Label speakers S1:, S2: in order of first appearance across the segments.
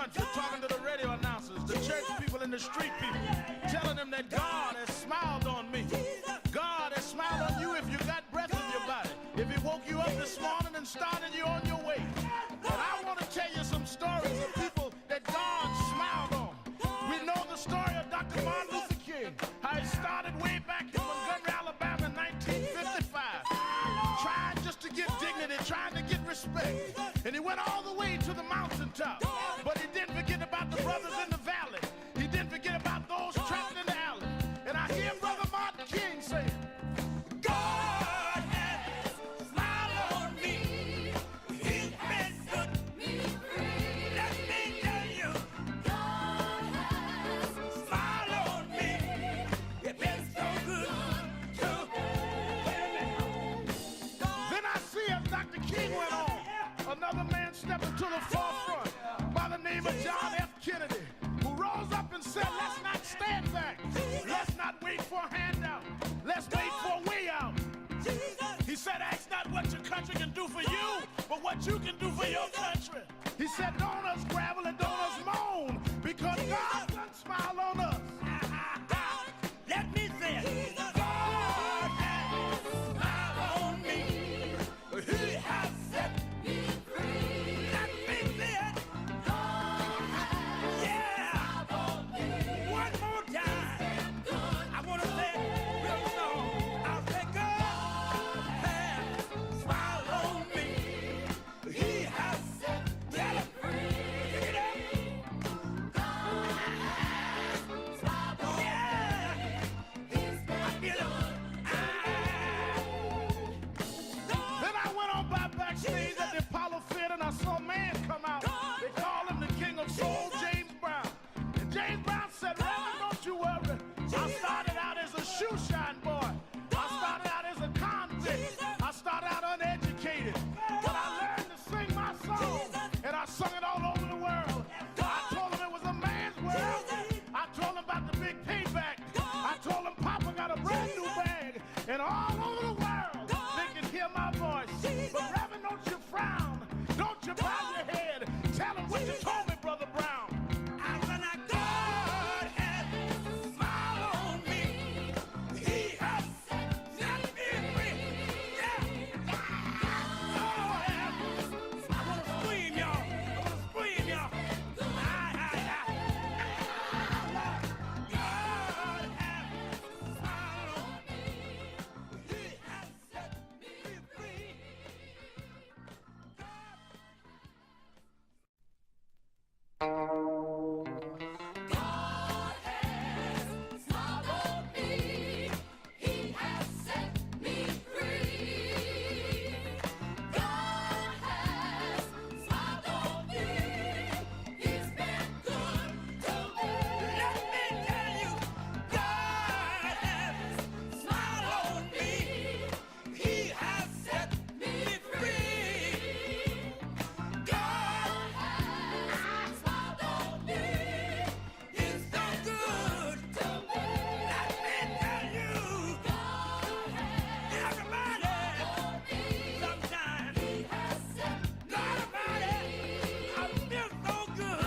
S1: country, talking to the radio announcers, the church people and the street people, telling them that God has smiled on me. God has smiled on you if you got breath in your body, if He woke you up this morning and started you on your way. And I want to tell you some stories of people that God smiled on. We know the story of Dr. Martin Luther King, how he started way back in Montgomery, Alabama in 1955, trying just to get dignity, trying to get respect. And he went all the way to the mountaintop. But he didn't forget about the brothers in the valley. He didn't forget about those trapped in the alley. And I hear Brother Martin King say, God has smiled on me. He's been good to me. Let me tell you, God has smiled on me. It's been so good to me. Then I see as Dr. King went on, another man stepped into the forefront by the name of John F. Kennedy, who rose up and said, let's not stand back. Let's not wait for a handout. Let's wait for a way out. He said, ask not what your country can do for you, but what you can do for your country. He said, don't us gravel and don't us moan, because God done smile on us. Let me say it. God has smiled on me. He has set me free. Let me say it. God has smiled on me. One more time. I want to say it real slow. I'll say God has smiled on me. He has set me free. Pick it up. God has smiled on me. He's been I feel it. Then I went on by backstage at the Apollo Theater and I saw a man come out. They call him the King of Soul, James Brown. And James Brown said, Reverend, don't you worry. I started out as a shoe shine boy. I started out as a convict. I started out uneducated. But I learned to sing my song. And I sung it all over the world. I told him it was a man's world. I told him about the big payback. I told him Papa got a brand new bag. And all over the world, they can hear my voice. But Reverend, don't you frown. Don't you bow your head. Tell him what you told me, Brother Brown. I said, God has smiled on me. He has set me free. Yeah. Oh, yeah. I want to scream, y'all. I want to scream, y'all. God has smiled on me. He has set me free. God has smiled on me. He has set me free. God has smiled on me. He's been good to me. Let me tell you, God has smiled on me. He has set me free. God has smiled on me. He's so good to me. Let me tell you, God has everybody, sometimes, He has set God Almighty, I feel so good.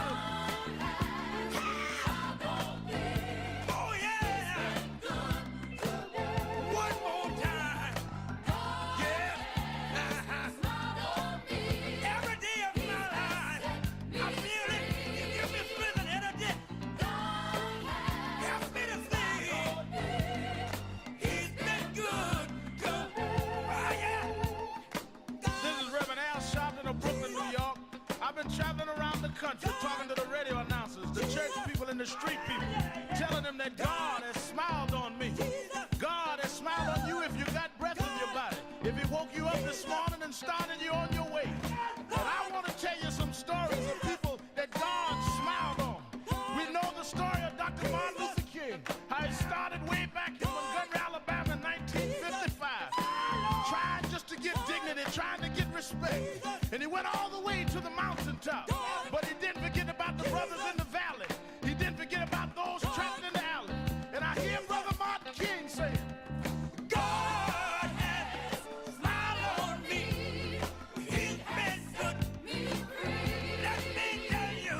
S1: Oh yeah, one more time. Yeah. Every day of my life, I feel it. You give me strength and energy. Help me to sing. He's been good to me. Oh yeah. This is Reverend Al Sharpton of Brooklyn, New York. I've been traveling around the country talking to the radio announcers, the church people and the street people, telling them that God has smiled on me. God has smiled on you if you got breath in your body, if He woke you up this morning and started you on your way. And I want to tell you some stories of people that God smiled on. We know the story of Dr. Martin Luther King, how he started way back in Montgomery, Alabama in 1955, trying just to get dignity, trying to get respect. And he went all the way to the mountaintop. But he didn't forget about the brothers in the valley. He didn't forget about those trapped in the alley. And I hear Brother Martin King say, God has smiled on me. He's been good to me. Let me tell you,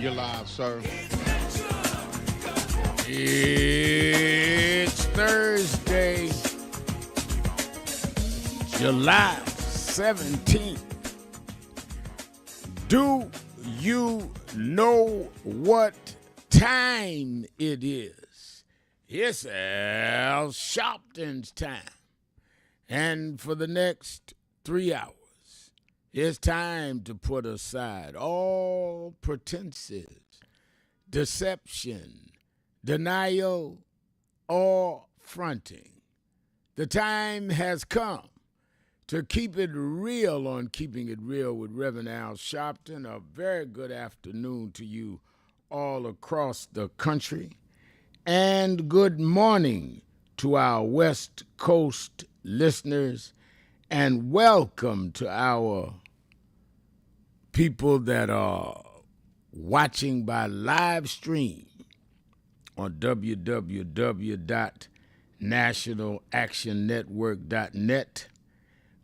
S1: You're live, sir.
S2: It's Thursday, July 17th. Do you know what time it is? It's Al Sharpton's time. And for the next 3 hours, it's time to put aside all pretenses, deception, denial, or fronting. The time has come to keep it real on Keeping It Real with Reverend Al Sharpton. A very good afternoon to you all across the country. And good morning to our West Coast listeners. And welcome to our people that are watching by live stream on www.nationalactionnetwork.net.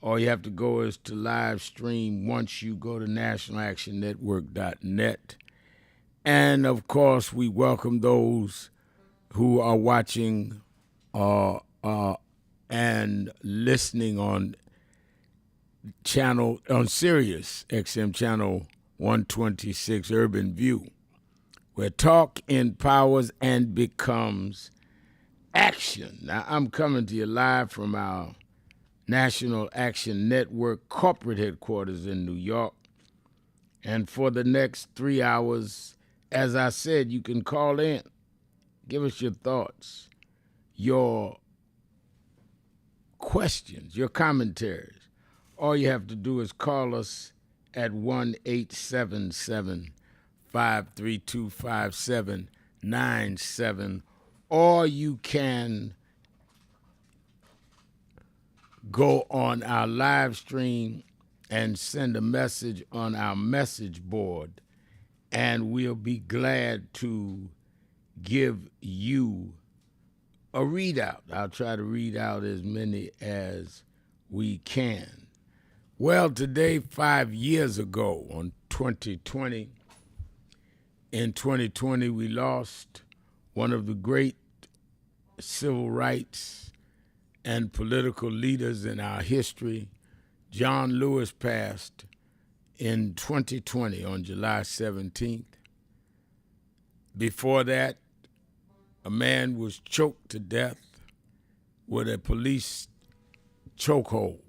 S2: All you have to go is to live stream once you go to nationalactionnetwork.net. And, of course, we welcome those who are watching and listening on Sirius XM channel 126 Urban View, where talk empowers and becomes action. Now, I'm coming to you live from our National Action Network corporate headquarters in New York. And for the next 3 hours, as I said, you can call in. Give us your thoughts, your questions, your commentaries. All you have to do is call us at 1-877-532-5797, or you can go on our live stream and send a message on our message board, and we'll be glad to give you a readout. I'll try to read out as many as we can. Well, today, 5 years ago, in 2020, we lost one of the great civil rights and political leaders in our history. John Lewis passed in 2020 on July 17th. Before that, a man was choked to death with a police chokehold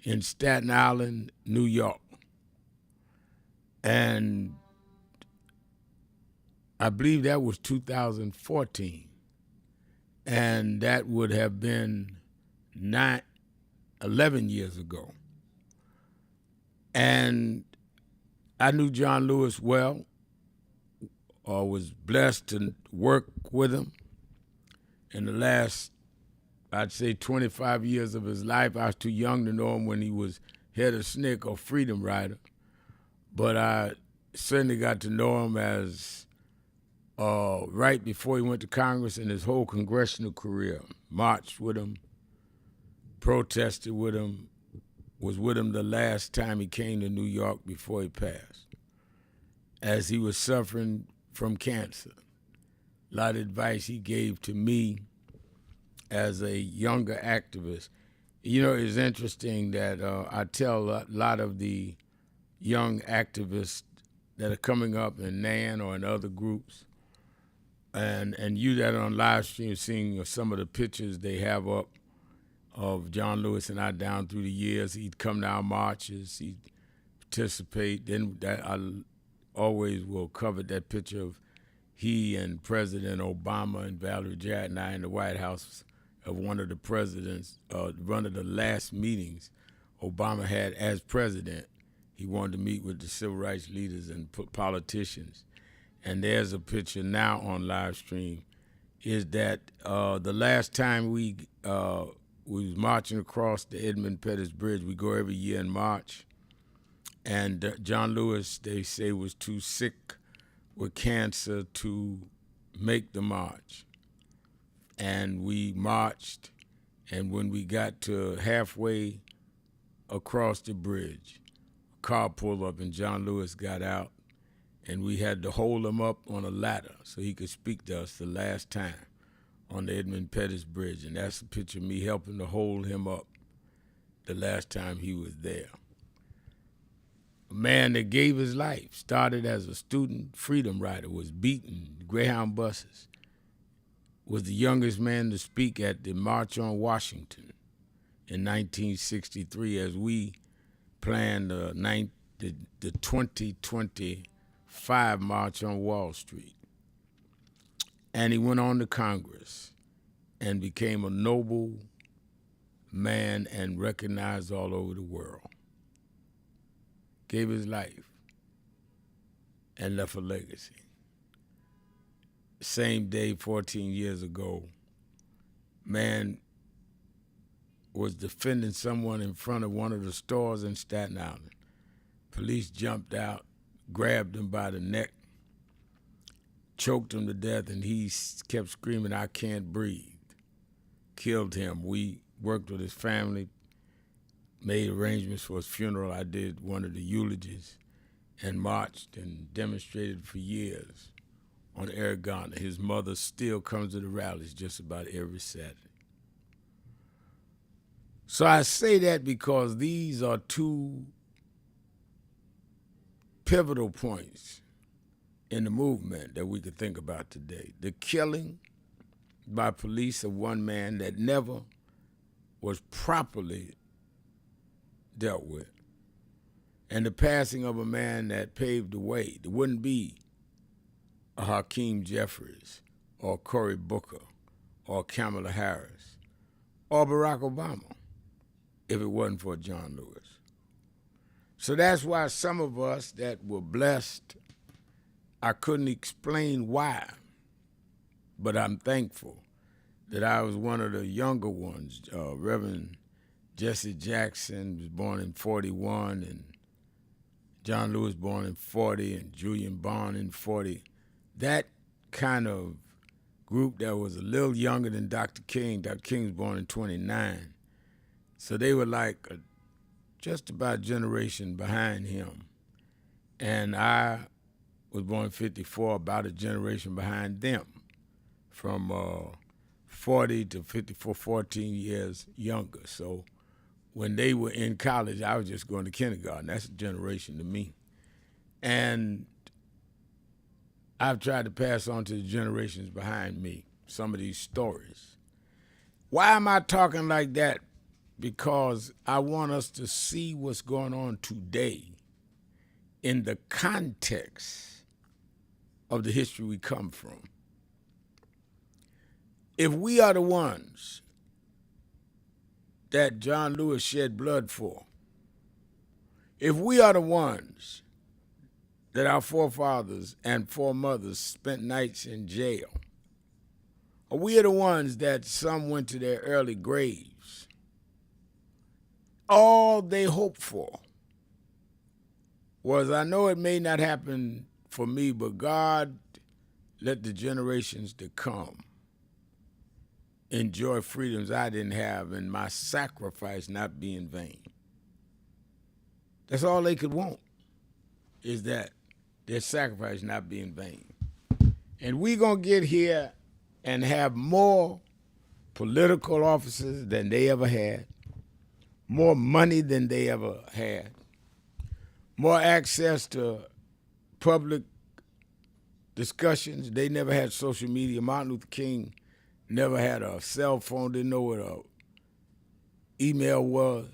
S2: in Staten Island, New York. And I believe that was 2014. And that would have been 11 years ago. And I knew John Lewis well, or was blessed to work with him in the last, I'd say, 25 years of his life. I was too young to know him when he was head of SNCC or Freedom Rider, but I certainly got to know him as right before he went to Congress and his whole congressional career. Marched with him, protested with him, was with him the last time he came to New York before he passed, as he was suffering from cancer. A lot of advice he gave to me as a younger activist. You know, it's interesting that I tell a lot of the young activists that are coming up in NAN or in other groups, and you that are on live stream seeing some of the pictures they have up of John Lewis and I down through the years. He'd come to our marches, he'd participate. Then that I always will cover that picture of he and President Obama and Valerie Jarrett and I in the White House of one of the presidents, one of the last meetings Obama had as president. He wanted to meet with the civil rights leaders and politicians. And there's a picture now on live stream, is that the last time we was marching across the Edmund Pettus Bridge. We go every year in March. And John Lewis, they say, was too sick with cancer to make the march. And we marched, and when we got to halfway across the bridge, a car pulled up and John Lewis got out and we had to hold him up on a ladder so he could speak to us the last time on the Edmund Pettus Bridge, and that's a picture of me helping to hold him up the last time he was there. A man that gave his life, started as a student freedom rider, was beaten Greyhound buses, was the youngest man to speak at the March on Washington in 1963 as we planned the 2025 March on Wall Street. And he went on to Congress and became a noble man and recognized all over the world. Gave his life and left a legacy. Same day, 14 years ago, man was defending someone in front of one of the stores in Staten Island. Police jumped out, grabbed him by the neck, choked him to death, and he kept screaming, "I can't breathe." Killed him. We worked with his family, made arrangements for his funeral. I did one of the eulogies and marched and demonstrated for years on Eric Garner. His mother still comes to the rallies just about every Saturday. So I say that because these are two pivotal points in the movement that we could think about today. The killing by police of one man that never was properly dealt with, and the passing of a man that paved the way. There wouldn't be a Hakeem Jeffries or Cory Booker or Kamala Harris or Barack Obama if it wasn't for John Lewis. So that's why some of us that were blessed, I couldn't explain why, but I'm thankful that I was one of the younger ones. Reverend Jesse Jackson was born in 41, and John Lewis born in 40, and Julian Bond in 40. That kind of group that was a little younger than Dr. King. Dr. King was born in 29. So they were like just about a generation behind him. And I was born in 54, about a generation behind them, from 40 to 54, 14 years younger. So when they were in college, I was just going to kindergarten. That's a generation to me. And I've tried to pass on to the generations behind me some of these stories. Why am I talking like that? Because I want us to see what's going on today in the context of the history we come from. If we are the ones that John Lewis shed blood for, if we are the ones that our forefathers and foremothers spent nights in jail, or we are the ones that some went to their early graves, all they hoped for was, I know it may not happen for me, but God, let the generations to come enjoy freedoms I didn't have, and my sacrifice not be in vain. That's all they could want, is that their sacrifice not be in vain. And we're going to get here and have more political offices than they ever had, more money than they ever had, more access to public discussions. They never had social media. Martin Luther King never had a cell phone, didn't know what an email was.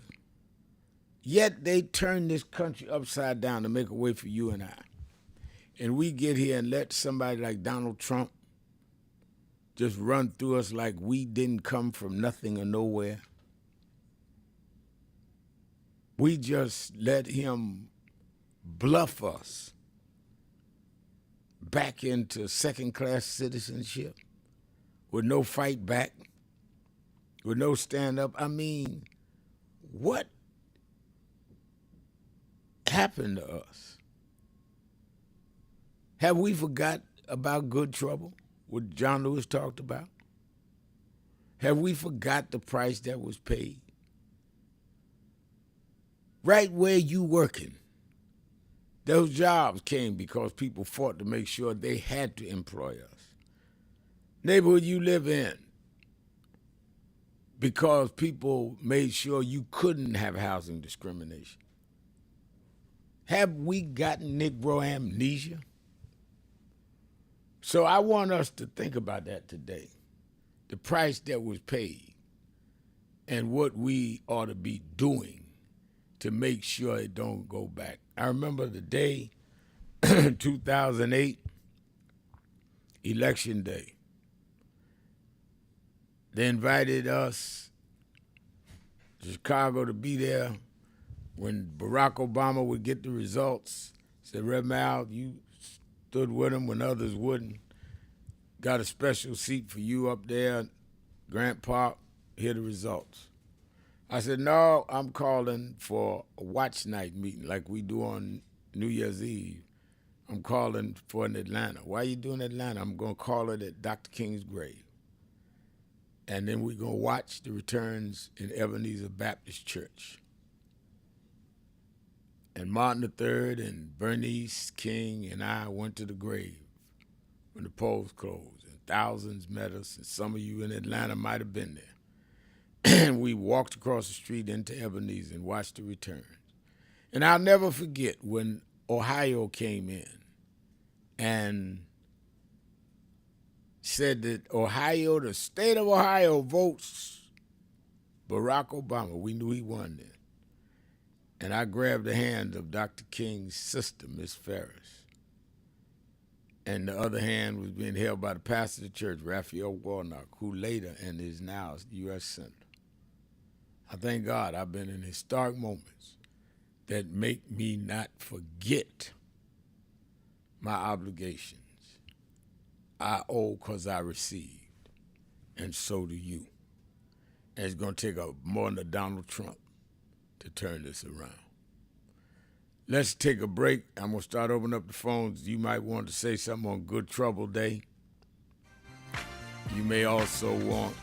S2: Yet they turned this country upside down to make a way for you and I. And we get here and let somebody like Donald Trump just run through us like we didn't come from nothing or nowhere. We just let him bluff us back into second-class citizenship with no fight back, with no stand-up. I mean, what happened to us? Have we forgot about good trouble, what John Lewis talked about? Have we forgot the price that was paid? Right where you working, Those jobs came because people fought to make sure they had to employ us. Neighborhood you live in, because people made sure you couldn't have housing discrimination. Have we gotten Negro amnesia? So I want us to think about that today. The price that was paid and what we ought to be doing to make sure it don't go back. I remember the day, 2008, Election Day. They invited us to Chicago to be there when Barack Obama would get the results. Said, Reverend Al, you stood with him when others wouldn't. Got a special seat for you up there, Grant Park, hear the results. I said, no, I'm calling for a watch night meeting like we do on New Year's Eve. I'm calling for in Atlanta. Why are you doing Atlanta? I'm going to call it at Dr. King's grave. And then we're going to watch the returns in Ebenezer Baptist Church. And Martin III and Bernice King and I went to the grave when the polls closed. And thousands met us, and some of you in Atlanta might have been there. And we walked across the street into Ebenezer and watched the returns. And I'll never forget when Ohio came in and said that Ohio, the state of Ohio, votes Barack Obama. We knew he won then. And I grabbed the hand of Dr. King's sister, Miss Ferris. And the other hand was being held by the pastor of the church, Raphael Warnock, who later and is now U.S. Senator. I thank God I've been in historic moments that make me not forget my obligations. I owe because I received, and so do you. And it's going to take more than a Donald Trump to turn this around. Let's take a break. I'm going to start opening up the phones. You might want to say something on Good Trouble Day. You may also want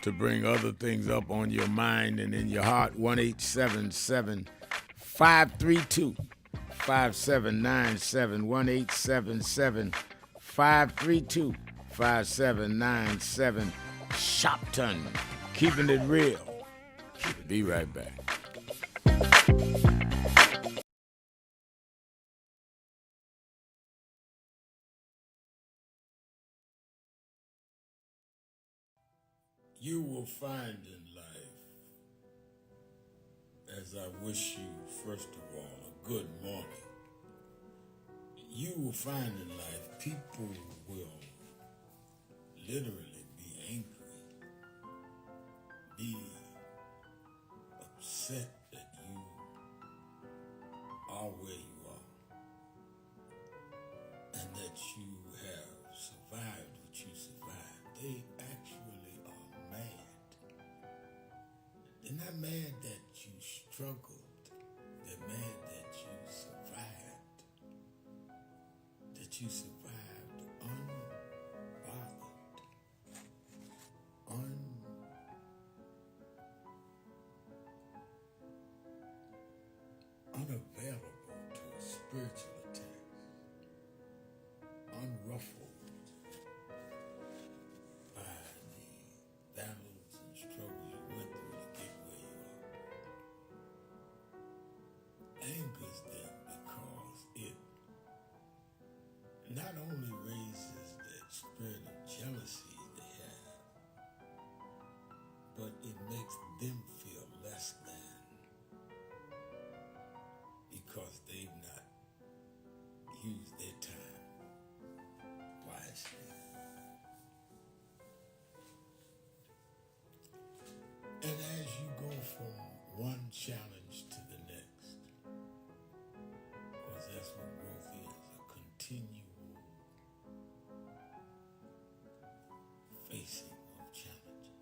S2: to bring other things up on your mind and in your heart. 1-877-532-5797. 1-877-532-5797. Sharpton, keeping it real. Be right back. You will find in life, as I wish you, first of all, a good morning, you will find in life people will literally be angry, be upset that you are where you are, and that you have survived what you survived. They actually are mad. They're not mad that you struggled. They're mad that you survived. That you survived unbothered, unavailable to a spiritual attack, unruffled by the battles and struggles you went through to get where you are. Angers them because it not only raises that spirit of jealousy they have, but it makes them feel less than because they've not used their time wisely. And as you go from one challenge to the next, because that's what growth is, a continual facing of challenges.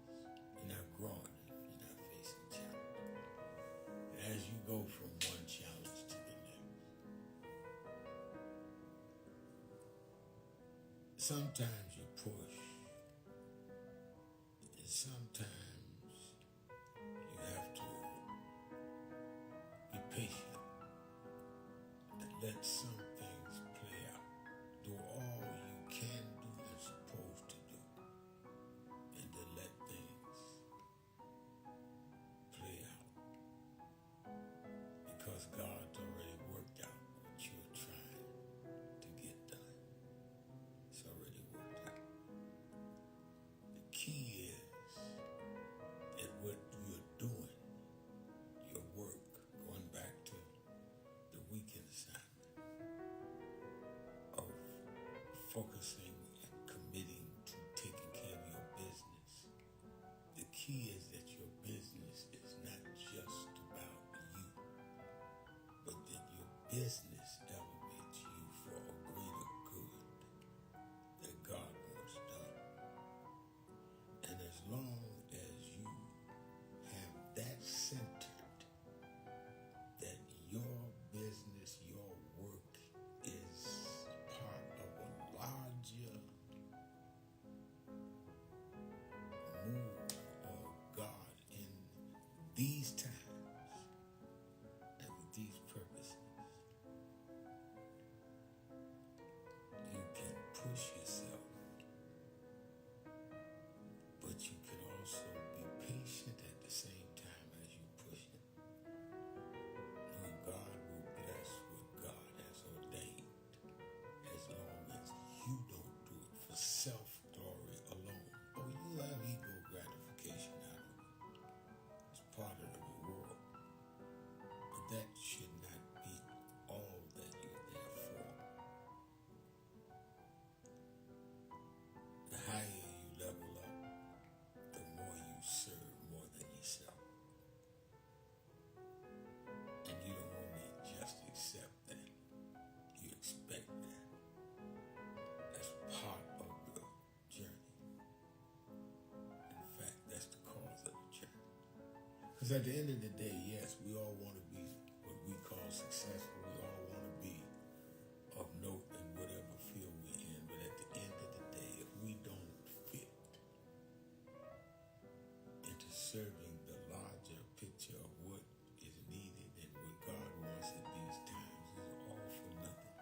S2: You're not growing if you're not facing challenges. And as you go from one challenge to the next, sometimes you push, and sometimes you have to be patient and let some things play out. Do all you can do and supposed to do, and to let things play out. Because God's already worked out what you're trying to get done. It's already worked out. The key is that what you're doing, your work, going back to the weekend assignment of focusing and committing to taking care of your business. The key is that your business is not just about you, but that your business elevates you for a greater good that God wants done. And as long as you have that centered, that your business, your work is part of a larger move of God in these times and with these purposes, you can push yourself, but you can also be patient at the same time as you push it. Knowing God will bless what God has ordained, as long as you don't do it for self-glory alone. Oh, you have ego gratification out of it. It's part of the reward. But that should not be all that you're there for. The higher you level up, the more you serve more than yourself. And you don't only just accept that, you expect that. That's part of the journey. In fact, that's the cause of the journey. Because at the end of the day, yes, we all want to be what we call successful. We all want to be of note in whatever field we're in. But at the end of the day, if we don't fit into serving the larger picture of what is needed and what God wants at these times, it's all for nothing.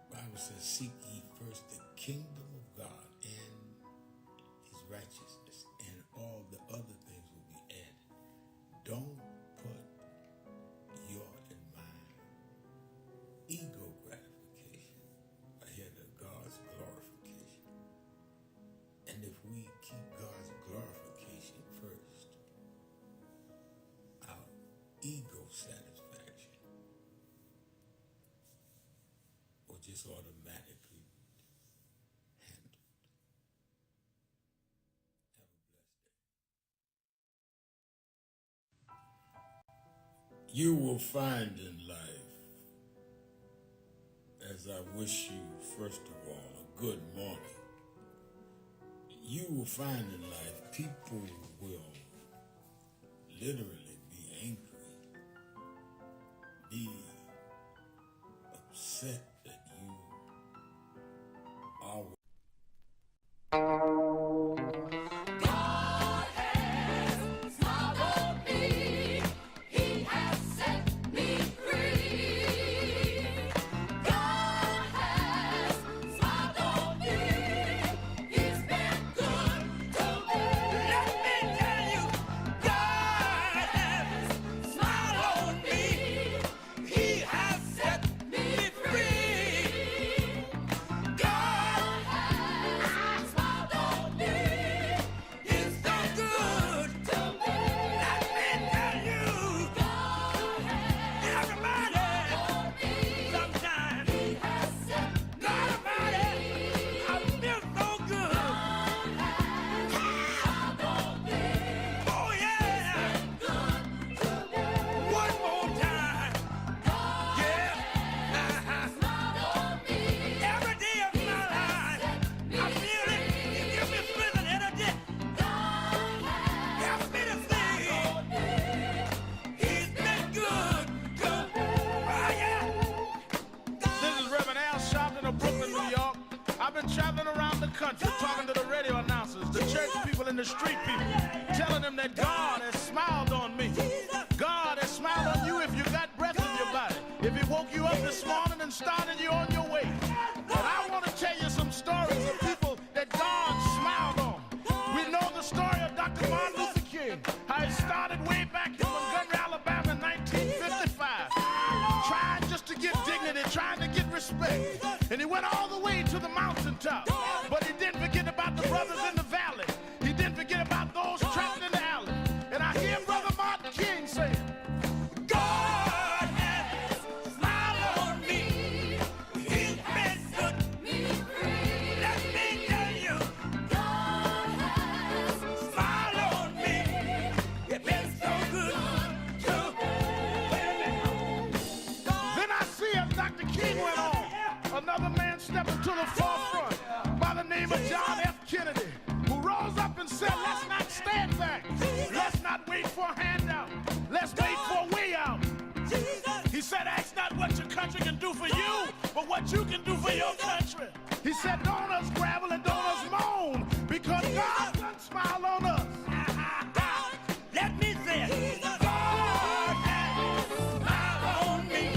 S2: The Bible says, seek ye first the kingdom of God and his righteousness, and all the other things will be added. Don't put your and mine ego gratification ahead of God's glorification. And if we keep God's glorification first, our ego satisfaction will just automatically handle. Have a blessed day. You will find in life, as I wish you, first of all, a good morning, you will find in life people will literally be angry, be upset that you are.
S3: God has smiled on me. He has set me free. God has smiled on me. He's been good to me. Let me tell you, God has smiled on me. He has set me free. God has smiled on me. He's so good to me. Let me tell you, God has everybody, sometimes, He has set me free. I feel so good. God has smiled on me. Oh yeah, good to me. One more time. God has smiled on me. Every day of my life, I feel it. He gives me strength and energy. God helps me to sing. He's been good to me. Oh yeah.
S1: This is Reverend Al Sharpton of Brooklyn, New York. I've been traveling around the country talking to the radio announcers, the church people and the street people, telling them that God has smiled on me. if he woke you up this morning and started you on your way. But I want to tell you some stories of people that God smiled on. We know the story of Dr. Martin Luther King, how it started way back in Montgomery, Alabama in 1955, trying just to get dignity, trying to get respect. And he went all the way to the mountaintop. But he didn't forget about the brothers in the valley. He didn't forget about those trapped in the alley. And I hear Brother Martin King saying, God has smiled on me. He's been good to me. Let me tell you, God has smiled on me. He's been so good to me. Then I see as Dr. King went on, another man stepping to the forefront by the name of John F. Kennedy, who rose up and said, let's not stand back. Let's not wait for a handout. Let's wait for a way out. He said, ask not what your country can do for you, but what you can do for your country. He said, don't us gravel and don't us moan, because God done smile on us. Let me say it. God has smiled on me.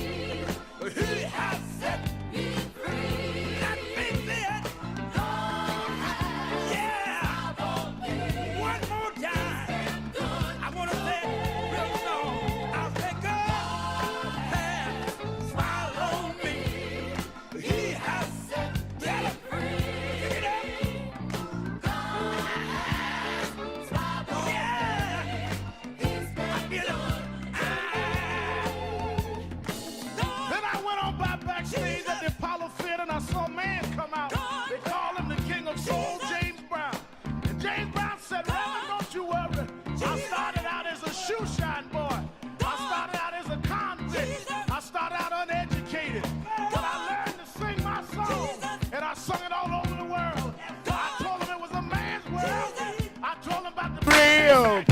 S1: He has set me free. Let me say it. Yeah. One more time. I want to say it real slow. I'll say God has smiled on me. He has set me free. Pick it up. God has smiled on me. Yeah. I feel it. Then I went on by backstage at the Apollo Theater and I saw a man come out. They call him the King of Soul, James Brown. And James Brown said, Reverend, don't you worry. I started out as a shoe shine boy. I started out as a convict. I started out uneducated. But I learned to sing my song. And I sung it all over the world. I told him it was a man's world. I told him about the
S2: Real,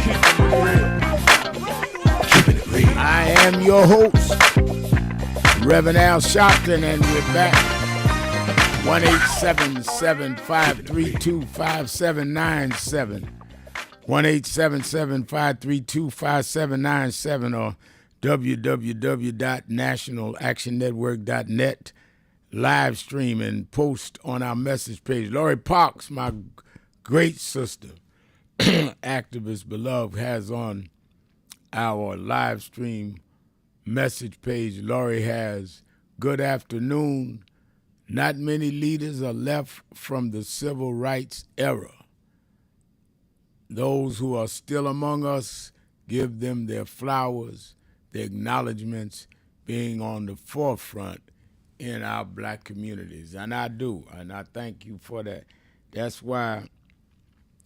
S2: keeping it real. I am your host, Reverend Al Sharpton, and we're back. 1-877-532-5797. 1-877-532-5797 or www.nationalactionnetwork.net. Live stream and post on our message page. Lori Parks, my great sister, activist beloved, has on our live stream message page. Lori has, good afternoon. Not many leaders are left from the civil rights era. Those who are still among us, give them their flowers, their acknowledgments, being on the forefront in our black communities. And I do, and I thank you for that. That's why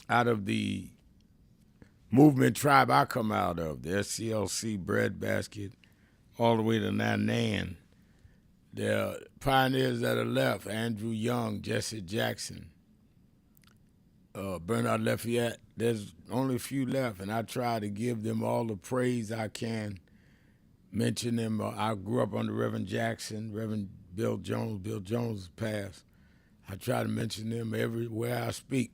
S2: out of the movement tribe I come out of, the SCLC breadbasket, all the way to Nan, there are pioneers that are left, Andrew Young, Jesse Jackson, Bernard Lafayette. There's only a few left, and I try to give them all the praise I can, mention them. I grew up under Reverend Jackson, Reverend Bill Jones. Bill Jones passed. I try to mention them everywhere I speak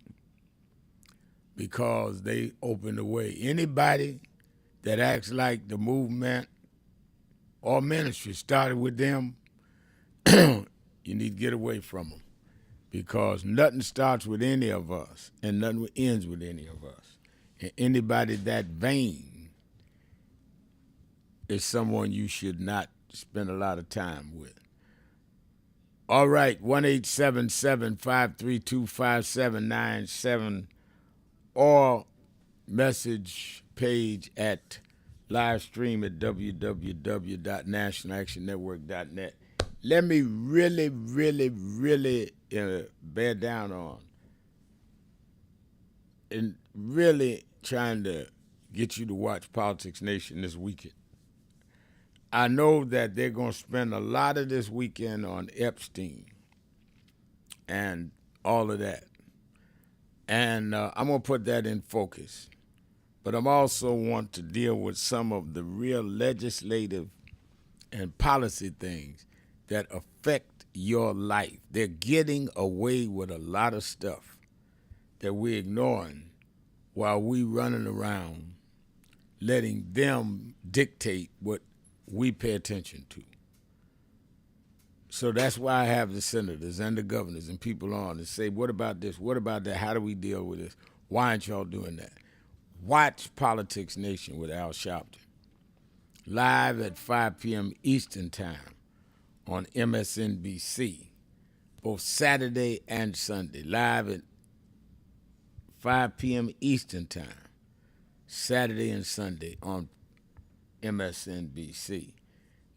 S2: because they opened the way. Anybody that acts like the movement or ministry started with them, you need to get away from them, because nothing starts with any of us and nothing ends with any of us. And anybody that vain is someone you should not spend a lot of time with. All right, 1-877-532-5797 or message page at live stream at www.nationalactionnetwork.net. Let me really bear down on and really trying to get you to watch Politics Nation this weekend. I know that they're going to spend a lot of this weekend on Epstein and all of that. And I'm going to put that in focus. But I'm also want to deal with some of the real legislative and policy things that affect your life. They're getting away with a lot of stuff that we're ignoring while we running around letting them dictate what we pay attention to. So that's why I have the senators and the governors and people on to say, what about this? What about that? How do we deal with this? Why aren't y'all doing that? Watch Politics Nation with Al Sharpton, live at 5 p.m. Eastern Time on MSNBC, both Saturday and Sunday, live at 5 p.m. Eastern Time, Saturday and Sunday on MSNBC.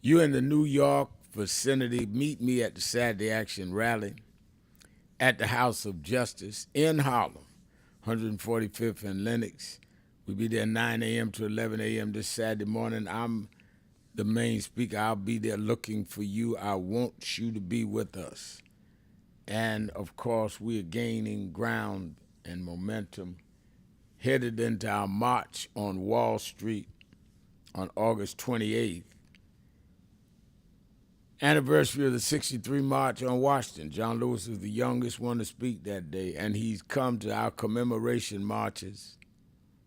S2: You in the New York vicinity, meet me at the Saturday Action Rally at the House of Justice in Harlem, 145th and Lenox. We'll be there 9 a.m. to 11 a.m. this Saturday morning. I'm the main speaker. I'll be there looking for you. I want you to be with us. And, of course, we are gaining ground and momentum headed into our march on Wall Street on August 28th. Anniversary of the 63 March on Washington. John Lewis is the youngest one to speak that day, and he's come to our commemoration marches.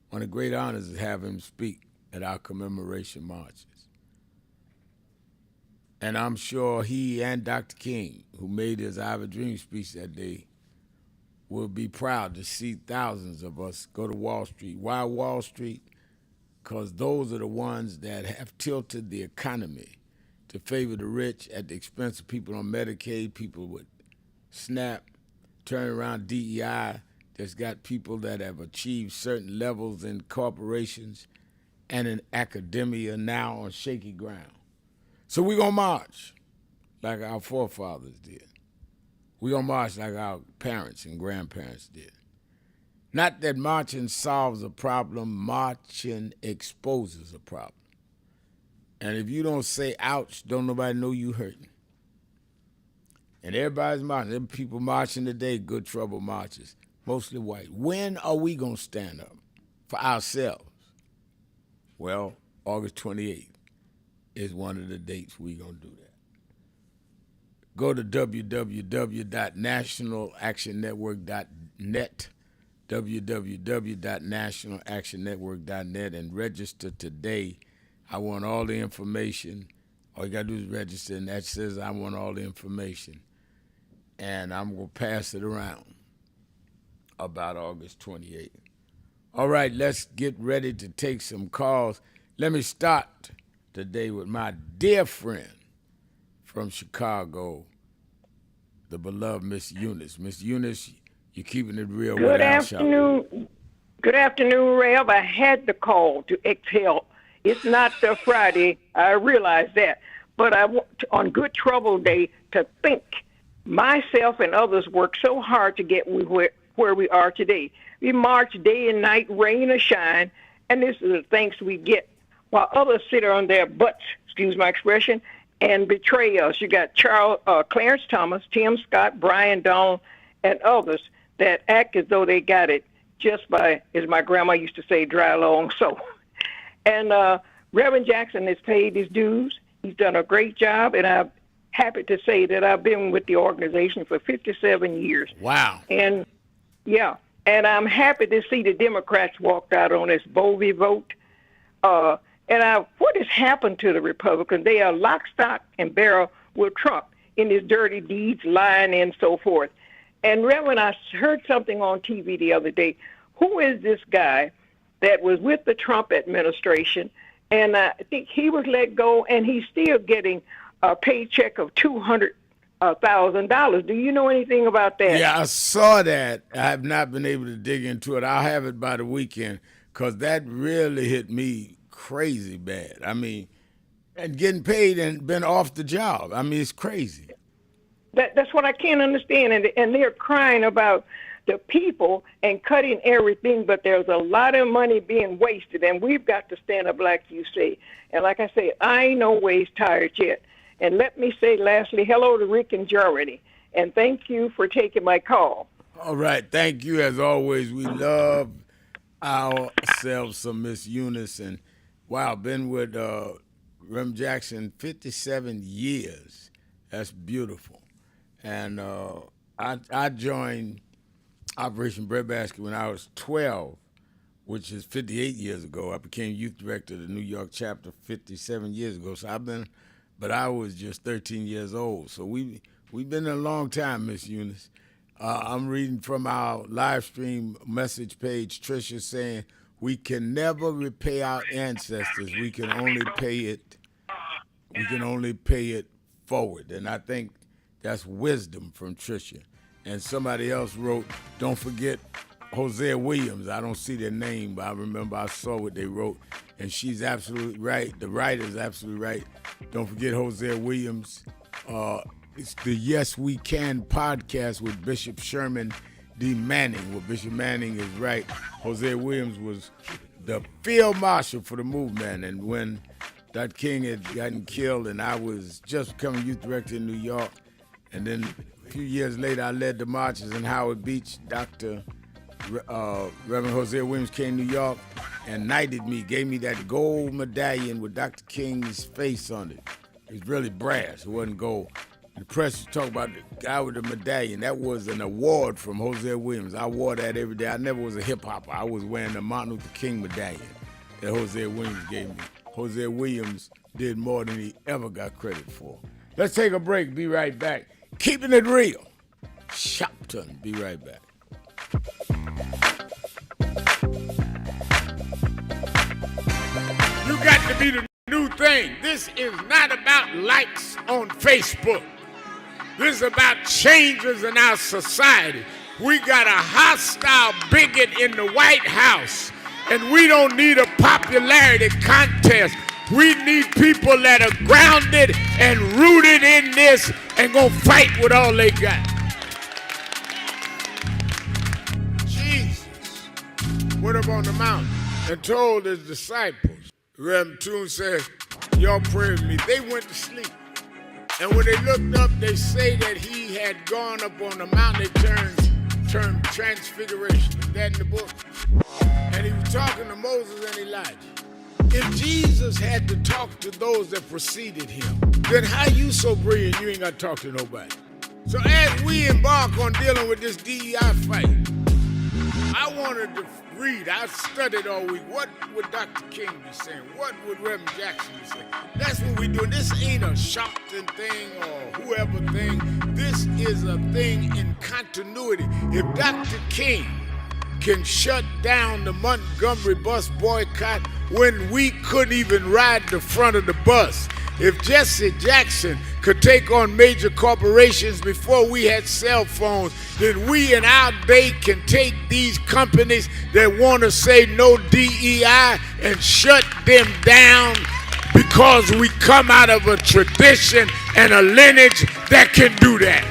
S2: One of the great honors is to have him speak at our commemoration marches. And I'm sure he and Dr. King, who made his I Have a Dream speech that day, will be proud to see thousands of us go to Wall Street. Why Wall Street? Because those are the ones that have tilted the economy to favor the rich at the expense of people on Medicaid, people with SNAP, turn around DEI, that's got people that have achieved certain levels in corporations and in academia now on shaky ground. So we're going to march like our forefathers did. We're going to march like our parents and grandparents did. Not that marching solves a problem, marching exposes a problem. And if you don't say ouch, don't nobody know you hurting. And everybody's marching. There are people marching today, good trouble marches, mostly white. When are we going to stand up for ourselves? Well, August 28th is one of the dates we're going to do that. Go to www.nationalactionnetwork.net, www.nationalactionnetwork.net, and register today. I want all the information. All you got to do is register, and that says I want all the information. And I'm going to pass it around about August 28th. All right, let's get ready to take some calls. Let me start today with my dear friend from Chicago, the beloved Miss Eunice. Miss Eunice, you're keeping it real.
S4: Good afternoon. Good afternoon, Rev. I had to call to exhale. It's not the Friday. I realize that. But I want, on Good Trouble Day, to think myself and others worked so hard to get where we are today. We march day and night, rain or shine, and this is the thanks we get, while others sit on their butts, excuse my expression, and betray us. You got Clarence Thomas, Tim Scott, Brian Donald, and others that act as though they got it just by, as my grandma used to say, dry long so. And Reverend Jackson has paid his dues. He's done a great job, and I'm happy to say that I've been with the organization for 57 years.
S2: Wow.
S4: And, yeah, and I'm happy to see the Democrats walked out on this Bovee vote. What has happened to the Republicans? They are lock, stock, and barrel with Trump in his dirty deeds, lying, and so forth. And Reverend, I heard something on TV the other day. Who is this guy that was with the Trump administration? And I think he was let go, and he's still getting a paycheck of $200,000. Do you know anything about that?
S2: Yeah, I saw that. I have not been able to dig into it. I'll have it by the weekend, because that really hit me crazy bad. I mean, and getting paid and been off the job. I mean, it's crazy.
S4: That's what I can't understand. And they're crying about the people and cutting everything, but there's a lot of money being wasted, and we've got to stand up like you say. And like I say, I ain't no ways tired yet. And let me say lastly, hello to Rick in Germany, and thank you for taking my call.
S2: All right, thank you as always. We love ourselves some Miss Eunice, and wow, been with Rem Jackson 57 years. That's beautiful. And I joined Operation Breadbasket when I was 12, which is 58 years ago. I became youth director of the New York chapter 57 years ago. So I've been but I was just 13 years old. So we've been a long time, Miss Eunice. I'm reading from our live stream message page, Tricia saying, we can never repay our ancestors. We can only pay it forward. And I think that's wisdom from Tricia. And somebody else wrote, don't forget Hosea Williams. I don't see their name, but I remember I saw what they wrote. And she's absolutely right. The writer's absolutely right. Don't forget Hosea Williams. It's the Yes We Can podcast with Bishop Sherman D. Manning. Well, Bishop Manning is right. Hosea Williams was the field marshal for the movement. And when Dr. King had gotten killed and I was just becoming youth director in New York, and then a few years later I led the marches in Howard Beach, Reverend Hosea Williams came to New York and knighted me, gave me that gold medallion with Dr. King's face on it. It was really brass, it wasn't gold. The press was talking about the guy with the medallion. That was an award from Hosea Williams. I wore that every day. I never was a hip hopper. I was wearing the Martin Luther King medallion that Hosea Williams gave me. Hosea Williams did more than he ever got credit for. Let's take a break. Be right back. Keeping it real. Sharpton. Be right back. You got to be the new thing. This is not about likes on Facebook. This is about changes in our society. We got a hostile bigot in the White House, and we don't need a popularity contest. We need people that are grounded and rooted in this and gonna fight with all they got. Jesus went up on the mountain and told his disciples. Reverend Toon said, y'all pray with me. They went to sleep. And when they looked up, they say that he had gone up on the mountain. They termed transfiguration. Is that in the book? And he was talking to Moses and Elijah. If Jesus had to talk to those that preceded him, then how you so brilliant you ain't got to talk to nobody? So as we embark on dealing with this DEI fight, I wanted to read, I studied all week, what would Dr. King be saying? What would Reverend Jackson be saying? That's what we're doing. This ain't a Sharpton thing or whoever thing. This is a thing in continuity. If Dr. King can shut down the Montgomery bus boycott when we couldn't even ride the front of the bus, if Jesse Jackson could take on major corporations before we had cell phones, then we in our day can take these companies that want to say no DEI and shut them down because we come out of a tradition and a lineage that can do that.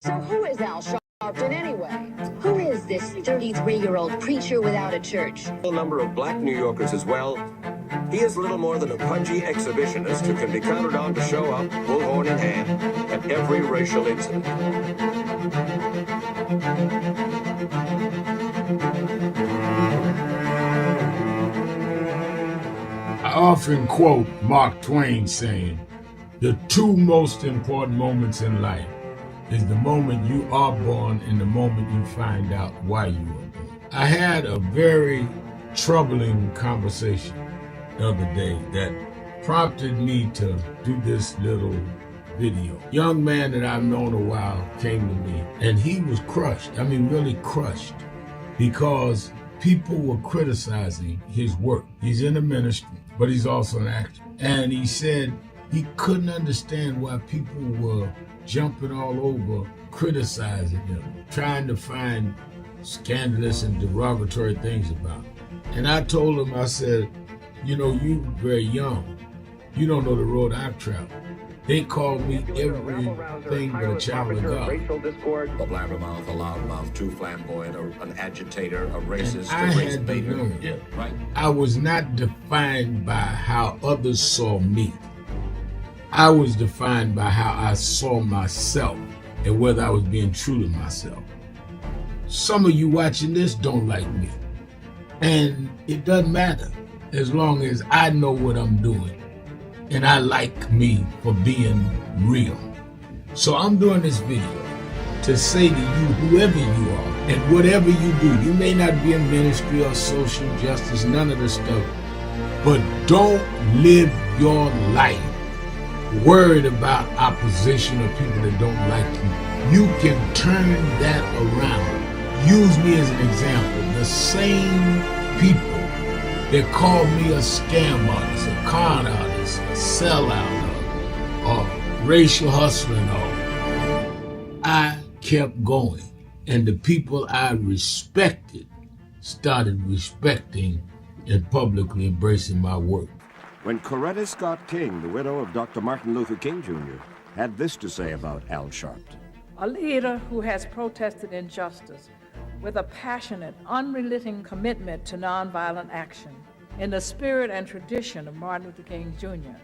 S5: So who is Al Sharpton anyway? Who is this 33-year-old preacher without a church?
S6: A number of black New Yorkers as well. He is little more than a pudgy exhibitionist who can be counted on to show up, bullhorn in hand, at every racial incident.
S2: I often quote Mark Twain saying, the two most important moments in life is the moment you are born and the moment you find out why you were born. I had a very troubling conversation the other day that prompted me to do this little video. Young man that I've known a while came to me and he was crushed. I mean, really crushed, because people were criticizing his work. He's in the ministry, but he's also an actor. And he said he couldn't understand why people were jumping all over, criticizing him, trying to find scandalous and derogatory things about him. And I told him, I said, you know, you very young. You don't know the road I've traveled. They called me everything but a child of God.
S6: A blabbermouth, a loudmouth, too flamboyant, an agitator, a racist,
S2: and I
S6: a race
S2: had to
S6: baiter.
S2: learn.
S6: Yeah, right.
S2: I was not defined by how others saw me. I was defined by how I saw myself and whether I was being true to myself. Some of you watching this don't like me. And it doesn't matter as long as I know what I'm doing and I like me for being real. So I'm doing this video to say to you, whoever you are, And whatever you do, you may not be in ministry or social justice, none of the stuff, but don't live your life worried about opposition or people that don't like you. You can turn that around. Use me as an example. The same people that call me a scam artist, a con artist, a sellout, or racial hustler and all, I kept going. And the people I respected started respecting and publicly embracing my work.
S6: When Coretta Scott King, the widow of Dr. Martin Luther King Jr., had this to say about Al Sharpton.
S7: A leader who has protested injustice with a passionate, unrelenting commitment to nonviolent action in the spirit and tradition of Martin Luther King Jr.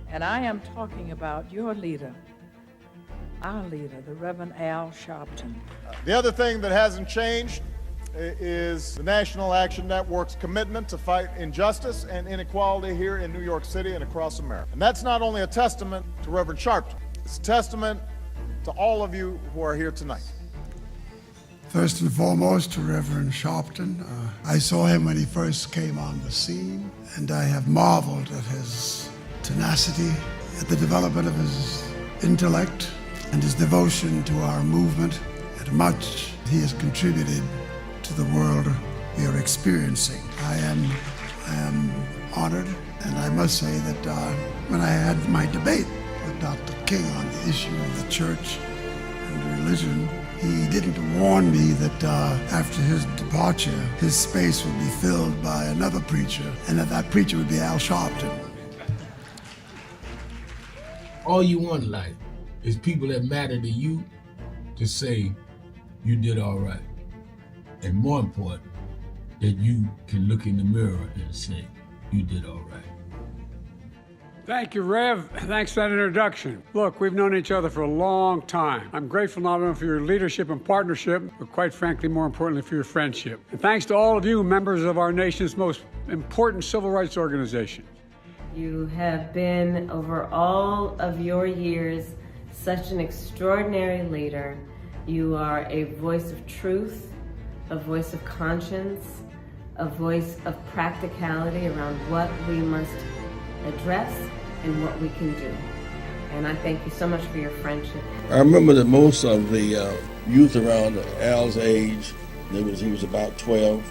S7: And I am talking about your leader, our leader, the Reverend Al Sharpton.
S8: The other thing that hasn't changed is the National Action Network's commitment to fight injustice and inequality here in New York City and across America. And that's not only a testament to Reverend Sharpton, it's a testament to all of you who are here tonight.
S9: First and foremost, to Reverend Sharpton. I saw him when he first came on the scene, and I have marveled at his tenacity, at the development of his intellect, and his devotion to our movement, and much he has contributed to the world we are experiencing. I am honored, and I must say that when I had my debate with Dr. King on the issue of the church and religion, he didn't warn me that after his departure, his space would be filled by another preacher, and that preacher would be Al Sharpton.
S2: All you want in life is people that matter to you to say you did all right. And more important, that you can look in the mirror and say you did all right.
S10: Thank you, Rev. Thanks for that introduction. Look, we've known each other for a long time. I'm grateful not only for your leadership and partnership, but quite frankly, more importantly, for your friendship. And thanks to all of you, members of our nation's most important civil rights organization.
S11: You have been, over all of your years, such an extraordinary leader. You are a voice of truth, a voice of conscience, a voice of practicality around what we must address and what we can do. And I thank you so much for your friendship.
S12: I remember that most of the youth around Al's age, he was about 12,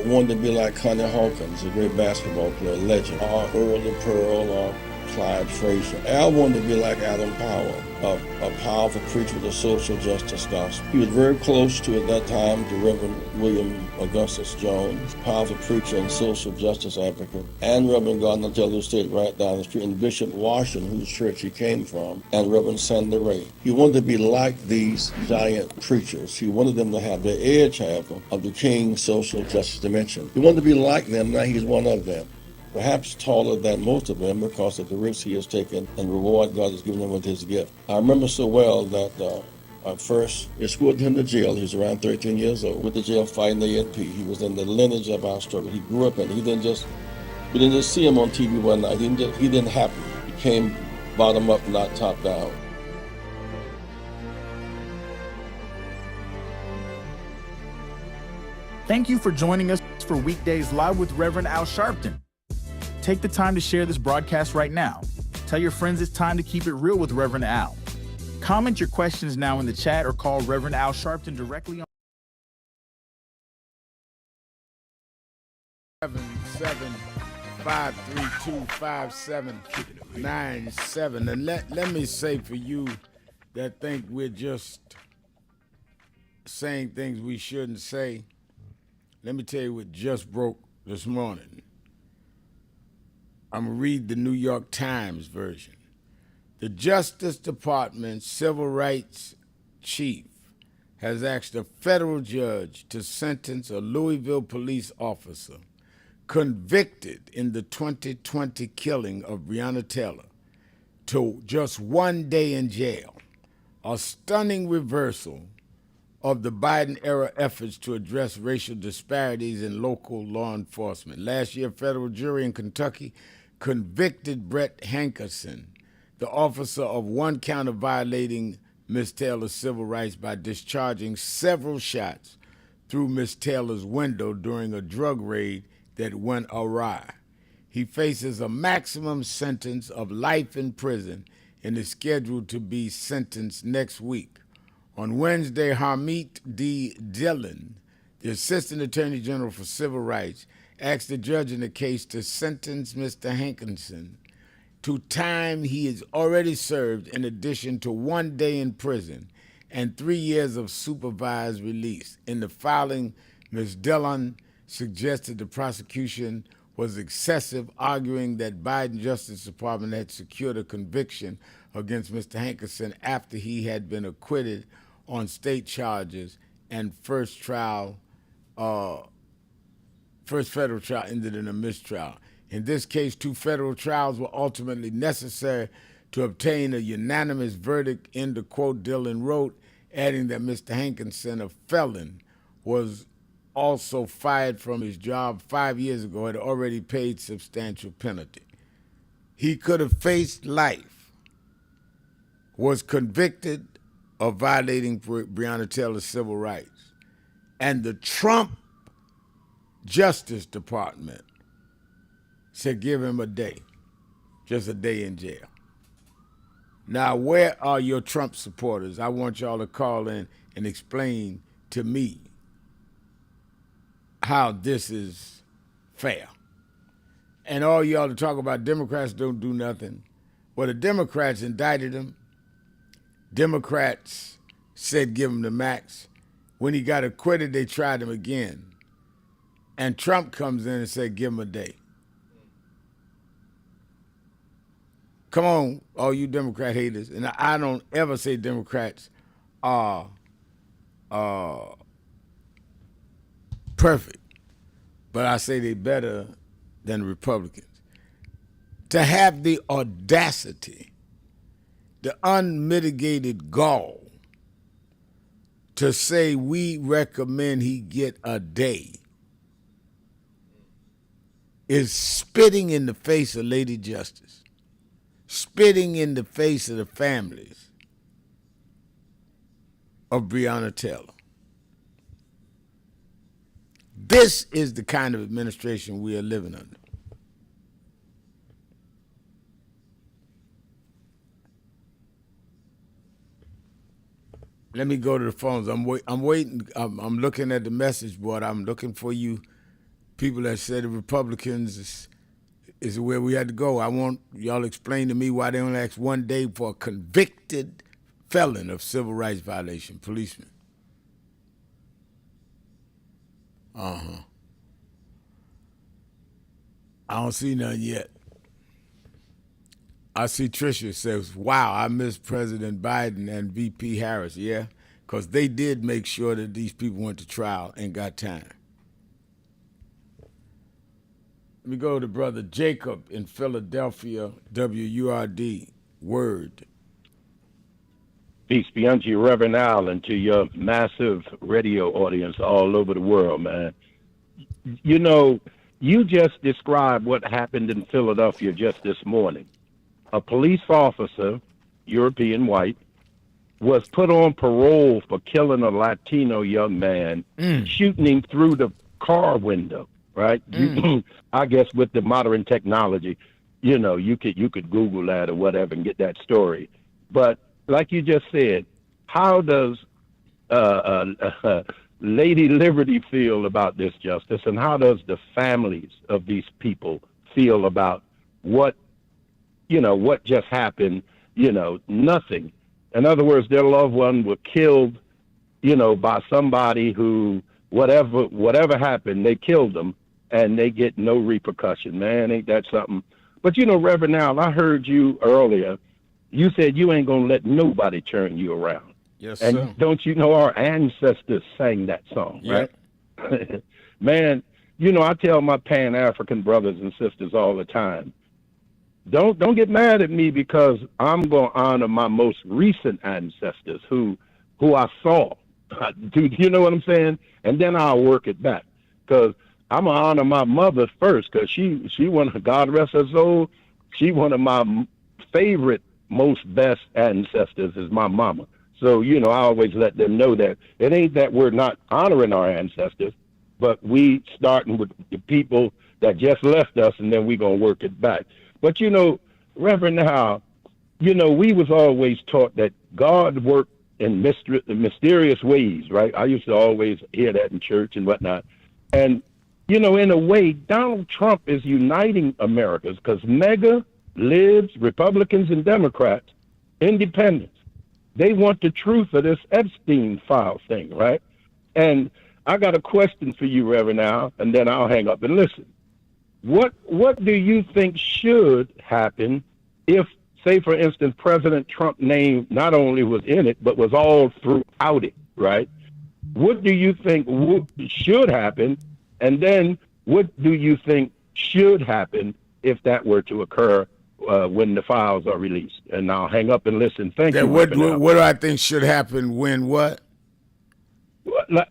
S12: wanted to be like Connie Hawkins, a great basketball player, legend, or Earl the Pearl, or Clyde Frazier. Al wanted to be like Adam Powell, a powerful preacher with a social justice gospel. He was very close to, at that time, to Reverend William Augustus Jones, powerful preacher and social justice advocate, and Reverend Gardner Taylor State right down the street, and Bishop Washington, whose church he came from, and Reverend Sandy Ray. He wanted to be like these giant preachers. He wanted them to have the edge, however, of the King's social justice dimension. He wanted to be like them, now he's one of them. Perhaps taller than most of them because of the risks he has taken and the reward God has given him with his gift. I remember so well that I first escorted him to jail. He was around 13 years old, with the jail fighting the ANP. He was in the lineage of our struggle. He grew up in it. We didn't just see him on TV one night. He didn't happen. He came bottom up, not top down.
S13: Thank you for joining us for Weekdays Live with Reverend Al Sharpton. Take the time to share this broadcast right now. Tell your friends it's time to keep it real with Reverend Al. Comment your questions now in the chat or call Reverend Al Sharpton directly on
S2: 775325797. And let me say for you that think we're just saying things we shouldn't say, let me tell you what just broke this morning. I'm going to read the New York Times version. The Justice Department Civil Rights Chief has asked a federal judge to sentence a Louisville police officer convicted in the 2020 killing of Breonna Taylor to just 1 day in jail, a stunning reversal of the Biden-era efforts to address racial disparities in local law enforcement. Last year, a federal jury in Kentucky convicted Brett Hankerson, the officer, of one count of violating Ms. Taylor's civil rights by discharging several shots through Miss Taylor's window during a drug raid that went awry. He faces a maximum sentence of life in prison and is scheduled to be sentenced next week. On Wednesday, Harmeet D. Dillon, the Assistant Attorney General for Civil Rights, asked the judge in the case to sentence Mr. Hankinson to time he has already served in addition to 1 day in prison and 3 years of supervised release. In the filing, Ms. Dillon suggested the prosecution was excessive, arguing that Biden Justice Department had secured a conviction against Mr. Hankinson after he had been acquitted on state charges and first federal trial ended in a mistrial. In this case, 2 federal trials were ultimately necessary to obtain a unanimous verdict. End of quote, Dillon wrote, adding that Mr. Hankinson, a felon, was also fired from his job 5 years ago, had already paid substantial penalty. He could have faced life, was convicted of violating Breonna Taylor's civil rights. And the Trump Justice Department said give him a day, just a day in jail. Now, where are your Trump supporters? I want y'all to call in and explain to me how this is fair. And all y'all to talk about Democrats don't do nothing. Well, the Democrats indicted him. Democrats said give him the max. When he got acquitted, they tried him again. And Trump comes in and said give him a day. Come on, all you Democrat haters. And I don't ever say Democrats are perfect, but I say they better than Republicans. To have the audacity, the unmitigated gall to say we recommend he get a day is spitting in the face of Lady Justice, spitting in the face of the families of Breonna Taylor. This is the kind of administration we are living under. Let me go to the phones. I'm waiting. I'm looking at the message board. I'm looking for you people that said the Republicans is where we had to go. I want y'all to explain to me why they only asked 1 day for a convicted felon of civil rights violation, policeman. I don't see none yet. I see Tricia says, wow, I miss President Biden and VP Harris. Yeah, because they did make sure that these people went to trial and got time. Let me go to Brother Jacob in Philadelphia, WURD, Word.
S14: Peace be unto you, Reverend Al, and to your massive radio audience all over the world, man. You know, you just described what happened in Philadelphia just this morning. A police officer, European white, was put on parole for killing a Latino young man, shooting him through the car window, right? I guess with the modern technology, you know, you could Google that or whatever and get that story. But like you just said, how does Lady Liberty feel about this justice, and how does the families of these people feel about what just happened? You know, nothing. In other words, their loved one were killed, you know, by somebody who, whatever happened, they killed them, and they get no repercussion. Man, ain't that something? But, you know, Reverend Al, I heard you earlier. You said you ain't going to let nobody turn you around.
S2: Yes,
S14: and
S2: sir.
S14: Don't you know our ancestors sang that song, right? Man, you know, I tell my Pan-African brothers and sisters all the time, don't get mad at me because I'm going to honor my most recent ancestors who I saw. Do you know what I'm saying? And then I'll work it back, because I'm going to honor my mother first, because she one of, God rest her soul, she one of my favorite, most best ancestors is my mama. So, I always let them know that it ain't that we're not honoring our ancestors, but we starting with the people that just left us, and then we going to work it back. But, Reverend Howe, we was always taught that God worked in mysterious ways, right? I used to always hear that in church and whatnot. And, in a way, Donald Trump is uniting Americans because MAGA, libs, Republicans, and Democrats, independents, they want the truth of this Epstein file thing, right? And I got a question for you, Reverend Al, and then I'll hang up and listen. What do you think should happen if, say, for instance, President Trump's name not only was in it, but was all throughout it, right? What do you think should happen? And then what do you think should happen if that were to occur when the files are released? And I'll hang up and listen. Thank you.
S2: What do I think should happen when what?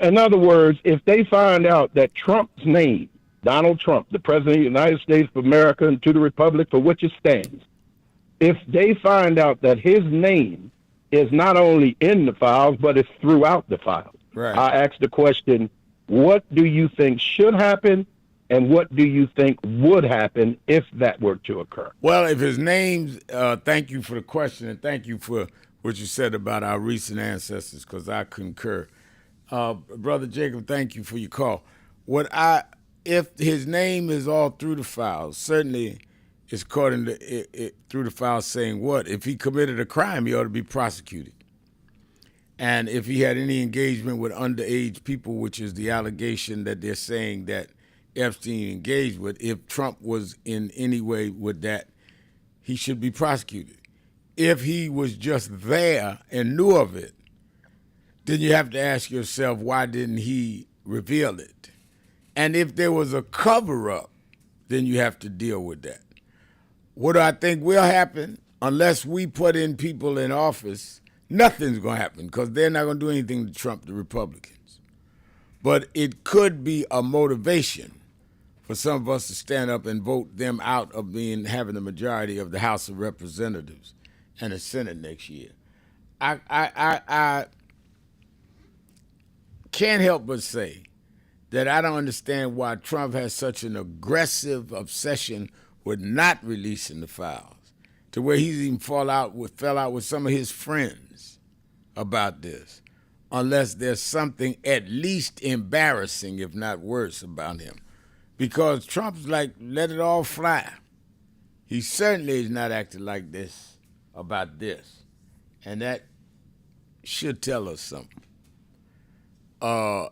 S14: In other words, if they find out that Trump's name, Donald Trump, the President of the United States of America and to the Republic for which it stands, if they find out that his name is not only in the files, but it's throughout the files,
S2: right.
S14: I asked the question, what do you think should happen? And what do you think would happen if that were to occur?
S2: Well, if his name's, thank you for the question, and thank you for what you said about our recent ancestors, because I concur. Brother Jacob, thank you for your call. If his name is all through the files, certainly it's according to it through the files saying what? If he committed a crime, he ought to be prosecuted. And if he had any engagement with underage people, which is the allegation that they're saying that Epstein engaged with, if Trump was in any way with that, he should be prosecuted. If he was just there and knew of it, then you have to ask yourself, why didn't he reveal it? And if there was a cover-up, then you have to deal with that. What do I think will happen? Unless we put in people in office, nothing's going to happen because they're not going to do anything to trump the Republicans. But it could be a motivation for some of us to stand up and vote them out of having the majority of the House of Representatives and the Senate next year. I can't help but say that I don't understand why Trump has such an aggressive obsession with not releasing the files, to where he's even fell out with some of his friends about this, unless there's something at least embarrassing, if not worse, about him. Because Trump's like, let it all fly. He certainly is not acting like this about this. And that should tell us something. I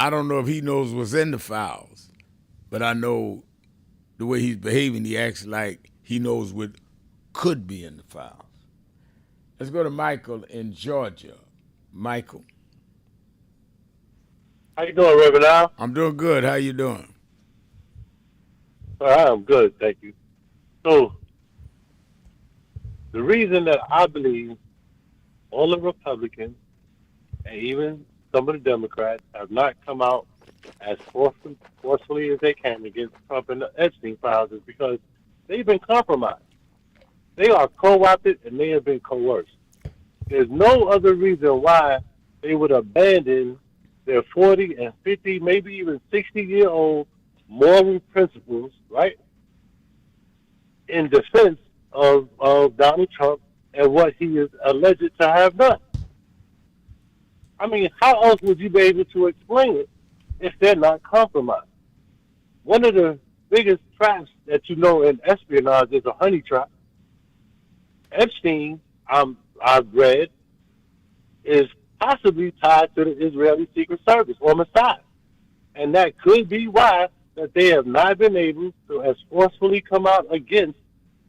S2: don't know if he knows what's in the files, but I know the way he's behaving, he acts like he knows what could be in the files. Let's go to Michael in Georgia. Michael.
S15: How you doing, Reverend Al?
S2: I'm doing good. How you doing?
S15: I'm good, thank you. So, the reason that I believe all the Republicans and even some of the Democrats have not come out as forcefully as they can against Trump and the Epstein files is because they've been compromised. They are co-opted and they have been coerced. There's no other reason why they would abandon their 40 and 50, maybe even 60-year-old moral principles, right, in defense of Donald Trump and what he is alleged to have done. I mean, how else would you be able to explain it if they're not compromised? One of the biggest traps that you know in espionage is a honey trap. Epstein, I've read, is possibly tied to the Israeli Secret Service or Mossad. And that could be why that they have not been able to as forcefully come out against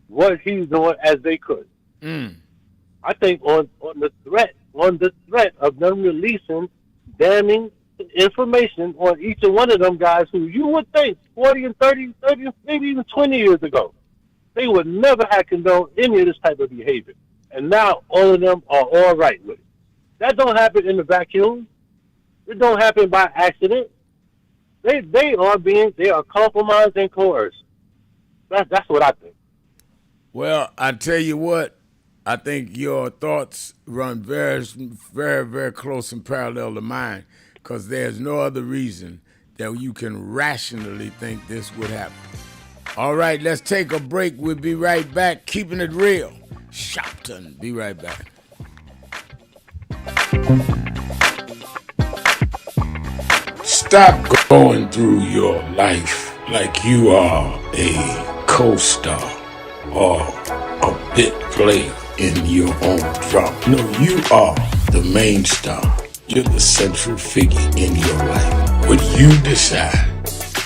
S15: what he's doing as they could. I think on the threat of them releasing damning information on each and one of them guys who you would think 40 and 30, maybe even 20 years ago, they would never have condoned any of this type of behavior. And now all of them are all right with it. That don't happen in the vacuum. It don't happen by accident. They are compromised and coerced. That's what I think.
S2: Well, I tell you what, I think your thoughts run very, very, very close and parallel to mine, because there's no other reason that you can rationally think this would happen. All right, let's take a break. We'll be right back. Keeping it real. Sharpton. Be right back. Stop going through your life like you are a co-star or a bit player in your own drama. No, you are the main star. You're the central figure in your life. What you decide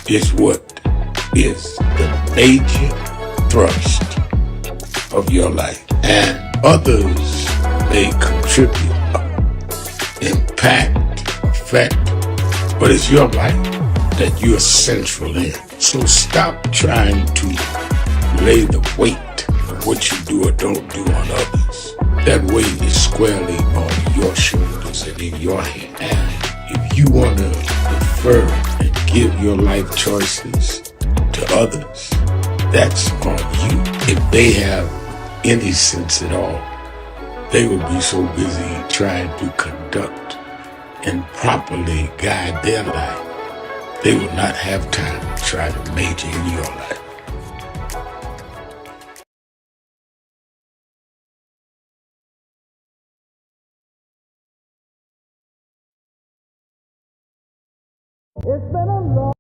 S2: is what is the major thrust of your life. And others may contribute, impact, affect, but it's your life that you're central in. So stop trying to lay the weight of what you do or don't do on others. That weight is squarely on your shoulders and in your hand. And if you want to defer and give your life choices to others, that's on you. If they have any sense at all, they will be so busy trying to conduct and properly guide their life, they will not have time to try to major in your life.
S3: It's been a long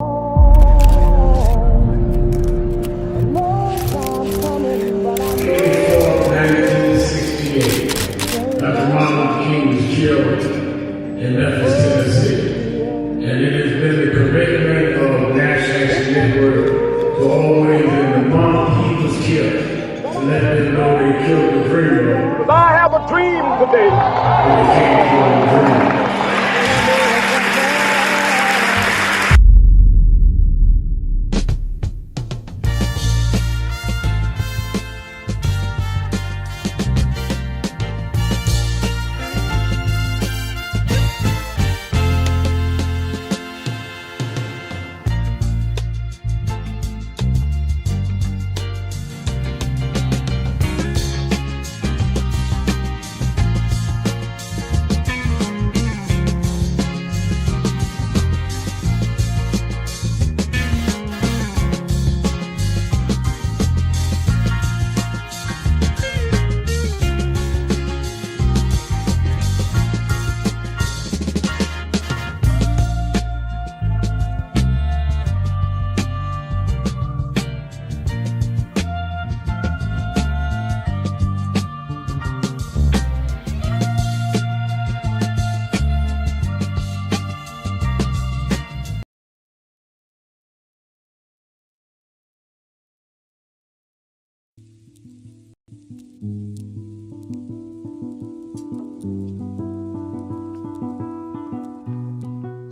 S3: time coming, but I know
S2: 1968, Dr. Martin King was killed in Memphis, Tennessee. And it has been the commitment of National Action Network to always, in the month he was killed, to let them know they killed the dreamer.
S3: I have a dream today.
S2: When they came for the dream.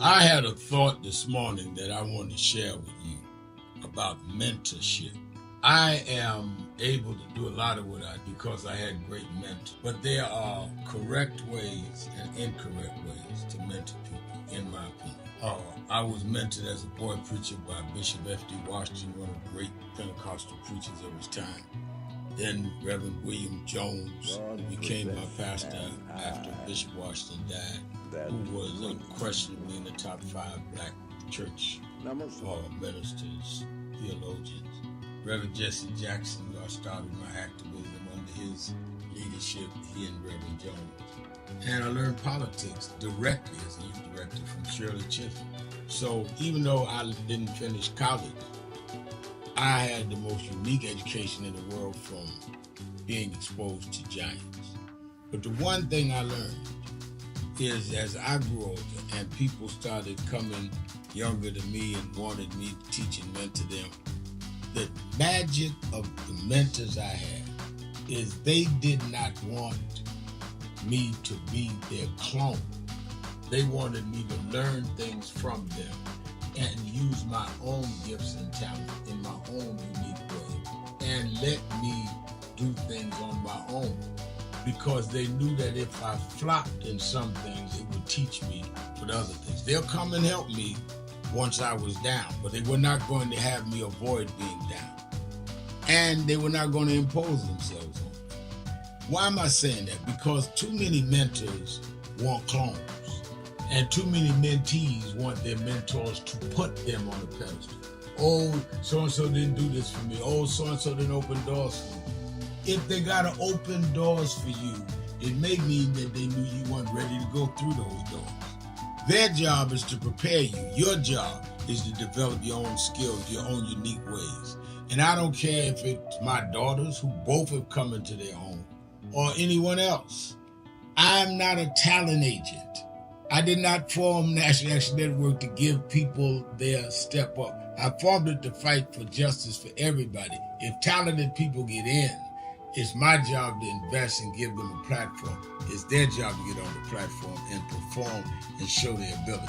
S2: I had a thought this morning that I want to share with you about mentorship. I am able to do a lot of what I do because I had great mentors, but there are correct ways and incorrect ways to mentor people, in my opinion. I was mentored as a boy preacher by Bishop F.D. Washington, one of the great Pentecostal preachers of his time. Then Reverend William Jones, who became my pastor after Bishop Washington died, who was unquestionably in the top 5 black church ministers, theologians. Reverend Jesse Jackson, who I started my activism under his leadership, he and Reverend Jones. And I learned politics directly as a youth director from Shirley Chisholm. So even though I didn't finish college, I had the most unique education in the world from being exposed to giants. But the one thing I learned is as I grew older and people started coming younger than me and wanted me to teach and mentor them, the magic of the mentors I had is they did not want me to be their clone. They wanted me to learn things from them and use my own gifts and talent in my own unique way and let me do things on my own, because they knew that if I flopped in some things, it would teach me for the other things. They'll come and help me once I was down, but they were not going to have me avoid being down. And they were not going to impose themselves on me. Why am I saying that? Because too many mentors want clones, and too many mentees want their mentors to put them on a pedestal. Oh, so-and-so didn't do this for me. Oh, so-and-so didn't open doors for me. If they got to open doors for you, it may mean that they knew you weren't ready to go through those doors. Their job is to prepare you. Your job is to develop your own skills, your own unique ways. And I don't care if it's my daughters, who both have come into their own, or anyone else. I'm not a talent agent. I did not form National Action Network to give people their step up. I formed it to fight for justice for everybody. If talented people get in, it's my job to invest and give them a platform. It's their job to get on the platform and perform and show their ability.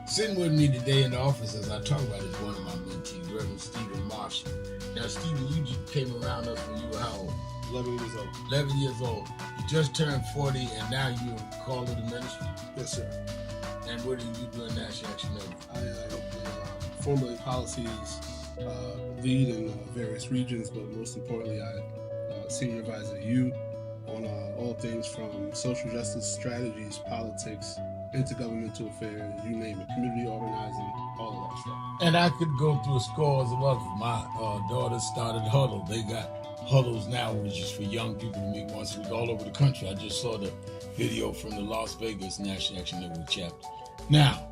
S2: Sitting with me today in the office as I talk about is one of my mentees, Reverend Stephen Marshall. Now, Stephen, you just came around us when you were how old?
S16: 11 years old.
S2: 11 years old. You just turned 40 and now you're called to the ministry?
S16: Yes, sir.
S2: And what do you do in National Action Network?
S16: I formulate policies, lead in various regions, but most importantly, I senior advisor to you on all things from social justice strategies, politics, intergovernmental affairs, you name it, community organizing, all of that stuff.
S2: And I could go through scores of others. My daughter started Huddle. They got Huddles now, which is for young people to meet once a week all over the country. I just saw the video from the Las Vegas National Action Network chapter. Now,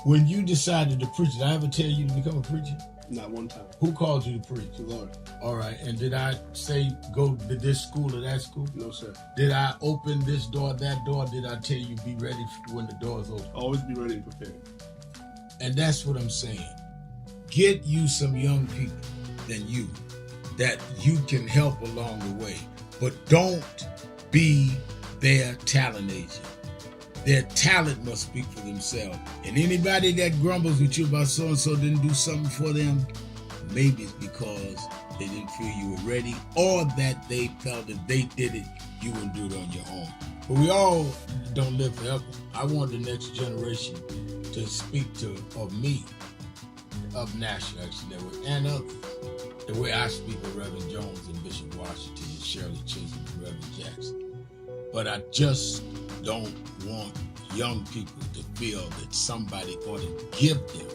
S2: when you decided to preach, did I ever tell you to become a preacher?
S16: Not one time.
S2: Who called you to preach?
S16: The Lord.
S2: All right. And did I say go to this school or that school?
S16: No, sir.
S2: Did I open this door, that door? Did I tell you be ready when the doors open?
S16: Always be ready and prepared.
S2: And that's what I'm saying. Get you some young people than you that you can help along the way. But don't be their talent agent. Their talent must speak for themselves. And anybody that grumbles with you about so-and-so didn't do something for them, maybe it's because they didn't feel you were ready, or that they felt if they did it, you wouldn't do it on your own. But we all don't live forever. I want the next generation to speak of me, of National Action Network, and others. The way I speak of Reverend Jones and Bishop Washington and Shirley Chisholm and Reverend Jackson. But I just don't want young people to feel that somebody ought to give them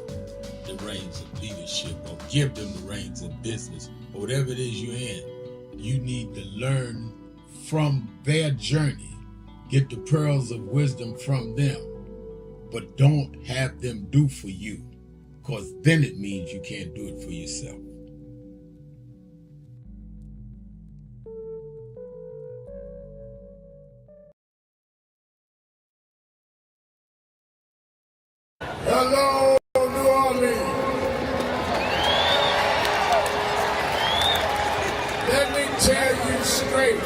S2: the reins of leadership or give them the reins of business or whatever it is you're in. You need to learn from their journey, get the pearls of wisdom from them, but don't have them do for you, because then it means you can't do it for yourself. Hello, New Orleans. Let me tell you straight.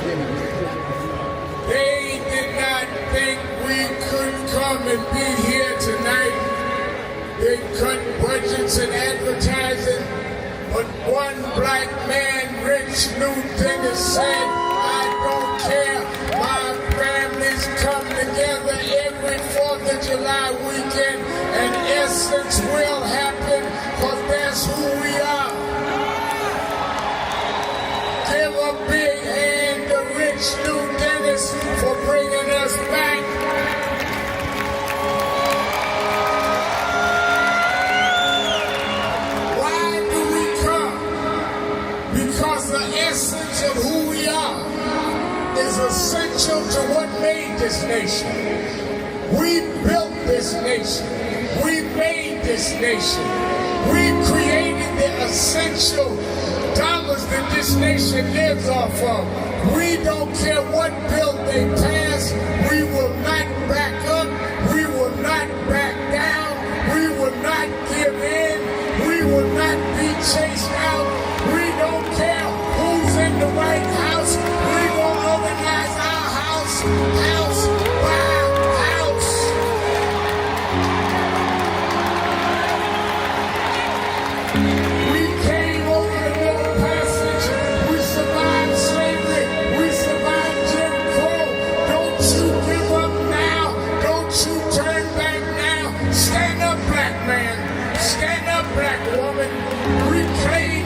S2: They did not think we could come and be here tonight. They cut budgets and advertising, but one black man, Rich Newton, said, I don't care. My families come together every 4th of July weekend, and essence will happen, because that's who we are. Give a big hand to Rich New Dennis for bringing us back. Why do we come? Because the essence of who we are is essential to what made this nation. We built this nation. We made this nation. We created the essential dollars that this nation lives off of. We don't care what bill they pass. We will not back up. We will not back down. We will not give in. We will not be chased out. We don't care who's in the White House. We're going to organize our house by house. We came over the Middle Passage. We survived slavery. We survived Jim Crow. Don't you give up now. Don't you turn back now. Stand up, black man. Stand up, black woman. Reclaim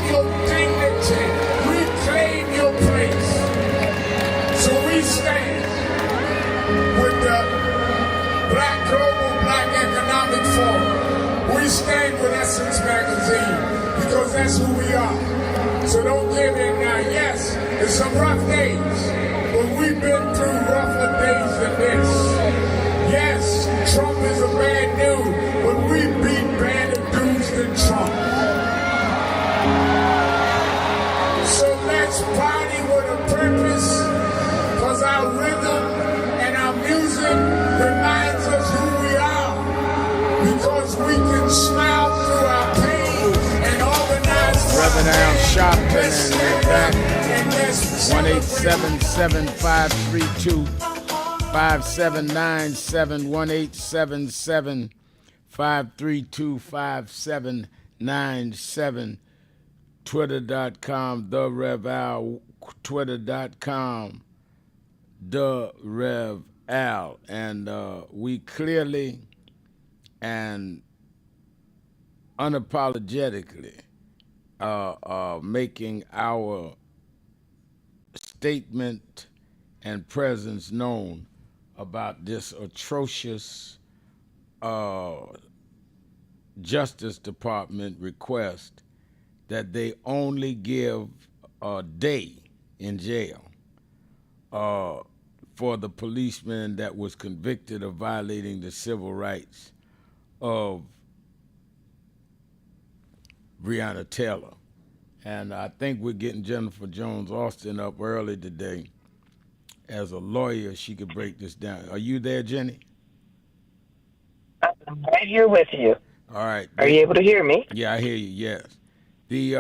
S17: We stand with Essence Magazine because that's who we are. So don't give in now. Yes, it's some rough days, but we've been through rougher days than this. Yes, Trump is a bad dude, but we beat badder dudes than Trump. So let's party with a purpose, because our rhythm and our music reminds us who we are. Because we can smile through our pain and organize.
S2: Reverend Al Sharpton and they're back. 1-877-532-5797. 1-877-532-5797. Twitter.com, The Rev Al. Twitter.com, The Rev Al. And we clearly and unapologetically making our statement and presence known about this atrocious Justice Department request that they only give a day in jail for the policeman that was convicted of violating the civil rights of Breonna Taylor. And I think we're getting Jennifer Jones Austin up early today. As a lawyer, she could break this down. Are you there, Jenny?
S18: I'm right here with you.
S2: All right.
S18: Are you able to hear me?
S2: Yeah, I hear you, yes. The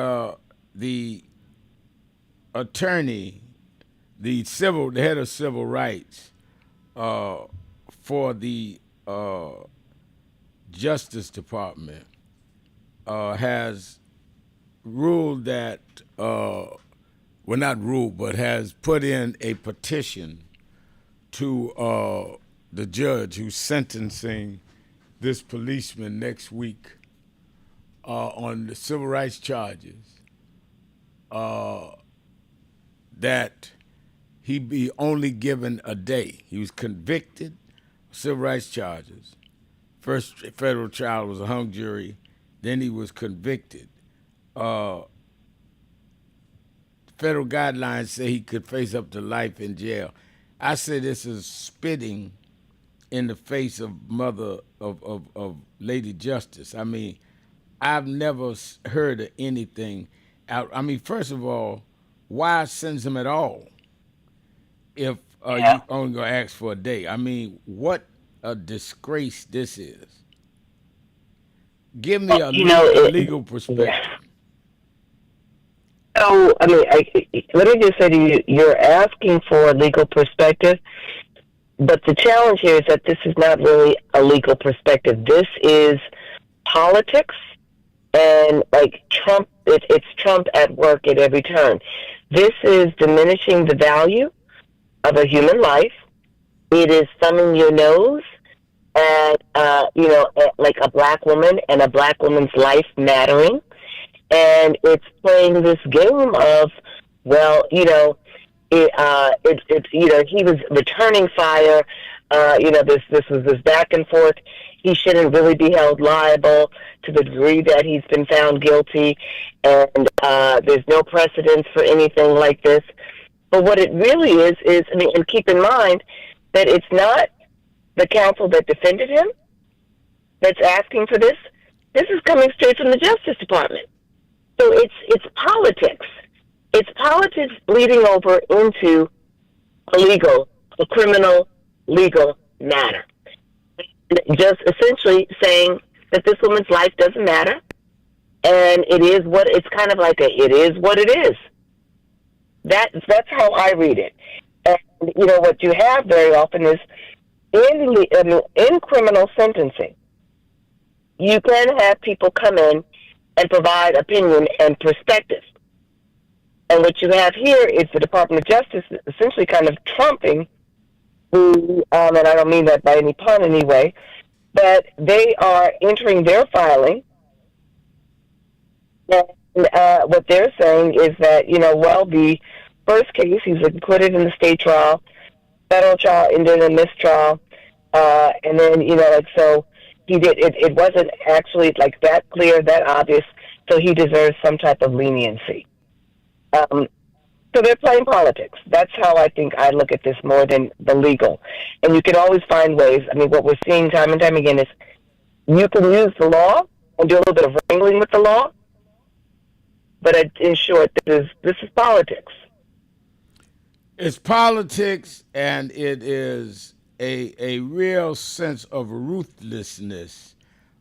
S2: attorney, the head of civil rights for the Justice Department has ruled that, well, not ruled, but has put in a petition to the judge who's sentencing this policeman next week on the civil rights charges, that he be only given a day. He was convicted of civil rights charges. First federal trial was a hung jury. Then he was convicted. Federal guidelines say he could face up to life in jail. I say this is spitting in the face of mother of Lady Justice. I mean, I've never heard of anything. I mean, first of all, why sentence him at all if you only gonna ask for a day? I mean, what a disgrace this is. Give me a legal perspective.
S18: So, I mean, let me just say to you, you're asking for a legal perspective, but the challenge here is that this is not really a legal perspective. This is politics, and like Trump, it's Trump at work at every turn. This is diminishing the value of a human life. It is thumbing your nose at, like a black woman and a black woman's life mattering. And it's playing this game of, well, he was returning fire. This was this back and forth. He shouldn't really be held liable to the degree that he's been found guilty, and there's no precedence for anything like this. But what it really is, and keep in mind that it's not the counsel that defended him that's asking for this. This is coming straight from the Justice Department. So it's politics. It's politics leading over into a criminal legal matter. Just essentially saying that this woman's life doesn't matter, and it is what it's kind of like it is what it is. That's how I read it. And what you have very often is in criminal sentencing, you can have people come in and provide opinion and perspective. And what you have here is the Department of Justice essentially kind of trumping and I don't mean that by any pun anyway, but they are entering their filing. And what they're saying is that, the first case, he's acquitted in the state trial, federal trial ended in a mistrial, and then, so He did. It wasn't actually like that clear, that obvious. So he deserves some type of leniency. So they're playing politics. That's how I think I look at this more than the legal. And you can always find ways. I mean, what we're seeing time and time again is you can use the law and do a little bit of wrangling with the law. But in short, this is politics.
S2: It's politics, and it is a real sense of ruthlessness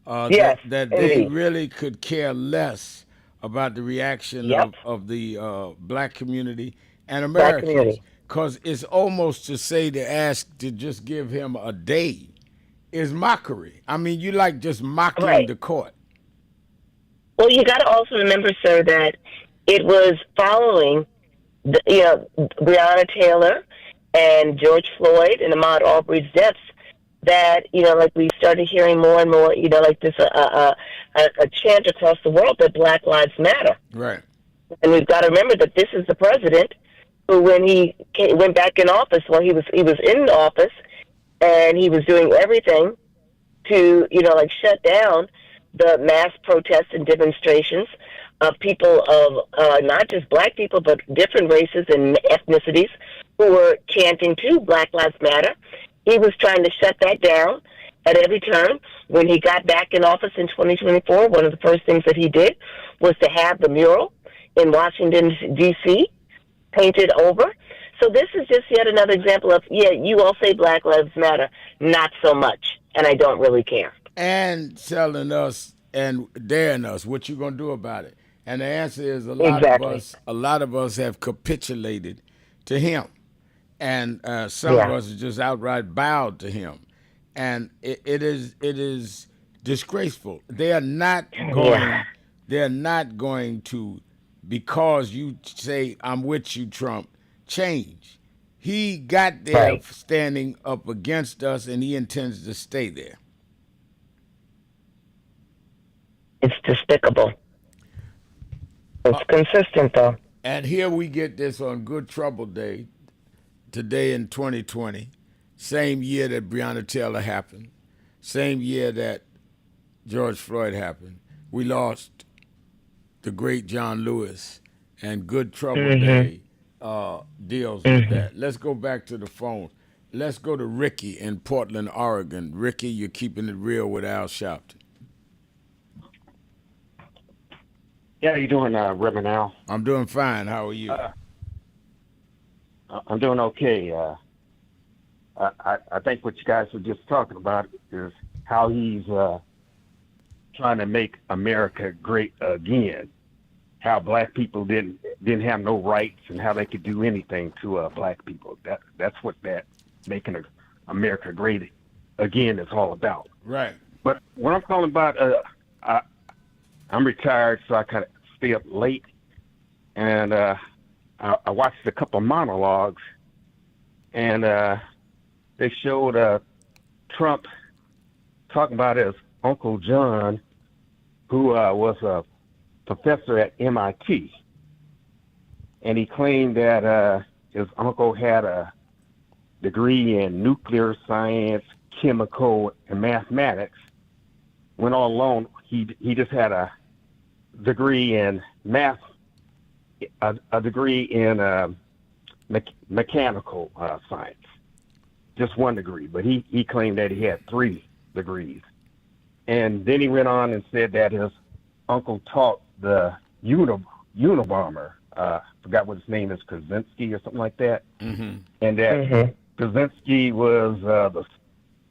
S18: Yes,
S2: that they
S18: indeed.
S2: really could care less about the reaction
S18: Yep.
S2: of the black community and
S18: Black
S2: Americans.
S18: community.
S2: Because it's almost to say to ask to just give him a day is mockery. I mean, you like just mocking
S18: Right.
S2: the court.
S18: Well, you got to also remember, sir, that it was following, Breonna Taylor and George Floyd and Ahmaud Arbery's deaths that, like we started hearing more and more, like this, a chant across the world that Black Lives Matter.
S2: Right.
S18: And we've got to remember that this is the president who, when he went back in office, well, he was in office and he was doing everything to, shut down the mass protests and demonstrations of people of not just black people, but different races and ethnicities who were chanting to Black Lives Matter. He was trying to shut that down at every turn. When he got back in office in 2024, one of the first things that he did was to have the mural in Washington, D.C. painted over. So this is just yet another example of, you all say Black Lives Matter, not so much, and I don't really care.
S2: And telling us and daring us what you gonna do about it. And the answer is a lot of us have capitulated to him, and some of us just outright bowed to him, and it is disgraceful. They are not going to, because you say I'm with you, Trump, change. He got there standing up against us, and he intends to stay there.
S18: It's despicable. It's consistent, though.
S2: And here we get this on Good Trouble Day, today in 2020, same year that Breonna Taylor happened, same year that George Floyd happened. We lost the great John Lewis, and Good Trouble Day deals with that. Let's go back to the phone. Let's go to Ricky in Portland, Oregon. Ricky, you're keeping it real with Al Sharpton.
S19: Yeah, how you doing, Reverend Al?
S2: I'm doing fine. How are you?
S19: I'm doing okay. I think what you guys were just talking about is how he's trying to make America great again. How black people didn't have no rights and how they could do anything to black people. That's what that making America great again is all about.
S2: Right.
S19: But what I'm calling about, I'm retired, so I kind of stay up late, and I watched a couple of monologues, and they showed Trump talking about his Uncle John, who was a professor at MIT, and he claimed that his uncle had a degree in nuclear science, chemical, and mathematics, when all along he just had a degree in math, a degree in mechanical science, just one degree. But he claimed that he had 3 degrees. And then he went on and said that his uncle taught the Unabomber, forgot what his name is, Krasinski or something like that, and that Krasinski was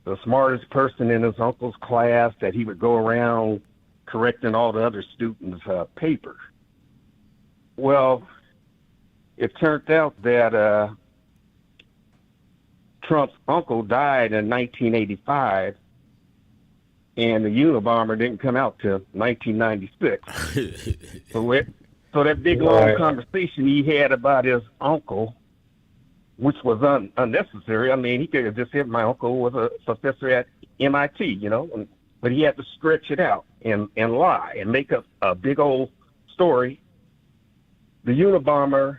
S19: the smartest person in his uncle's class, that he would go around correcting all the other students' papers. Well, it turned out that Trump's uncle died in 1985, and the Unabomber didn't come out till 1996. So that big long conversation he had about his uncle, which was unnecessary. I mean, he could have just said my uncle was a professor at MIT, but he had to stretch it out and lie and make up a big old story. The Unabomber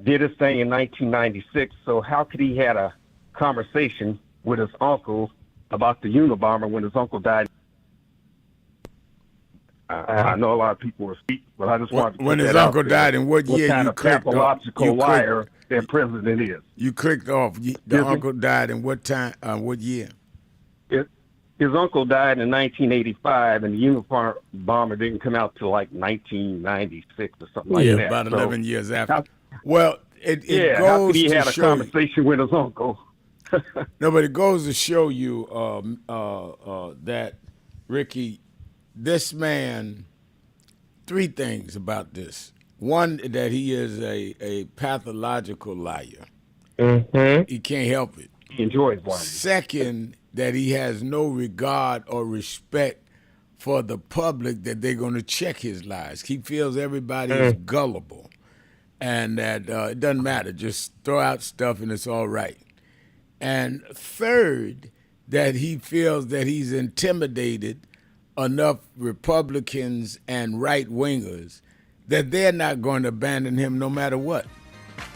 S19: did his thing in 1996, so how could he had a conversation with his uncle about the Unabomber when his uncle died. I know a lot of people will speak, but I just wanted to
S2: when
S19: put
S2: his
S19: that
S2: uncle
S19: out there.
S2: died, in what year
S19: kind
S2: you
S19: of
S2: clicked off?
S19: pathological liar their president is.
S2: You clicked off. The uncle died in what time? What year?
S19: His uncle died in 1985, and the uniform bomber didn't come out till like 1996 or something like that.
S2: Yeah, about 11 years after.
S19: How,
S2: well, it goes
S19: how could he
S2: to
S19: had a
S2: show
S19: conversation with his uncle?
S2: No, but it goes to show you that, Ricky, this man, three things about this. One, that he is a pathological liar.
S18: Mm-hmm.
S2: He can't help it.
S19: He enjoys lying.
S2: Second, that he has no regard or respect for the public, that they're going to check his lies. He feels everybody is gullible, and that it doesn't matter. Just throw out stuff and it's all right. And third, that he feels that he's intimidated enough Republicans and right-wingers that they're not going to abandon him no matter what.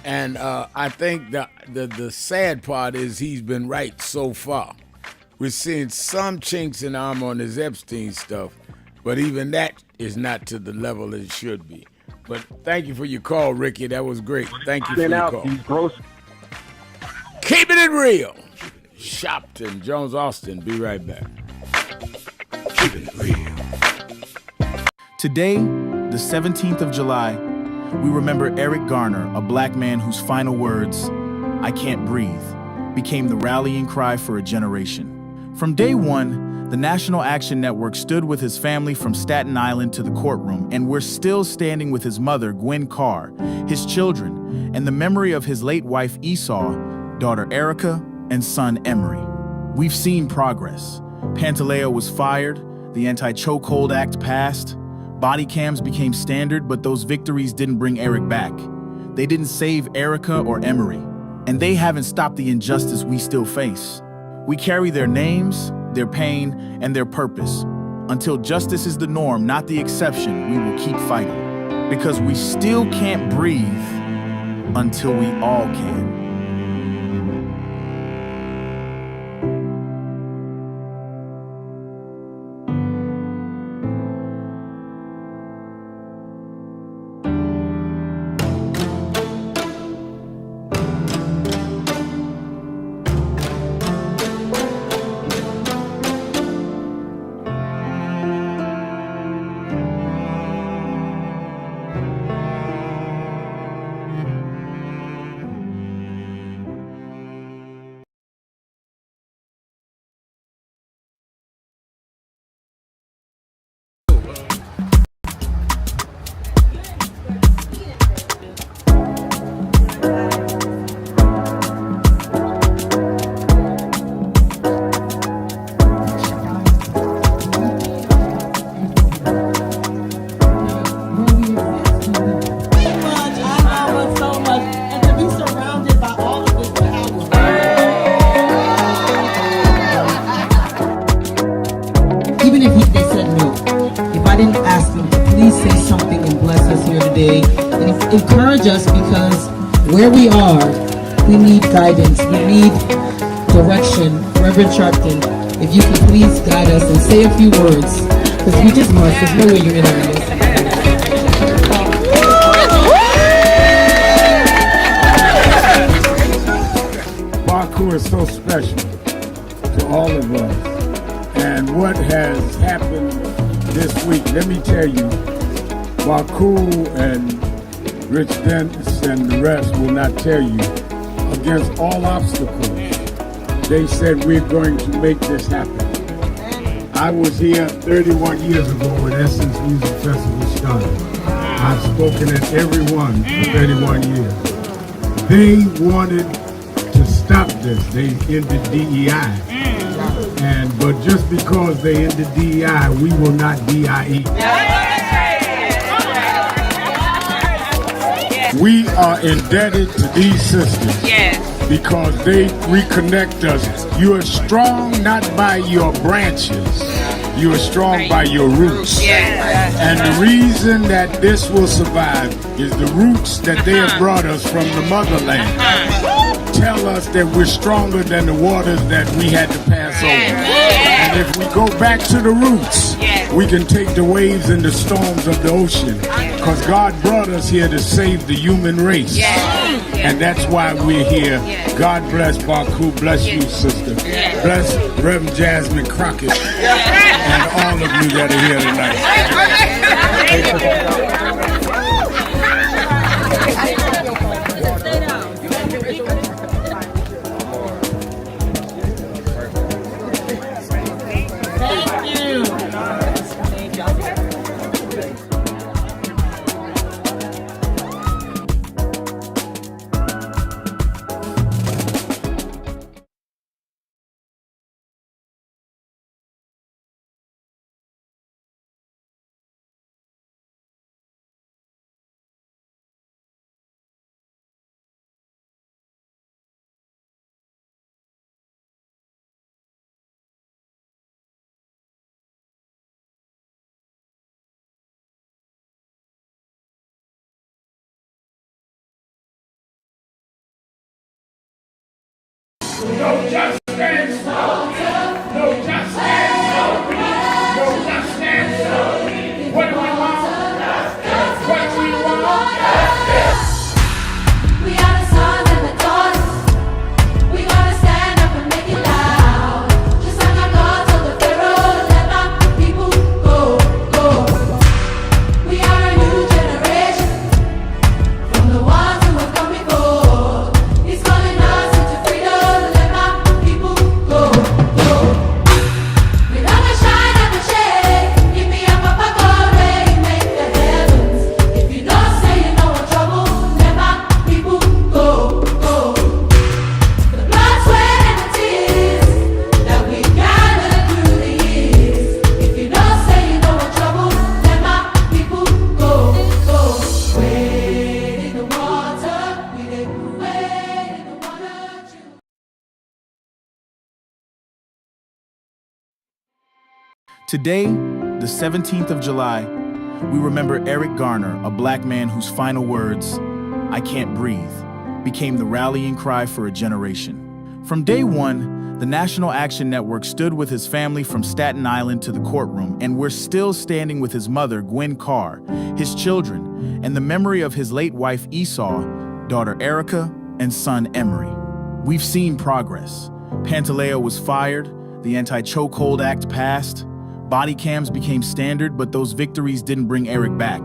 S2: And I think the sad part is he's been right so far. We're seeing some chinks in the armor on this Epstein stuff, but even that is not to the level it should be. But thank you for your call, Ricky. That was great. Thank you for your call.
S19: He's gross.
S2: Keeping it real. Sharpton, Jones, Austin. Be right back. Keeping it real.
S13: Today, the 17th of July, we remember Eric Garner, a black man whose final words, "I can't breathe," became the rallying cry for a generation. From day one, the National Action Network stood with his family from Staten Island to the courtroom, and we're still standing with his mother, Gwen Carr, his children, and the memory of his late wife, Esau, daughter Erica, and son Emery. We've seen progress. Pantaleo was fired, the Anti-Chokehold Act passed, body cams became standard, but those victories didn't bring Eric back. They didn't save Erica or Emery, and they haven't stopped the injustice we still face. We carry their names, their pain, and their purpose. Until justice is the norm, not the exception, we will keep fighting. Because we still can't breathe until we all can.
S20: Even if they said no, if I didn't ask them to please say something and bless us here today, and encourage us, because where we are, we need guidance, we need direction. Reverend Sharpton, if you could please guide us and say a few words, because we just must. There's no way you're in on this.
S2: Baku is so special to all of us. And what has happened this week, let me tell you, Baku and Rich Dennis and the rest will not tell you, against all obstacles, they said we're going to make this happen. I was here 31 years ago when Essence Music Festival started. I've spoken at every one for 31 years. They wanted to stop this. They ended DEI. But just because they ended DEI, we will not DIE. We are indebted to these sisters because they reconnect us. You are strong not by your branches. You are strong by your roots. And the reason that this will survive is the roots that they have brought us from the motherland. tell us that we're stronger than the waters that we had to pass over. And if we go back to the roots, we can take the waves and the storms of the ocean. Because God brought us here to save the human race. And that's why we're here. God bless Baku. Bless you, sister. Bless Reverend Jasmine Crockett. And all of you that are here tonight.
S17: No justice. No justice. No justice. What do we want? What do we want?
S3: We are the sons and the daughters. We gotta stand up and make it loud. Just like our God told the Pharaoh, let my people go, go. We are a new generation from the ones who have come before. He's calling us into freedom. Let my people go, go. We never shine, never shade. Give me a papa God, make the heavens. If you don't say you know I'm trouble, let my people go, go. The blood, sweat, and the tears that we gathered through the years. If you don't say you know I'm trouble, let my people go, go. Wade in the water, we did wade in the water.
S13: Today, the 17th of July, we remember Eric Garner, a black man whose final words, "I can't breathe," became the rallying cry for a generation. From day one, the National Action Network stood with his family from Staten Island to the courtroom, and we're still standing with his mother, Gwen Carr, his children, and the memory of his late wife, Esau, daughter Erica, and son, Emery. We've seen progress. Pantaleo was fired, the Anti-Chokehold Act passed, body cams became standard, but those victories didn't bring Eric back.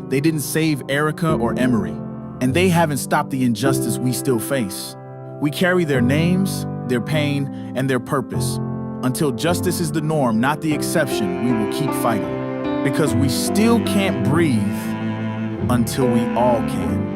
S13: They didn't save Erica or Emery, and they haven't stopped the injustice we still face. We carry their names, their pain, and their purpose. Until justice is the norm, not the exception, we will keep fighting. Because we still can't breathe until we all can.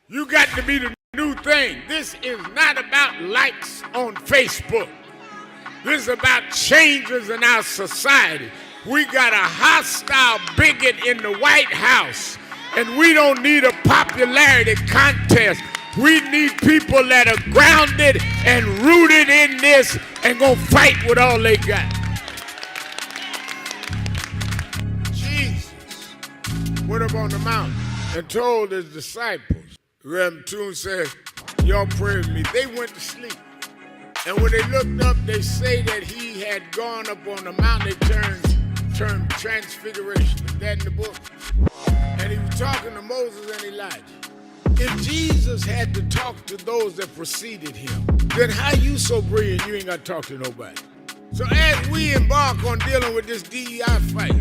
S2: You got to be the new thing. This is not about likes on Facebook. This is about changes in our society. We got a hostile bigot in the White House, and we don't need a popularity contest. We need people that are grounded and rooted in this and gonna fight with all they got. Jesus went up on the mountain and told his disciples. Reverend Toon said, y'all pray with me. They went to sleep. And when they looked up, they say that he had gone up on the mountain. They turned term transfiguration. Is that in the book? And he was talking to Moses and Elijah. If Jesus had to talk to those that preceded him, then how you so brilliant you ain't got to talk to nobody? So as we embark on dealing with this DEI fight,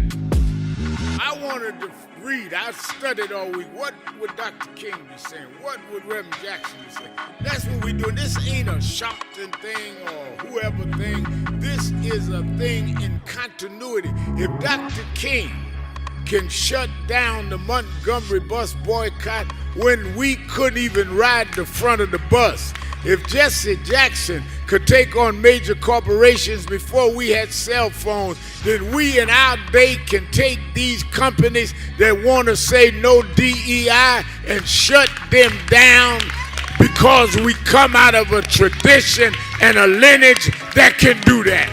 S2: I wanted to read, I studied all week, what would Dr. King be saying? What would Reverend Jackson be saying? That's what we do. This ain't a Sharpton thing or whoever thing. This is a thing in continuity. If Dr. King can shut down the Montgomery bus boycott when we couldn't even ride the front of the bus, if Jesse Jackson could take on major corporations before we had cell phones, then we in our day can take these companies that want to say no DEI and shut them down, because we come out of a tradition and a lineage that can do that.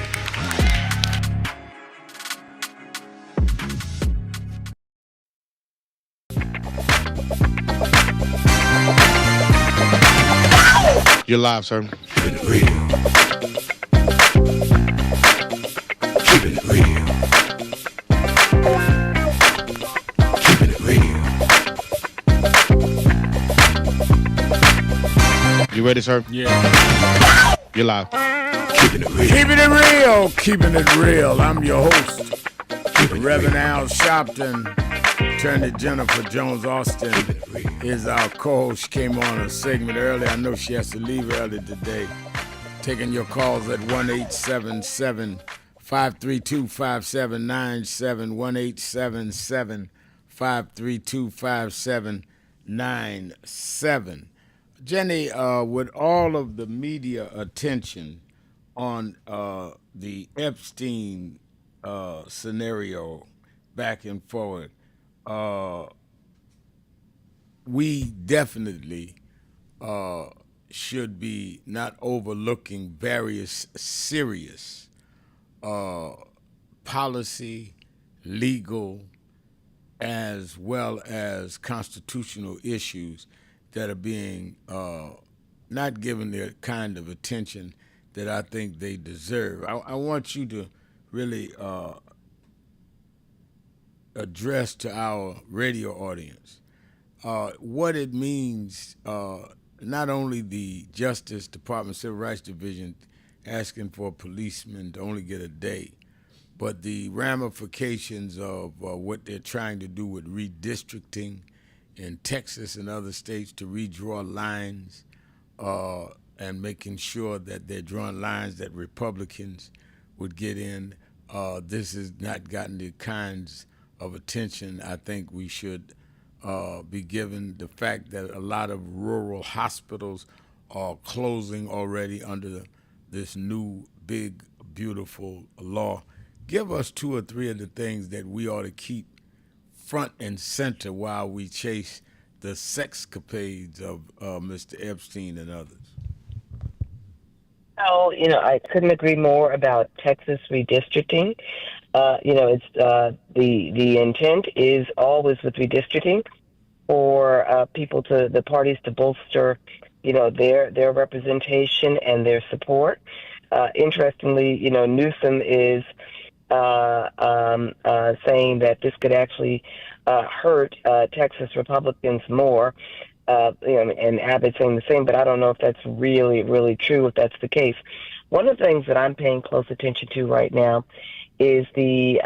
S21: You're live, sir.
S22: Keeping it real. Keeping it real. Keeping it real.
S21: You ready, sir?
S2: Yeah.
S21: You're live.
S22: Keeping it real.
S2: Keeping it real. Keeping it real. I'm your host, Reverend Al Sharpton. Attorney Jennifer Jones Austin is our co-host. She came on a segment early. I know she has to leave early today. Taking your calls at 1-877-532-5797, 1-877-532-5797. Jenny, with all of the media attention on the Epstein scenario back and forward, we definitely should be not overlooking various serious policy, legal, as well as constitutional issues that are being not given the kind of attention that I think they deserve. I want you to really address to our radio audience what it means, not only the Justice Department Civil Rights Division asking for policemen to only get a day, but the ramifications of what they're trying to do with redistricting in Texas and other states to redraw lines and making sure that they're drawing lines that Republicans would get in. This has not gotten the kinds of attention I think we should be given. The fact that a lot of rural hospitals are closing already under this new, big, beautiful law. Give us two or three of the things that we ought to keep front and center while we chase the sexcapades of Mr. Epstein and others.
S18: Oh, I couldn't agree more about Texas redistricting. It's the intent is always with redistricting for the parties to bolster, their representation and their support. Interestingly, Newsom is saying that this could actually hurt Texas Republicans more. And Abbott saying the same, but I don't know if that's really, really true, if that's the case. One of the things that I'm paying close attention to right now is the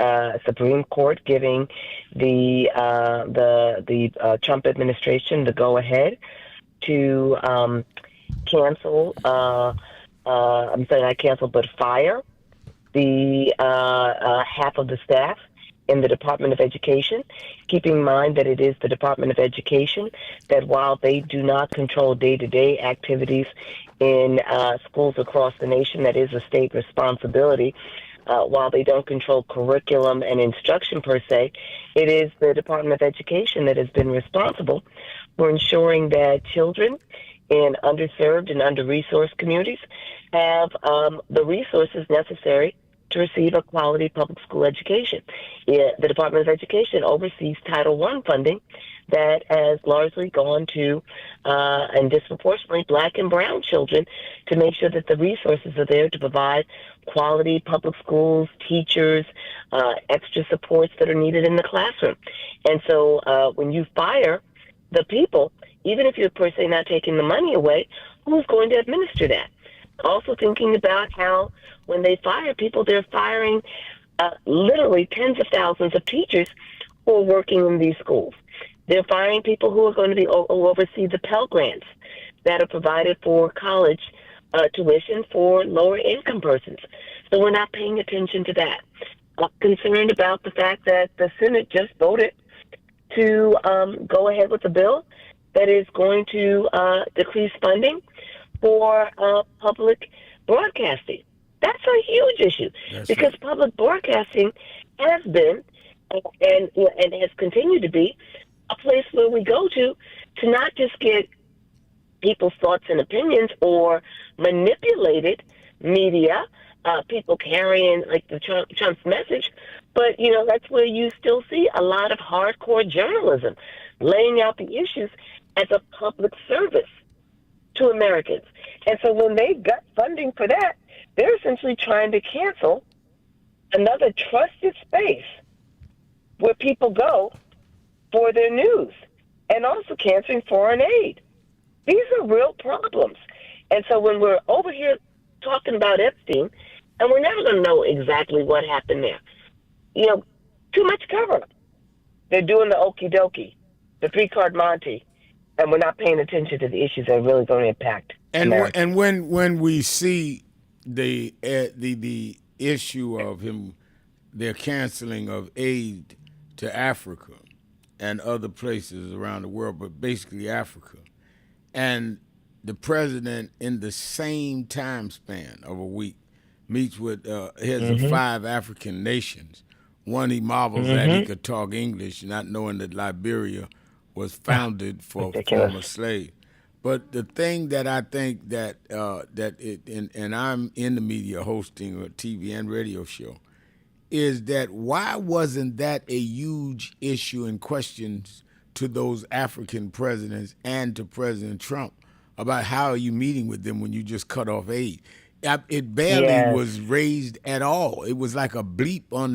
S18: Supreme Court giving the Trump administration the go-ahead to cancel, I'm saying not cancel, but fire the half of the staff in the Department of Education, keeping in mind that it is the Department of Education that, while they do not control day-to-day activities in schools across the nation, that is a state responsibility. While they don't control curriculum and instruction per se, it is the Department of Education that has been responsible for ensuring that children in underserved and under-resourced communities have the resources necessary to receive a quality public school education. The Department of Education oversees Title I funding that has largely gone to, and disproportionately, black and brown children to make sure that the resources are there to provide quality public schools, teachers, extra supports that are needed in the classroom. And so when you fire the people, even if you're per se not taking the money away, who's going to administer that? Also thinking about how when they fire people, they're firing literally tens of thousands of teachers who are working in these schools. They're firing people who are going to be who oversee the Pell Grants that are provided for college tuition for lower income persons. So we're not paying attention to that. Concerned about the fact that the Senate just voted to go ahead with a bill that is going to decrease funding for public broadcasting. That's a huge issue because public broadcasting has been and has continued to be a place where we go to not just get people's thoughts and opinions or manipulated media, people carrying like the Trump's message, but that's where you still see a lot of hardcore journalism laying out the issues as a public service to Americans. And so when they got funding for that, they're essentially trying to cancel another trusted space where people go for their news and also canceling foreign aid. These are real problems. And so when we're over here talking about Epstein, and we're never going to know exactly what happened there, too much cover-up. They're doing the okie dokie, the three-card Monte, and we're not paying attention to the issues that are really going to impact America.
S2: And when we see the issue of him, their canceling of aid to Africa and other places around the world, but basically Africa, and the president in the same time span of a week meets with heads of 5 African nations. One, he marvels that he could talk English, not knowing that Liberia was founded for former slaves. But the thing that I think that and I'm in the media hosting a TV and radio show, is that why wasn't that a huge issue and questions to those African presidents and to President Trump about how are you meeting with them when you just cut off aid? It barely was raised at all. It was like a bleep on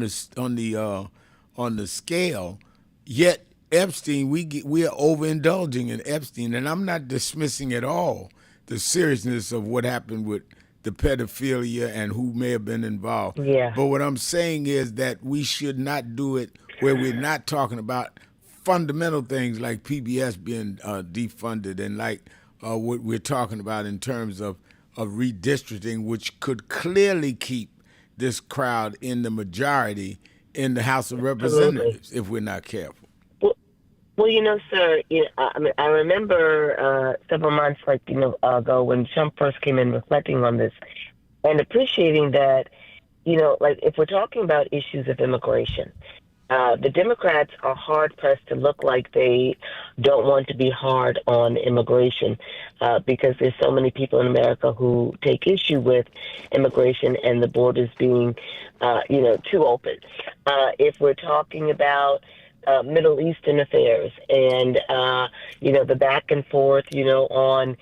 S2: the scale. Yet Epstein, we are overindulging in Epstein, and I'm not dismissing at all the seriousness of what happened with the pedophilia and who may have been involved.
S18: Yeah.
S2: But what I'm saying is that we should not do it where we're not talking about fundamental things like PBS being defunded and like what we're talking about in terms of redistricting, which could clearly keep this crowd in the majority in the House of Representatives if we're not careful.
S18: Well, sir, I remember several months ago when Trump first came in reflecting on this and appreciating that, if we're talking about issues of immigration, the Democrats are hard-pressed to look like they don't want to be hard on immigration because there's so many people in America who take issue with immigration and the borders being, too open. If we're talking about Middle Eastern affairs and, the back and forth, on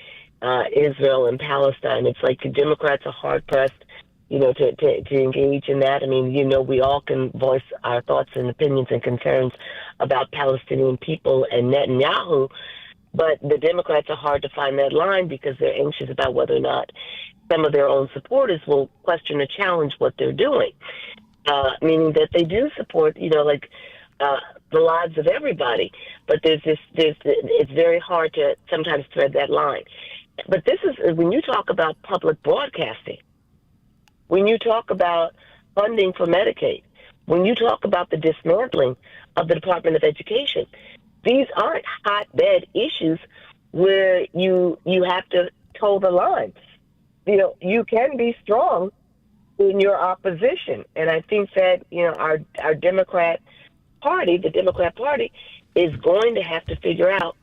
S18: Israel and Palestine, it's like the Democrats are hard-pressed to engage in that. I mean, we all can voice our thoughts and opinions and concerns about Palestinian people and Netanyahu, but the Democrats are hard to find that line because they're anxious about whether or not some of their own supporters will question or challenge what they're doing, meaning that they do support, the lives of everybody, but it's very hard to sometimes thread that line. But this is when you talk about public broadcasting, when you talk about funding for Medicaid, when you talk about the dismantling of the Department of Education, these aren't hotbed issues where you have to toe the line. You can be strong in your opposition, and I think that our Democrat Party, the Democrat Party, is going to have to figure out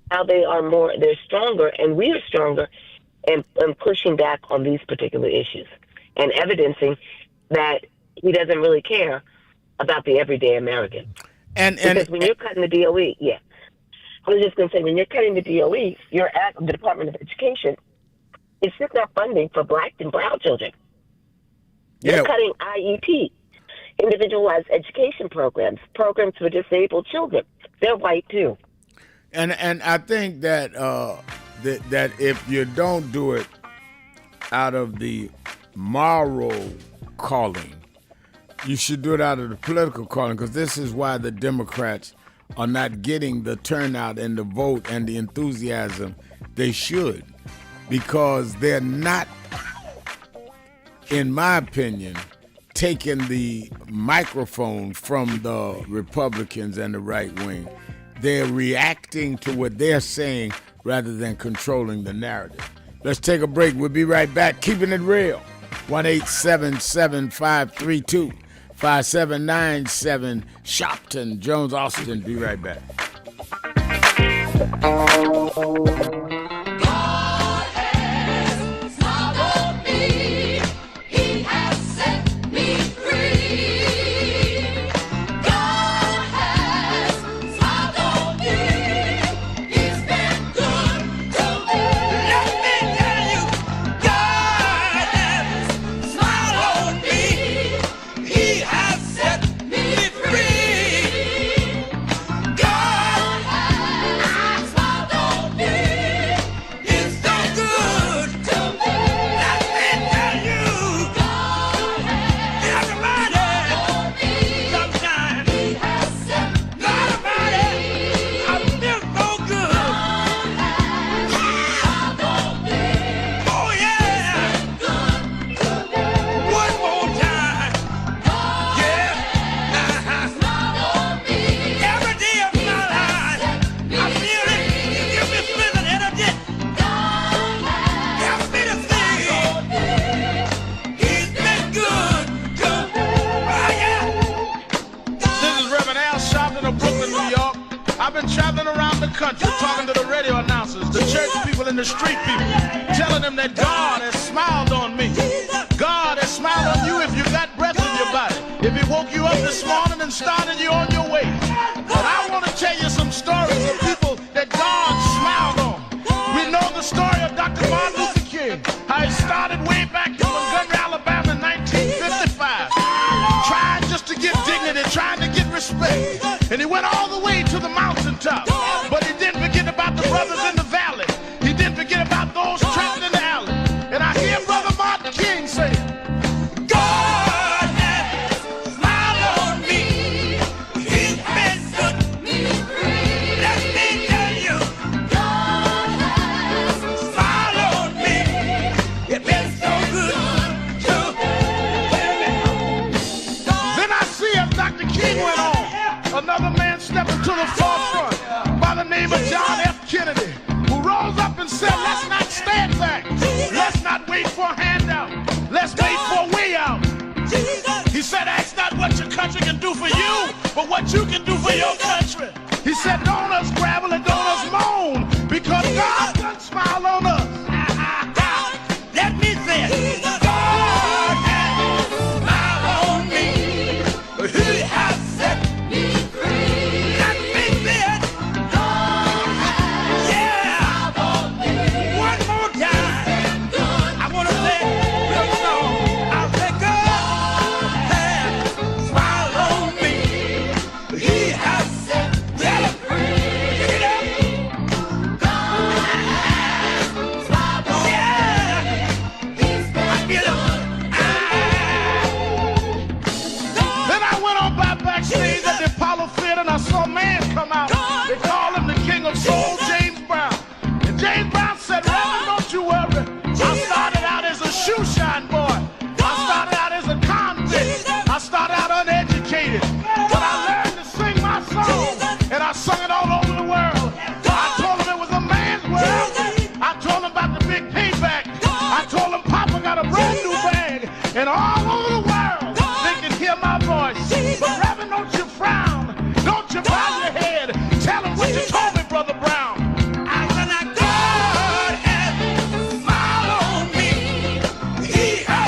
S18: how they're stronger, and we are stronger, and pushing back on these particular issues and evidencing that he doesn't really care about the everyday American. Because when you're cutting the DOE, I was just going to say, when you're cutting the DOE, you're at the Department of Education. It's just not funding for black and brown children. You're cutting IEP, individualized education programs for disabled children. They're white too.
S2: And I think that that if you don't do it out of the moral calling, you should do it out of the political calling, because this is why the Democrats are not getting the turnout and the vote and the enthusiasm they should, because they're not, in my opinion, taking the microphone from the Republicans and the right wing. They're reacting to what they're saying rather than controlling the narrative. Let's take a break. We'll be right back. Keeping it real. 1-877-532-5797. Sharpton, Jones, Austin. Be right back.
S17: God has smiled on me. He has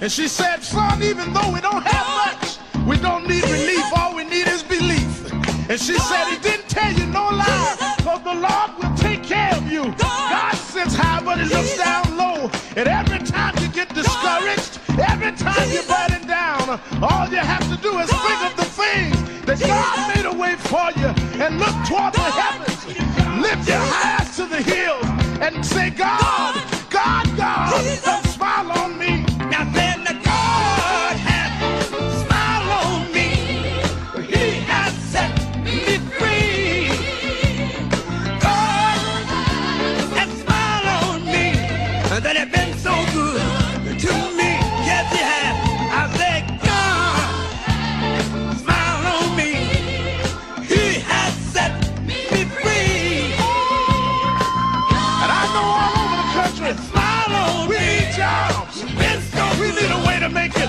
S1: And she said, son, even though we don't have much, we don't need relief. All we need is belief. And she said, he didn't tell you no lie, because the Lord will take care of you. God sits high, but he looks down low. And every time you get discouraged, every time you're burning down, all you have to do is think of the things that God made a way for you and look toward the heavens. Lift your eyes to the hills and say, God, God, God, come smile on me. Now then, the God has smiled on me. He has set me free. God has smiled on me. And that has been so good to me. Yes, he has. I said, God smiled on me. He has set me free. And I know all over the country, smile on we need jobs. We need a way to make it.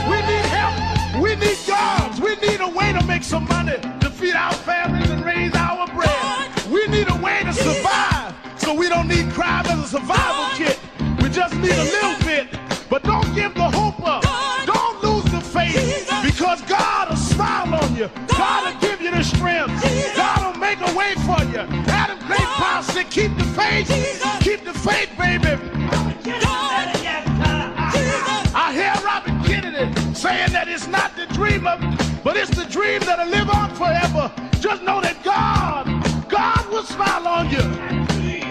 S1: We need help. We need jobs. We need a way to make some money to feed our families and raise our bread. We need a way to survive, so we don't need crime as a survival kit. We just need a little bit. But don't give the hope up. Don't lose the faith, because God will smile on you. God will give you the strength. God will make a way for you. Adam Great Power said, keep the faith. Keep the faith, baby. I hear Robert Kennedy saying that it's not the dream of, but it's the dream that'll live on forever. Just know that God will smile on you.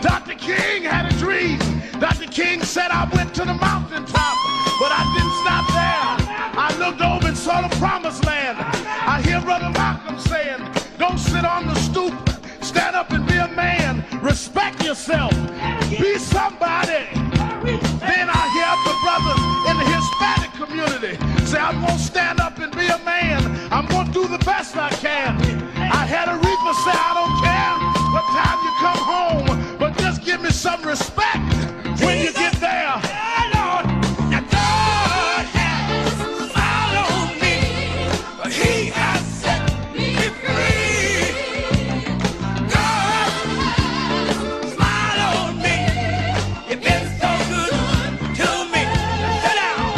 S1: Dr. King had a dream. Dr. King said, I went to the mountaintop, but I didn't stop there. I looked over and saw the promised land. I hear Brother Malcolm saying, don't sit on the stoop. Stand up and be a man. Respect yourself. Be somebody. Then I hear the brothers in the Hispanic community say, I'm going to stand up and be a man. I'm going to do the best I can. I had a reaper say, I don't care what time you come home, but just give me some respect when you get there. Lord, now God has smiled on me. He has set me free. God smiled on me. You've been so good to me. Sit down.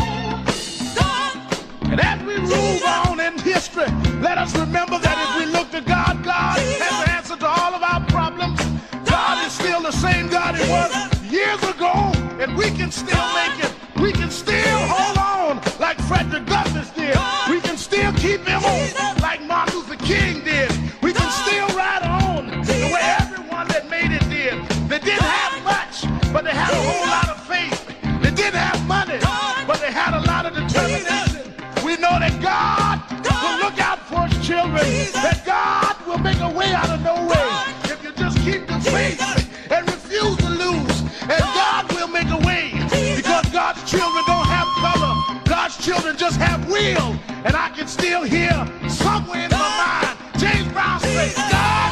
S1: And as we move on in history, let us remember that if we look to God, God has the answer to all of our problems. God is still the same God he was years ago, and we can still make it. We can still hold on like Frederick Douglass did. We can still keep him on like Martin Luther King did. We can still ride on the way everyone that made it did. They didn't have much, but they had a whole lot of faith. They didn't have money, but they had a lot of determination. We know that God will look out for his children, that God will make a way out of no way. If you just keep the faith and refuse to lose, and God will make a way, because God's children don't have color. God's children just have will. And I can still hear somewhere in my mind James Brown say, God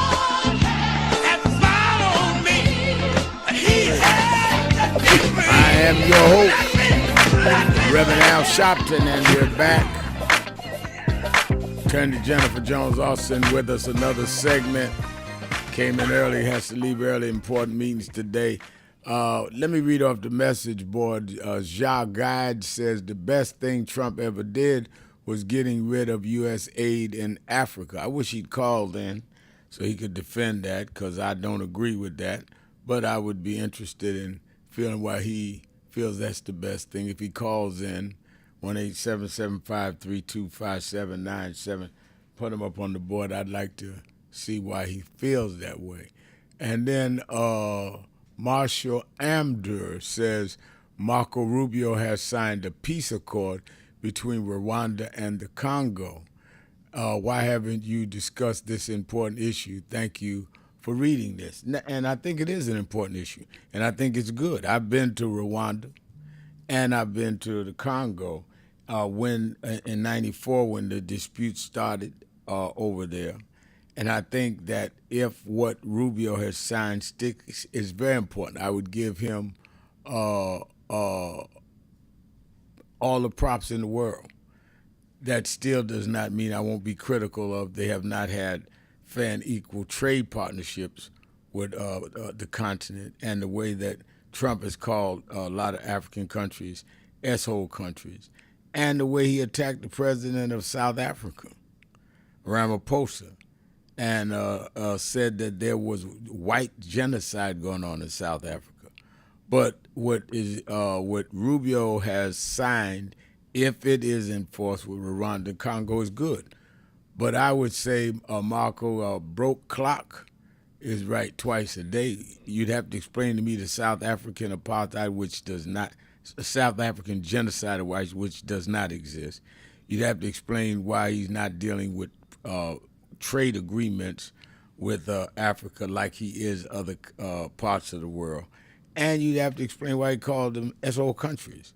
S1: has smiled on me. He has set me free.
S2: I am your host, Reverend Al Sharpton, and we're back. Attorney Jennifer Jones-Austin with us, another segment. Came in early, has to leave early, important meetings today. Let me read off the message board. Ja Guide says the best thing Trump ever did was getting rid of U.S. aid in Africa. I wish he'd called in so he could defend that, because I don't agree with that. But I would be interested in feeling why he feels that's the best thing. If he calls in, 1-877-532-5797, put him up on the board. I'd like to see why he feels that way. And then Marshall Amdur says Marco Rubio has signed a peace accord between Rwanda and the Congo. Why haven't you discussed this important issue? Thank you for reading this. And I think it is an important issue, and I think it's good. I've been to Rwanda, and I've been to the Congo when in '94 when the dispute started over there. And I think that if what Rubio has signed sticks, is very important. I would give him all the props in the world. That still does not mean I won't be critical of they have not had fair and equal trade partnerships with the continent, and the way that Trump has called a lot of African countries S-hole countries, and the way he attacked the president of South Africa, Ramaphosa, and said that there was white genocide going on in South Africa. But what Rubio has signed, if it is enforced with Rwanda, Congo is good. But I would say, Marco, a broke clock is right twice a day. You'd have to explain to me the South African apartheid, which does not, South African genocide, which does not exist. You'd have to explain why he's not dealing with trade agreements with Africa like he is other parts of the world. And you'd have to explain why he called them S.O. countries.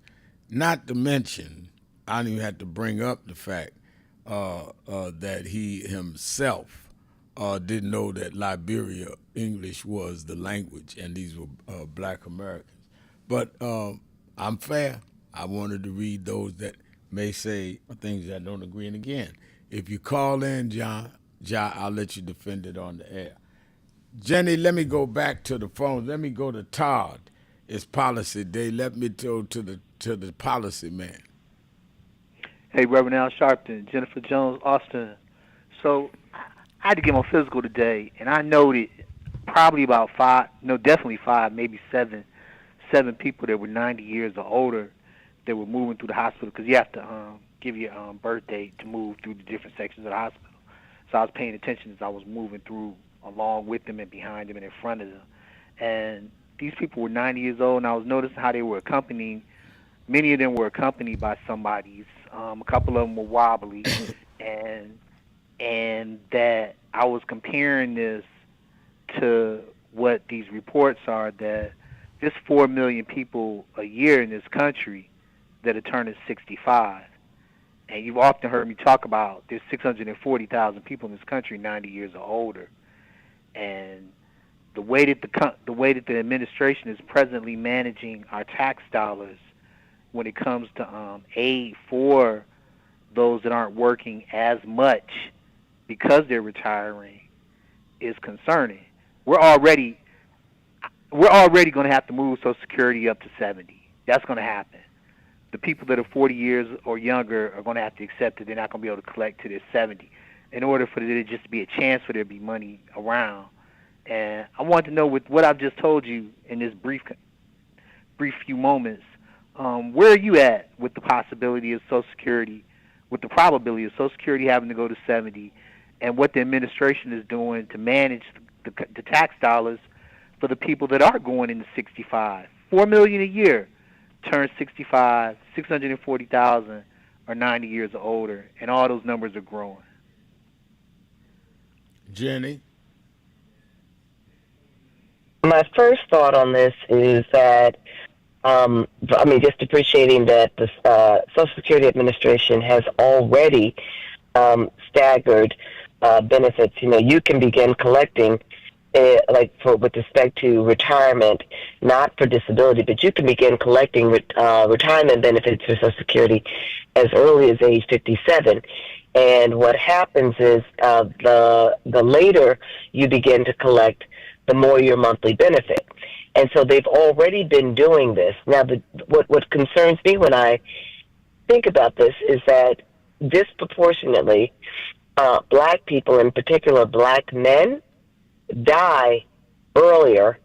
S2: Not to mention, I don't even have to bring up the fact that he himself didn't know that Liberia English was the language, and these were black Americans. But I'm fair. I wanted to read those that may say things I don't agree. And again, if you call in, John, I'll let you defend it on the air. Jenny, let me go back to the phone. Let me go to Todd. It's policy day. Let me go to the policy man.
S4: Hey, Reverend Al Sharpton, Jennifer Jones, Austin. So I had to get my physical today, and I noted probably about definitely five, maybe seven people that were 90 years or older that were moving through the hospital, because you have to give your birth date to move through the different sections of the hospital. So I was paying attention as I was moving through along with them and behind them and in front of them. And these people were 90 years old, and I was noticing how they were accompanied. Many of them were accompanied by somebody's. A couple of them were wobbly, and that I was comparing this to what these reports are, that there's 4 million people a year in this country that are turning 65. And you've often heard me talk about there's 640,000 people in this country 90 years or older. And the way that the administration is presently managing our tax dollars when it comes to aid for those that aren't working as much because they're retiring is concerning. We're already going to have to move Social Security up to 70. That's going to happen. The people that are 40 years or younger are going to have to accept that they're not going to be able to collect to their 70 in order for there to just be a chance for there to be money around. And I want to know, with what I've just told you in this brief few moments, where are you at with the possibility of Social Security, with the probability of Social Security having to go to 70, and what the administration is doing to manage the tax dollars for the people that are going into 65? 4 million a year turn 65, 640,000 are 90 years or older, and all those numbers are growing.
S2: Jenny?
S18: My first thought on this is that, just appreciating that the Social Security Administration has already staggered benefits. You can begin collecting, with respect to retirement, not for disability, but you can begin collecting retirement benefits for Social Security as early as age 57. And what happens is the later you begin to collect, the more your monthly benefit. And so they've already been doing this. Now, what concerns me when I think about this is that disproportionately, black people, in particular black men, die earlier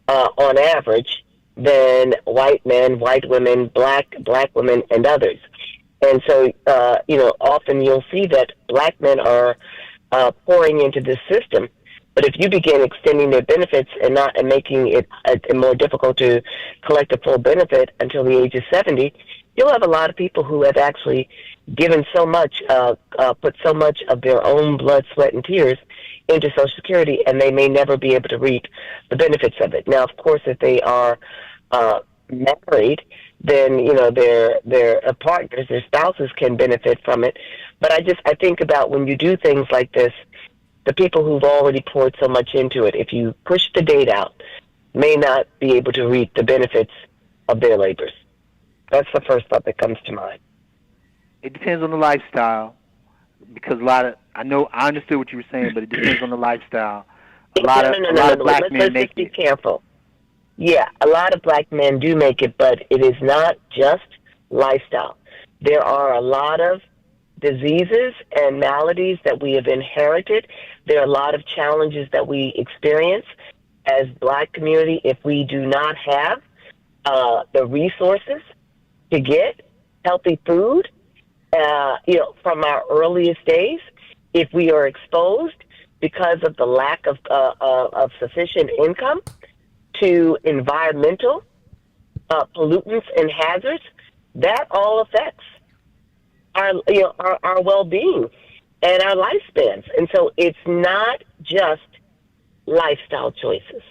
S18: on average than white men, white women, black women, and others. And so, often you'll see that black men are pouring into this system. But if you begin extending their benefits and making it more difficult to collect a full benefit until the age of 70, you'll have a lot of people who have actually given so much, put so much of their own blood, sweat, and tears into Social Security, and they may never be able to reap the benefits of it. Now, of course, if they are married, then their partners, their spouses, can benefit from it. But I think about when you do things like this, the people who've already poured so much into it, if you push the date out, may not be able to reap the benefits of their labors. That's the first thought that comes to mind.
S4: It depends on the lifestyle, because I understood what you were saying, but it depends on the lifestyle. A lot of black men make it.
S18: Let's be careful. Yeah, a lot of black men do make it, but it is not just lifestyle. There are a lot of diseases and maladies that we have inherited. There are a lot of challenges that we experience as Black community if we do not have the resources to get healthy food, from our earliest days. If we are exposed because of the lack of sufficient income to environmental pollutants and hazards, that all affects our well-being and our lifespans. And so it's not just lifestyle choices.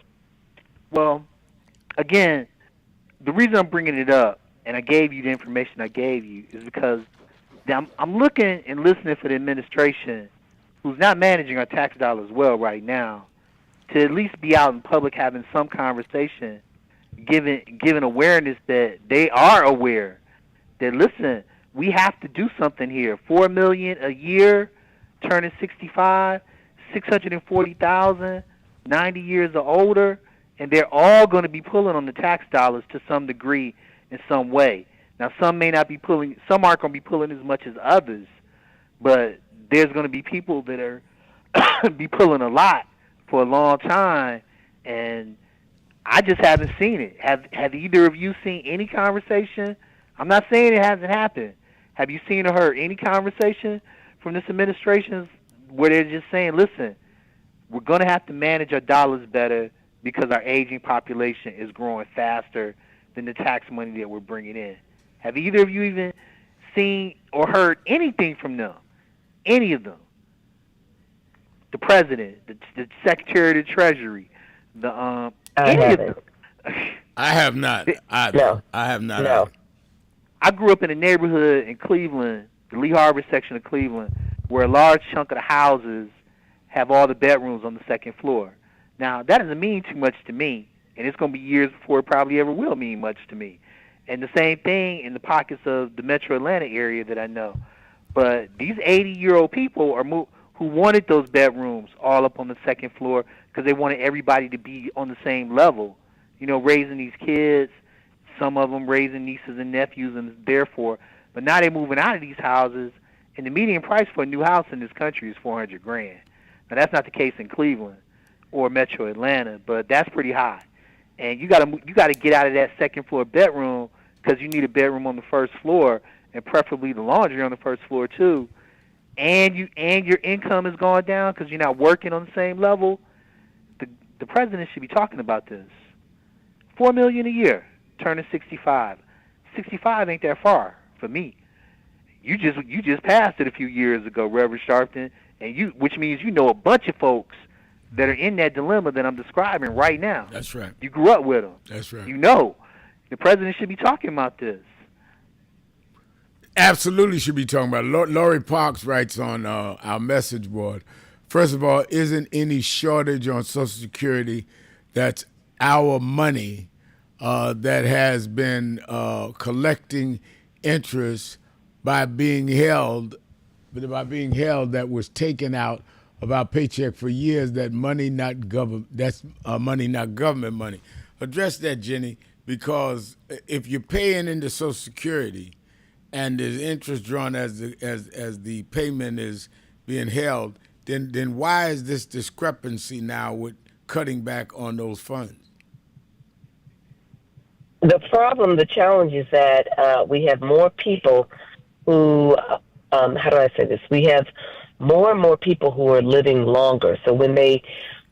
S4: Well, again, the reason I'm bringing it up, and I gave you the information I gave you, is because I'm looking and listening for the administration, who's not managing our tax dollars well right now, to at least be out in public having some conversation, giving awareness that they are aware that, listen, we have to do something here. 4 million a year, turning 65, 640,000, 90 years or older, and they're all going to be pulling on the tax dollars to some degree in some way. Now, some may not be pulling, some aren't going to be pulling as much as others, but there's going to be people that are be pulling a lot for a long time, and I just haven't seen it. Have either of you seen any conversation? I'm not saying it hasn't happened. Have you seen or heard any conversation from this administration where they're just saying, listen, we're going to have to manage our dollars better because our aging population is growing faster than the tax money that we're bringing in? Have either of you even seen or heard anything from them? Any of them? The president, the secretary of the treasury, any of them?
S2: I have not.
S18: No.
S2: I have not.
S18: No.
S4: I grew up in a neighborhood in Cleveland, the Lee Harbor section of Cleveland, where a large chunk of the houses have all the bedrooms on the second floor. Now, that doesn't mean too much to me, and it's going to be years before it probably ever will mean much to me. And the same thing in the pockets of the metro Atlanta area that I know. But these 80-year-old people are who wanted those bedrooms all up on the second floor because they wanted everybody to be on the same level, raising these kids, some of them raising nieces and nephews, and therefore, but now they're moving out of these houses, and the median price for a new house in this country is $400,000. Now, that's not the case in Cleveland or metro Atlanta, but that's pretty high. And you got to get out of that second floor bedroom because you need a bedroom on the first floor, and preferably the laundry on the first floor too. And your income is going down because you're not working on the same level. The president should be talking about this. $4 million a year, turning 65. 65 ain't that far for me. You just passed it a few years ago, Reverend Sharpton, and which means you know a bunch of folks that are in that dilemma that I'm describing right now.
S2: That's right.
S4: You grew up with them.
S2: That's right.
S4: The president should be talking about this.
S2: Absolutely should be talking about it. Lori Parks writes on our message board, first of all, isn't any shortage on Social Security. That's our money that has been collecting interest by being held that was taken out of our paycheck for years. That's money, not government money. Address that, Jenny, because if you're paying into Social Security and there's interest drawn as the payment is being held, then why is this discrepancy now with cutting back on those funds?
S18: The challenge is that we have more people who, how do I say this? We have more and more people who are living longer. So when they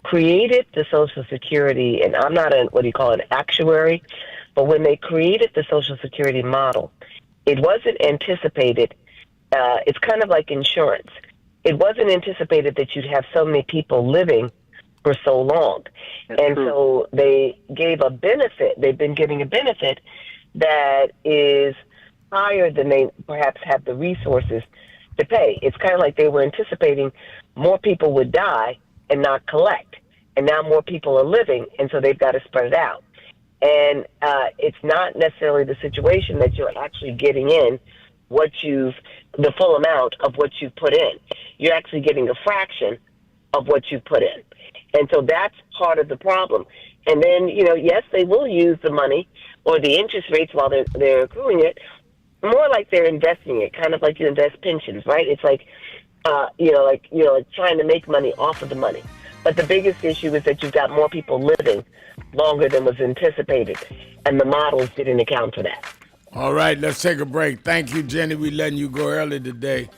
S18: created the Social Security, and I'm not an actuary, but when they created the Social Security model, it wasn't anticipated. It's kind of like insurance. It wasn't anticipated that you'd have so many people living for so long. That's true. So they gave a benefit. They've been giving a benefit that is higher than they perhaps have the resources to pay. It's kind of like they were anticipating more people would die and not collect. And now more people are living, and so they've got to spread it out. And it's not necessarily the situation that you're actually getting in the full amount of what you put in. You're actually getting a fraction of what you put in. And so that's part of the problem. And then, yes, they will use the money or the interest rates while they're accruing it more like they're investing it, kind of like you invest pensions, right? It's like, like trying to make money off of the money. But the biggest issue is that you've got more people living longer than was anticipated, and the models didn't account for that.
S2: All right, let's take a break. Thank you, Jenny. We letting you go early today.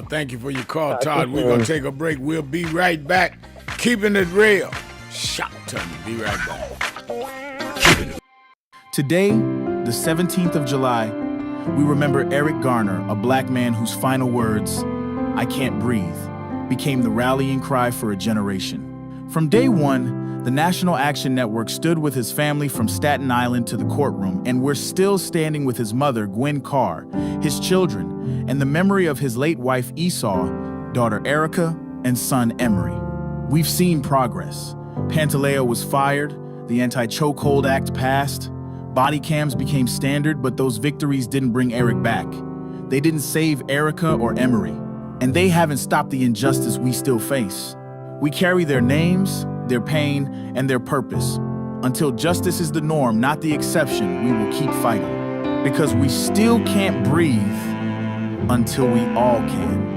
S2: Thank you for your call, Todd. We're going to take a break. We'll be right back. Keeping it real. Sharpton. Be right back.
S13: Today, the 17th of July, we remember Eric Garner, a black man whose final words, "I can't breathe," became the rallying cry for a generation. From day one, the National Action Network stood with his family from Staten Island to the courtroom, and we're still standing with his mother, Gwen Carr, his children, and the memory of his late wife, Esau, daughter Erica, and son, Emery. We've seen progress. Pantaleo was fired, the Anti-Chokehold Act passed, body cams became standard, but those victories didn't bring Eric back. They didn't save Erica or Emery, and they haven't stopped the injustice we still face. We carry their names, their pain, and their purpose. Until justice is the norm, not the exception, we will keep fighting. Because we still can't breathe until we all can.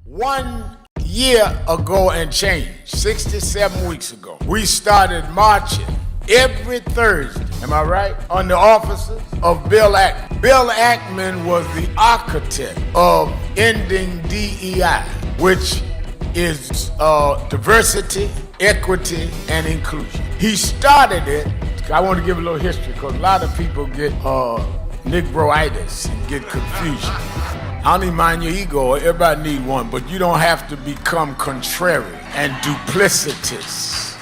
S2: One year ago and change, 67 weeks ago, we started marching every Thursday, am I right, on the offices of Bill Ackman. Bill Ackman was the architect of ending DEI, which is diversity, equity, and inclusion. He started it. I want to give a little history because a lot of people get Negroitis and get confusion. I don't even mind your ego, everybody need one, but you don't have to become contrary and duplicitous.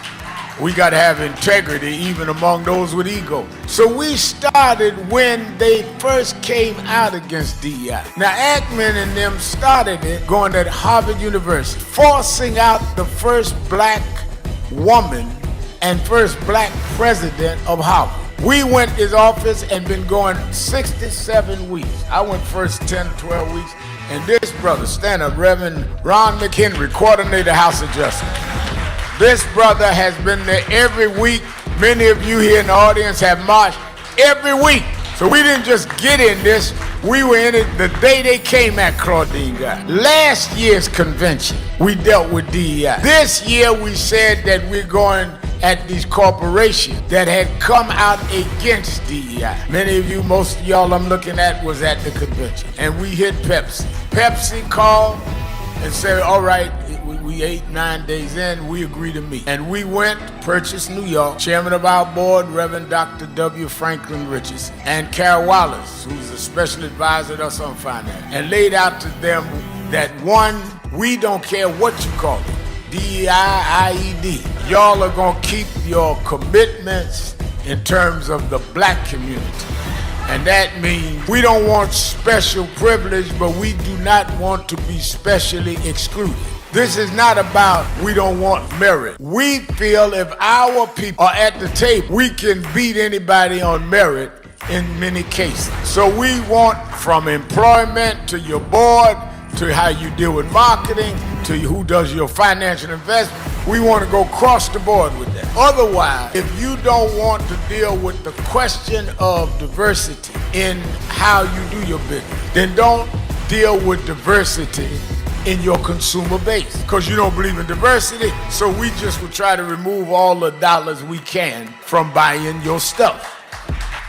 S2: We got to have integrity even among those with ego. So we started when they first came out against DEI. Now Ackman and them started it going to Harvard University, forcing out the first black woman and first black president of Harvard. We went to his office and been going 67 weeks. I went first 10, 12 weeks. And this brother, stand up, Reverend Ron McHenry, coordinator House of Justice. This brother has been there every week. Many of you here in the audience have marched every week. So we didn't just get in this. We were in it the day they came at Claudine Guy. Last year's convention, we dealt with DEI. This year we said that we're going at these corporations that had come out against DEI. Many of you, most of y'all I'm looking at was at the convention. And we hit Pepsi. Pepsi called and said, all right, we 8-9 days in, we agree to meet. And we went, purchased New York, chairman of our board, Reverend Dr. W. Franklin Richardson, and Carol Wallace, who's a special advisor to us on finance, and laid out to them that one, we don't care what you call it, DEI, IED. Y'all are gonna keep your commitments in terms of the black community. And that means we don't want special privilege, but we do not want to be specially excluded. This is not about we don't want merit. We feel if our people are at the table, we can beat anybody on merit in many cases. So we want from employment to your board, to how you deal with marketing, to who does your financial investment. We want to go across the board with that. Otherwise, if you don't want to deal with the question of diversity in how you do your business, then don't deal with diversity in your consumer base, because you don't believe in diversity. So we just will try to remove all the dollars we can from buying your stuff.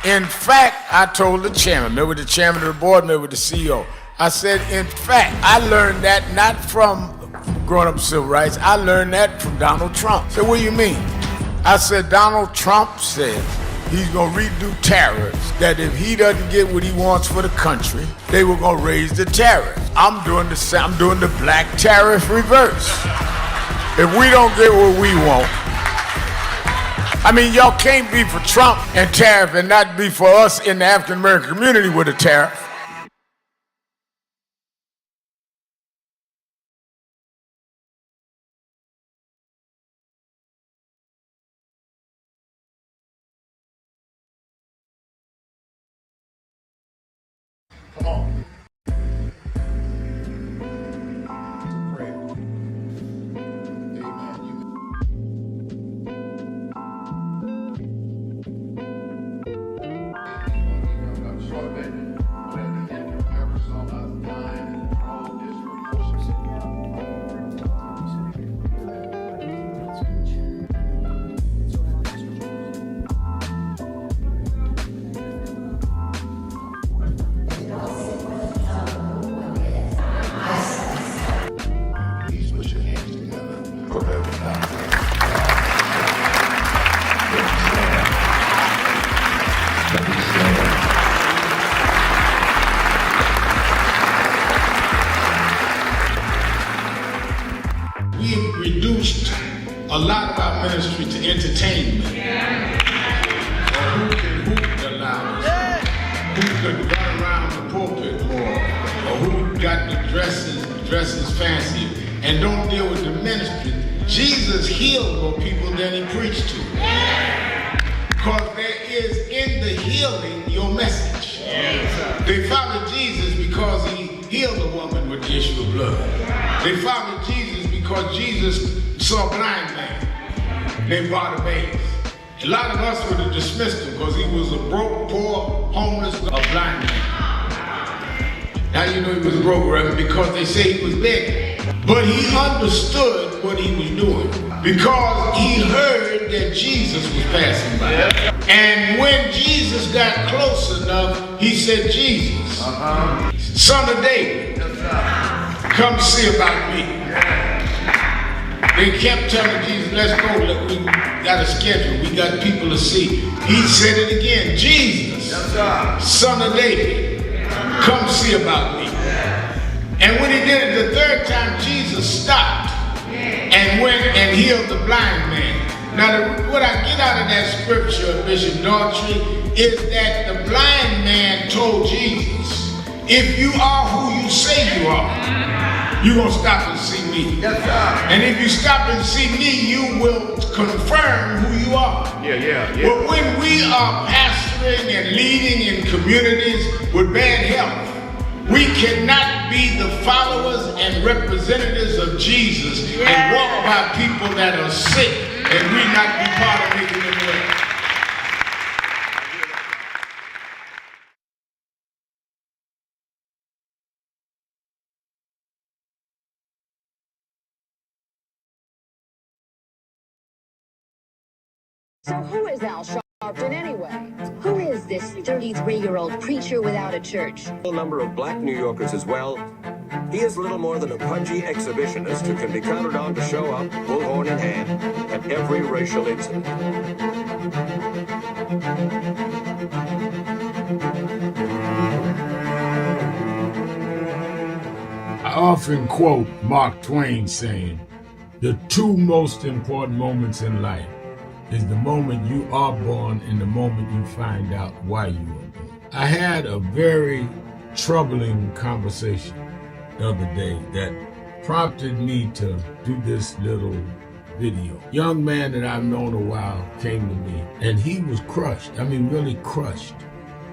S2: In fact, I told the chairman, met with the chairman of the board, met with the CEO. I said, in fact, I learned that not from growing up civil rights, I learned that from Donald Trump. I said, what do you mean? I said, Donald Trump said, he's gonna redo tariffs, that if he doesn't get what he wants for the country, they were gonna raise the tariffs. I'm doing the black tariff reverse. If we don't get what we want, I mean, y'all can't be for Trump and tariff and not be for us in the African American community with a tariff.
S1: Come on. We've reduced a lot of our ministry to entertainment. Or who can hoop the loudest? Who can run around the pulpit more? Or who got the dresses fancy and don't deal with the ministry? Jesus healed more people than he preached to. Because there is in the healing your message. They followed Jesus because he healed a woman with the issue of blood. They followed Jesus because Jesus saw a blind man named Bartimaeus. A lot of us would have dismissed him because he was a broke, poor, homeless, a blind man. How you know he was broke, Reverend? Because they say he was begging. But he understood what he was doing because he heard that Jesus was passing by. And when Jesus got close enough, he said, Jesus, son of David, come see about me. They kept telling Jesus, let's go, we got a schedule, we got people to see. He said it again, Jesus, son of David, come see about me. And when he did it the third time, Jesus stopped and went and healed the blind man. Now, what I get out of that scripture, Bishop Daughtry, is that the blind man told Jesus, if you are who you say you are, you're going to stop and see me. Yes, sir. And if you stop and see me, you will confirm who you are. Yeah. But when we are pastoring and leading in communities with bad health, we cannot be the followers and representatives of Jesus and walk by people that are sick and we not be part of making them well.
S5: So who is Al Sharpton anyway? Who is this 33-year-old preacher without a church?
S6: A number of black New Yorkers as well. He is little more than a pudgy exhibitionist who can be counted on to show up, bullhorn in hand, at every racial incident.
S2: I often quote Mark Twain saying, the two most important moments in life is the moment you are born and the moment you find out why you were born. I had a very troubling conversation the other day that prompted me to do this little video. Young man that I've known a while came to me and he was crushed. I mean, really crushed,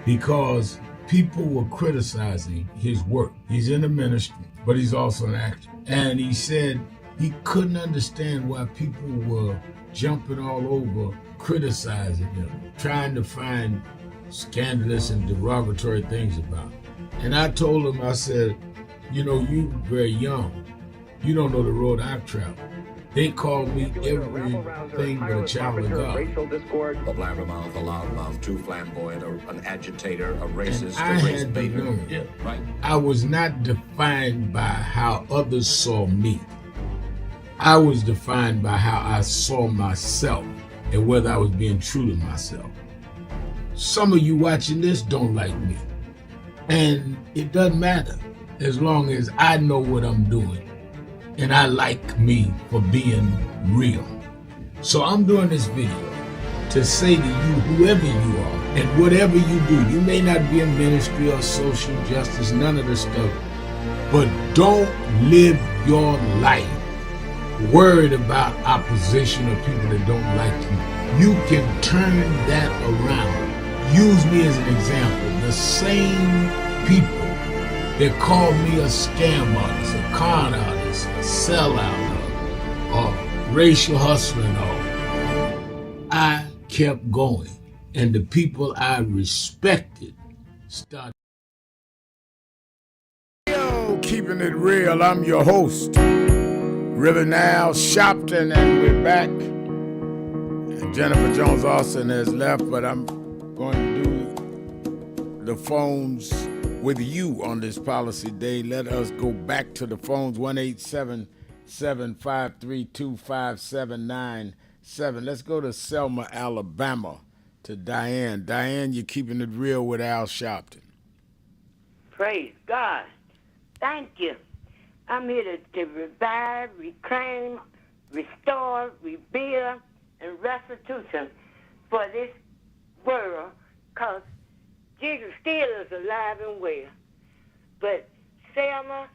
S2: because people were criticizing his work. He's in the ministry, but he's also an actor. And he said he couldn't understand why people were jumping all over, criticizing him, trying to find scandalous and derogatory things about him. And I told him, I said, you know, you very young. You don't know the road I've traveled. They call me everything but a child of God.
S6: A blabbermouth, a loudmouth, too flamboyant, an agitator, a racist,
S2: I had to know. I was not defined by how others saw me. I was defined by how I saw myself and whether I was being true to myself. Some of you watching this don't like me. And it doesn't matter as long as I know what I'm doing and I like me for being real. So I'm doing this video to say to you, whoever you are and whatever you do, you may not be in ministry or social justice, none of this stuff, but don't live your life worried about opposition or people that don't like you. You can turn that around. Use me as an example. The same people that called me a scam artist, a con artist, a sellout, or racial hustler and all, I kept going. And the people I respected started. Yo, keeping it real. I'm your host, Reverend Al Sharpton, and we're back. And Jennifer Jones Austin has left, but I'm going to do the phones with you on this policy day. Let us go back to the phones, 1-877-532-5797. Let's go to Selma, Alabama, to Diane. Diane, you're keeping it real with Al Sharpton.
S7: Praise God. Thank you. I'm here to revive, reclaim, restore, rebuild, and restitution for this world, because Jesus still is alive and well. But Selma,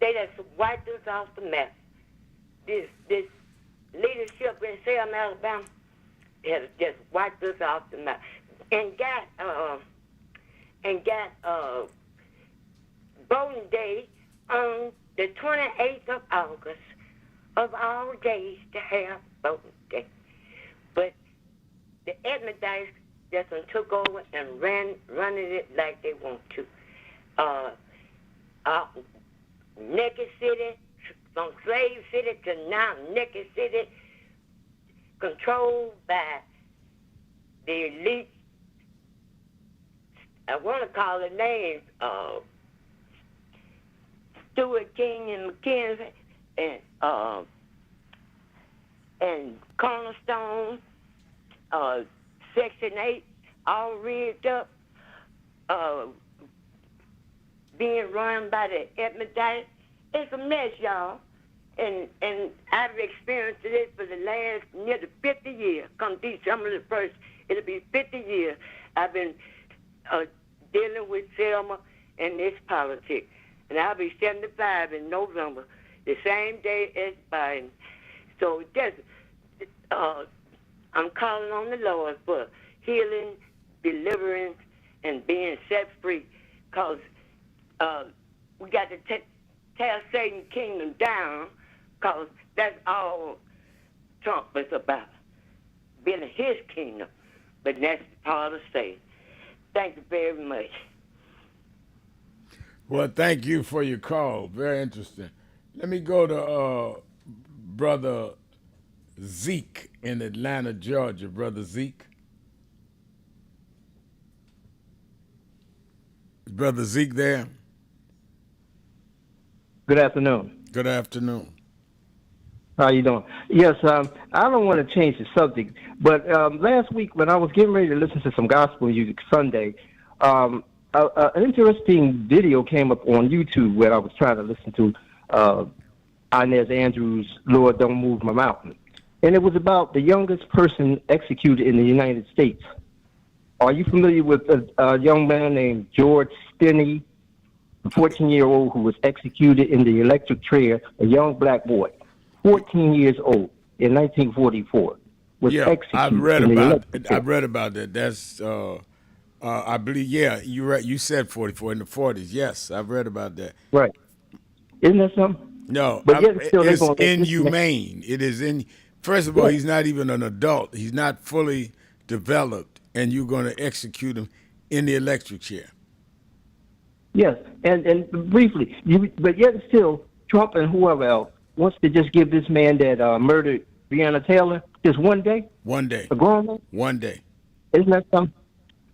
S7: they just wiped us off the map. This leadership in Selma, Alabama, has just wiped us off the map, and got voting day on the 28th of August of all days to have voting day. But the Edmondites just took over and running it like they want to. Naked City, from Slave City to now Naked City, controlled by the elite. I want to call the names Stuart King and McKenzie and Cornerstone, Section 8, all rigged up, being run by the Epstein. It's a mess, y'all. And I've experienced this for the last nearly 50 years. Come December the 1st, it'll be 50 years. I've been dealing with Selma and this politics. And I'll be 75 in November, the same day as Biden. So just, I'm calling on the Lord for healing, deliverance, and being set free. Because we got to tear Satan's kingdom down, because that's all Trump is about, building his kingdom. But that's part of Satan. Thank you very much.
S2: Well, thank you for your call. Very interesting. Let me go to Brother Zeke in Atlanta, Georgia. Brother Zeke. Is Brother Zeke there?
S8: Good afternoon.
S2: Good afternoon.
S8: How you doing? Yes, I don't want to change the subject, but last week when I was getting ready to listen to some gospel music Sunday, an interesting video came up on YouTube where I was trying to listen to Inez Andrews' Lord Don't Move My Mountain. And it was about the youngest person executed in the United States. Are you familiar with a young man named George Stinney, a 14-year-old who was executed in the electric chair, a young black boy, 14 years old, in 1944, was executed
S2: I've read
S8: in the
S2: about
S8: electric chair.
S2: I've read about that. That's I believe, yeah, you're right. You said 44 in the 40s. Yes, I've read about that.
S8: Right. Isn't that something?
S2: No,
S8: But yet still they're
S2: it's
S8: gonna let this man-
S2: inhumane. It is in. First of all, he's not even an adult. He's not fully developed, and you're going to execute him in the electric chair.
S8: Yes, and briefly, but yet still, Trump and whoever else wants to just give this man that murdered Breonna Taylor just one day.
S2: One day.
S8: A grown man.
S2: One day.
S8: Isn't that something?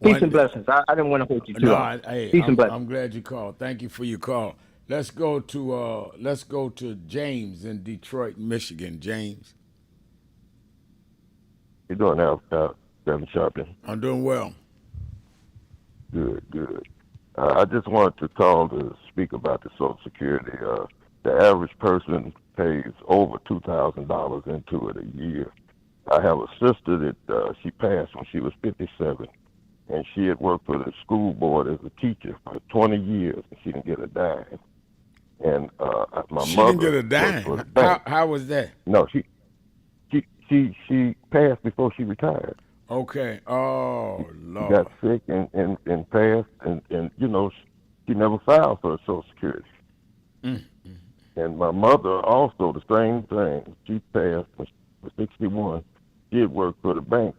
S8: Peace
S2: One
S8: and
S2: day.
S8: blessings. I didn't want to hold you too
S2: No,
S8: long.
S2: hey,
S8: Peace and blessings.
S2: I'm glad you called. Thank you for your call. Let's go to James in Detroit, Michigan. James.
S23: You doing now?
S9: Reverend Sharpton.
S2: I'm doing well.
S9: Good, good. I just wanted to call to speak about the Social Security. The average person pays over $2,000 into it a year. I have a sister that she passed when she was 57, and she had worked for the school board as a teacher for 20 years, and she didn't get a dime. And my
S2: She
S9: mother
S2: didn't get a
S9: worked for the
S2: dime.
S9: bank.
S2: How was that?
S9: No, she passed before she retired.
S2: Okay. Oh,
S9: She
S2: Lord.
S9: got sick and passed, and she never filed for Social Security.
S2: Mm.
S9: And my mother also the same thing. She passed when she was 61. She had worked for the bank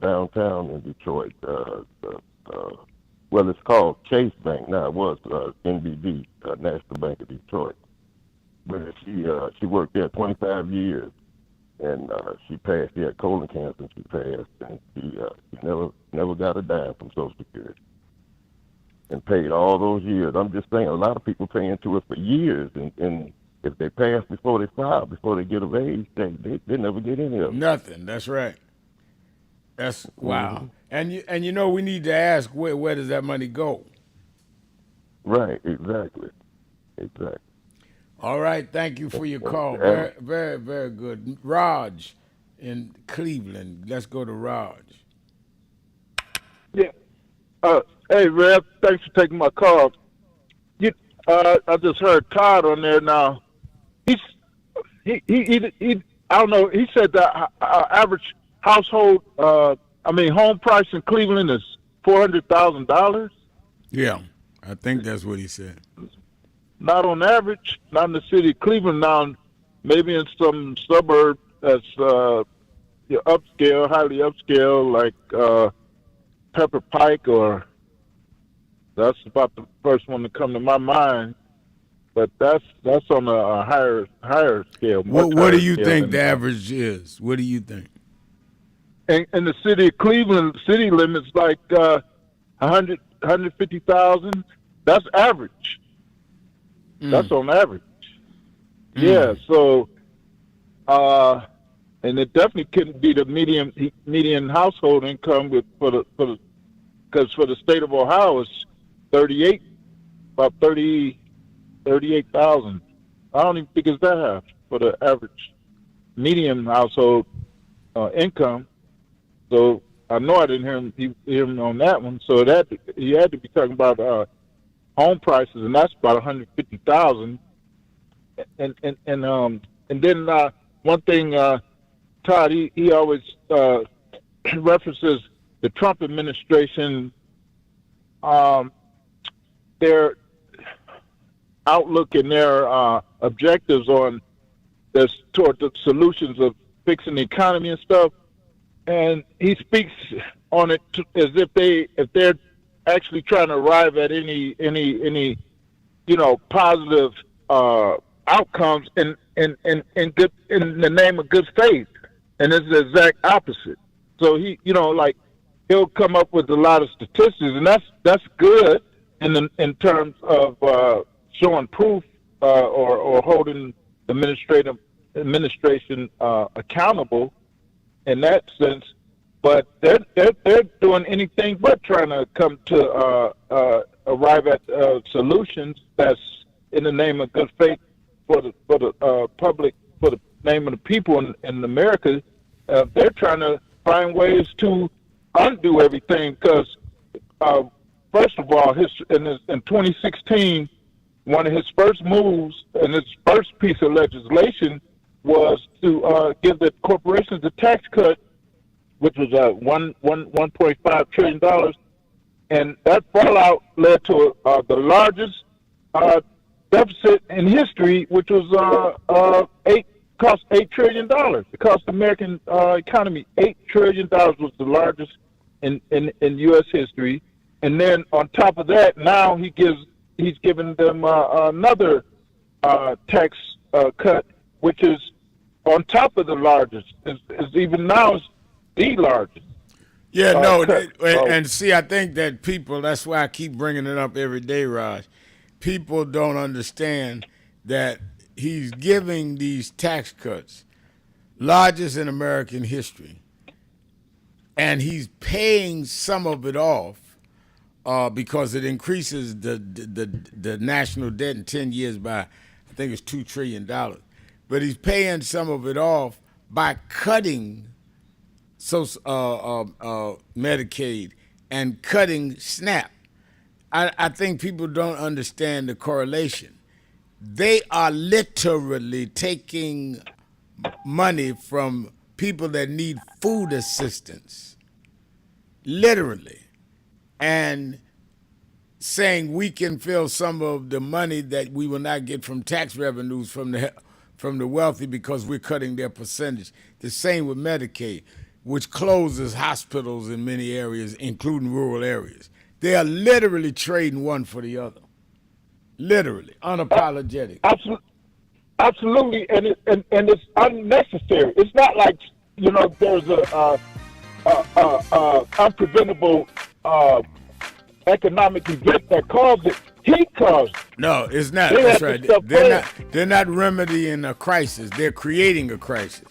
S9: downtown in Detroit. Well, it's called Chase Bank now. It was NBD, National Bank of Detroit. But she worked there 25 years, and she passed. She had colon cancer, and she passed, and she never got a dime from Social Security, and paid all those years. I'm just saying, a lot of people pay into it for years, and if they pass before they file, before they get of age, they never get any of it.
S2: Nothing. That's right. That's wow.
S9: Mhm.
S2: And you know we need to ask where does that money go?
S9: Right, exactly.
S2: All right. Thank you for your call.
S9: Yeah.
S2: Very, very, very good. Raj in Cleveland. Let's go to Raj.
S10: Yeah. Hey, Rev. Thanks for taking my call. I just heard Todd on there now. He I don't know. He said that average household, home price in Cleveland is $400,000.
S2: Yeah, I think that's what he said.
S10: Not on average, not in the city of Cleveland. Now, maybe in some suburb that's upscale, highly upscale, like Pepper Pike, or that's about the first one to come to my mind. But that's on a higher scale.
S2: What do you think the average is? What do you think?
S10: In the city of Cleveland, city limits like 150,000. That's average. That's on average. Yeah. So, and it definitely couldn't be the median household income because for the state of Ohio it's about 38,000. I don't even think it's that high for the average median household income. So I know I didn't hear him on that one. So he had to be talking about home prices, and that's about 150,000. And then one thing, Todd, he always references the Trump administration, their outlook and their objectives on this toward the solutions of fixing the economy and stuff. And he speaks on it as if they're actually trying to arrive at any positive outcomes in the name of good faith, and it's the exact opposite. So he'll come up with a lot of statistics, and that's good in terms of showing proof or holding the administration accountable in that sense. But they're doing anything but trying to come to arrive at solutions that's in the name of good faith for the public, for the name of the people in America. They're trying to find ways to undo everything because, first of all, in 2016, one of his first moves and his first piece of legislation was to give the corporations a tax cut, which was $1.5 trillion, and that fallout led to the largest deficit in history, which was cost $8 trillion. It cost the American economy $8 trillion, was the largest in U.S. history. And then on top of that, now he's given them another tax cut, which is on top of the largest. Is even now is the largest.
S2: Yeah, no, and see, I think that people, that's why I keep bringing it up every day, Raj. People don't understand that he's giving these tax cuts, largest in American history, and he's paying some of it off because it increases the national debt in 10 years by, I think it's $2 trillion. But he's paying some of it off by cutting Medicaid and cutting SNAP. I think people don't understand the correlation. They are literally taking money from people that need food assistance, literally, and saying we can fill some of the money that we will not get from tax revenues from the wealthy because we're cutting their percentage. The same with Medicaid, which closes hospitals in many areas, including rural areas. They are literally trading one for the other. Literally, unapologetic.
S10: Absolutely, and it's unnecessary. It's not like, you know, there's a unpreventable economic event that caused it. He caused it.
S2: No, it's not. That's right. They're not remedying a crisis. They're creating a crisis.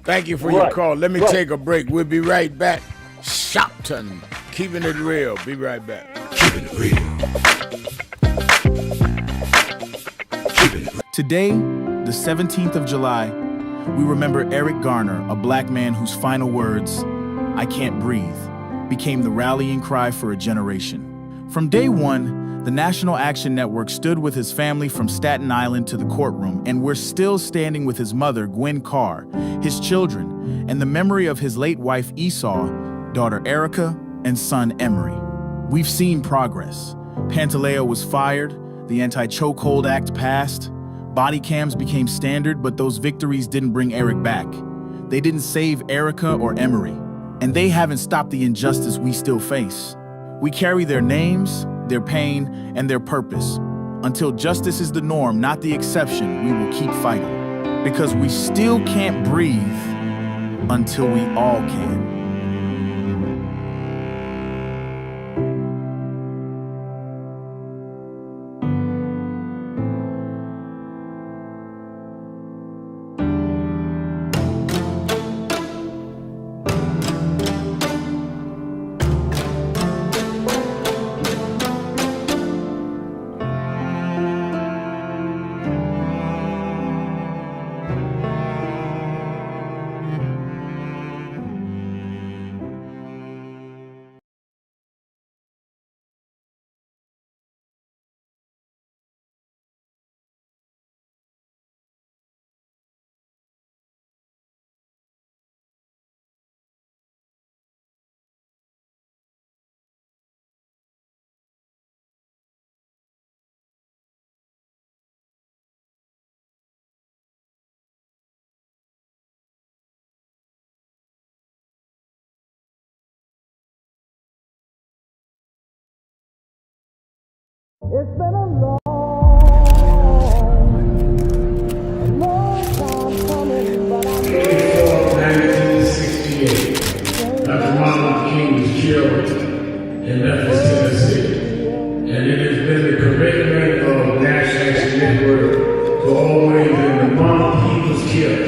S2: Thank you for your call. Let me take a break. We'll be right back. Sharpton, keeping it real. Be right back.
S22: Keeping it real.
S13: Today, the 17th of July, we remember Eric Garner, a black man whose final words, "I can't breathe," became the rallying cry for a generation. From day one, the National Action Network stood with his family from Staten Island to the courtroom, and we're still standing with his mother, Gwen Carr, his children, and the memory of his late wife, Esau, daughter Erica, and son Emery. We've seen progress. Pantaleo was fired, the Anti-Chokehold Act passed, body cams became standard, but those victories didn't bring Eric back. They didn't save Erica or Emery, and they haven't stopped the injustice we still face. We carry their names, their pain, and their purpose. Until justice is the norm, not the exception, we will keep fighting. Because we still can't breathe until we all can.
S3: It's been a long time coming, but I know
S2: 1968, Dr. Martin Luther King was killed in Memphis, Tennessee. And it has been the commitment of National Action Network to always, in the month he was killed,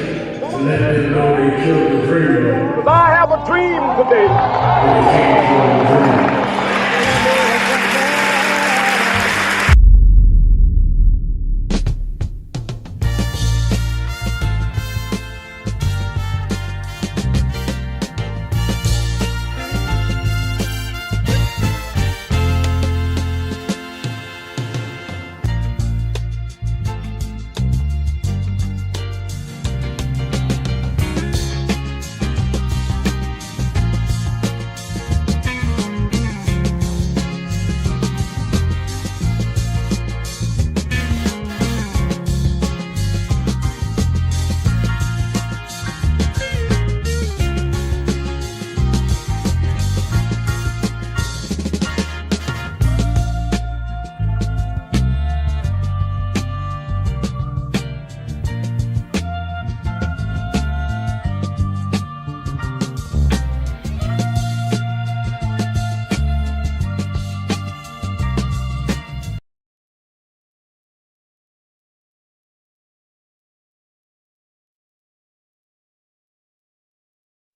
S2: to let them know they killed the dreamer.
S10: Because I have a dream today.
S2: When they came for the dream.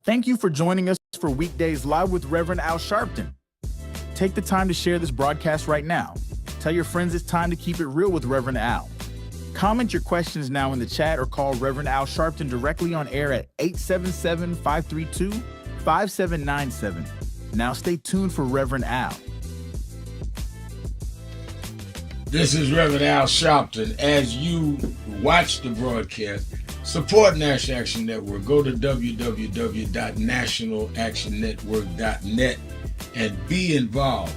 S13: Thank you for joining us for Weekdays Live with Reverend Al Sharpton. Take the time to share this broadcast right now. Tell your friends it's time to keep it real with Reverend Al. Comment your questions now in the chat or call Reverend Al Sharpton directly on air at 877-532-5797. Now stay tuned for Reverend Al.
S2: This is Reverend Al Sharpton. As you watch the broadcast, support National Action Network. Go to www.nationalactionnetwork.net and be involved.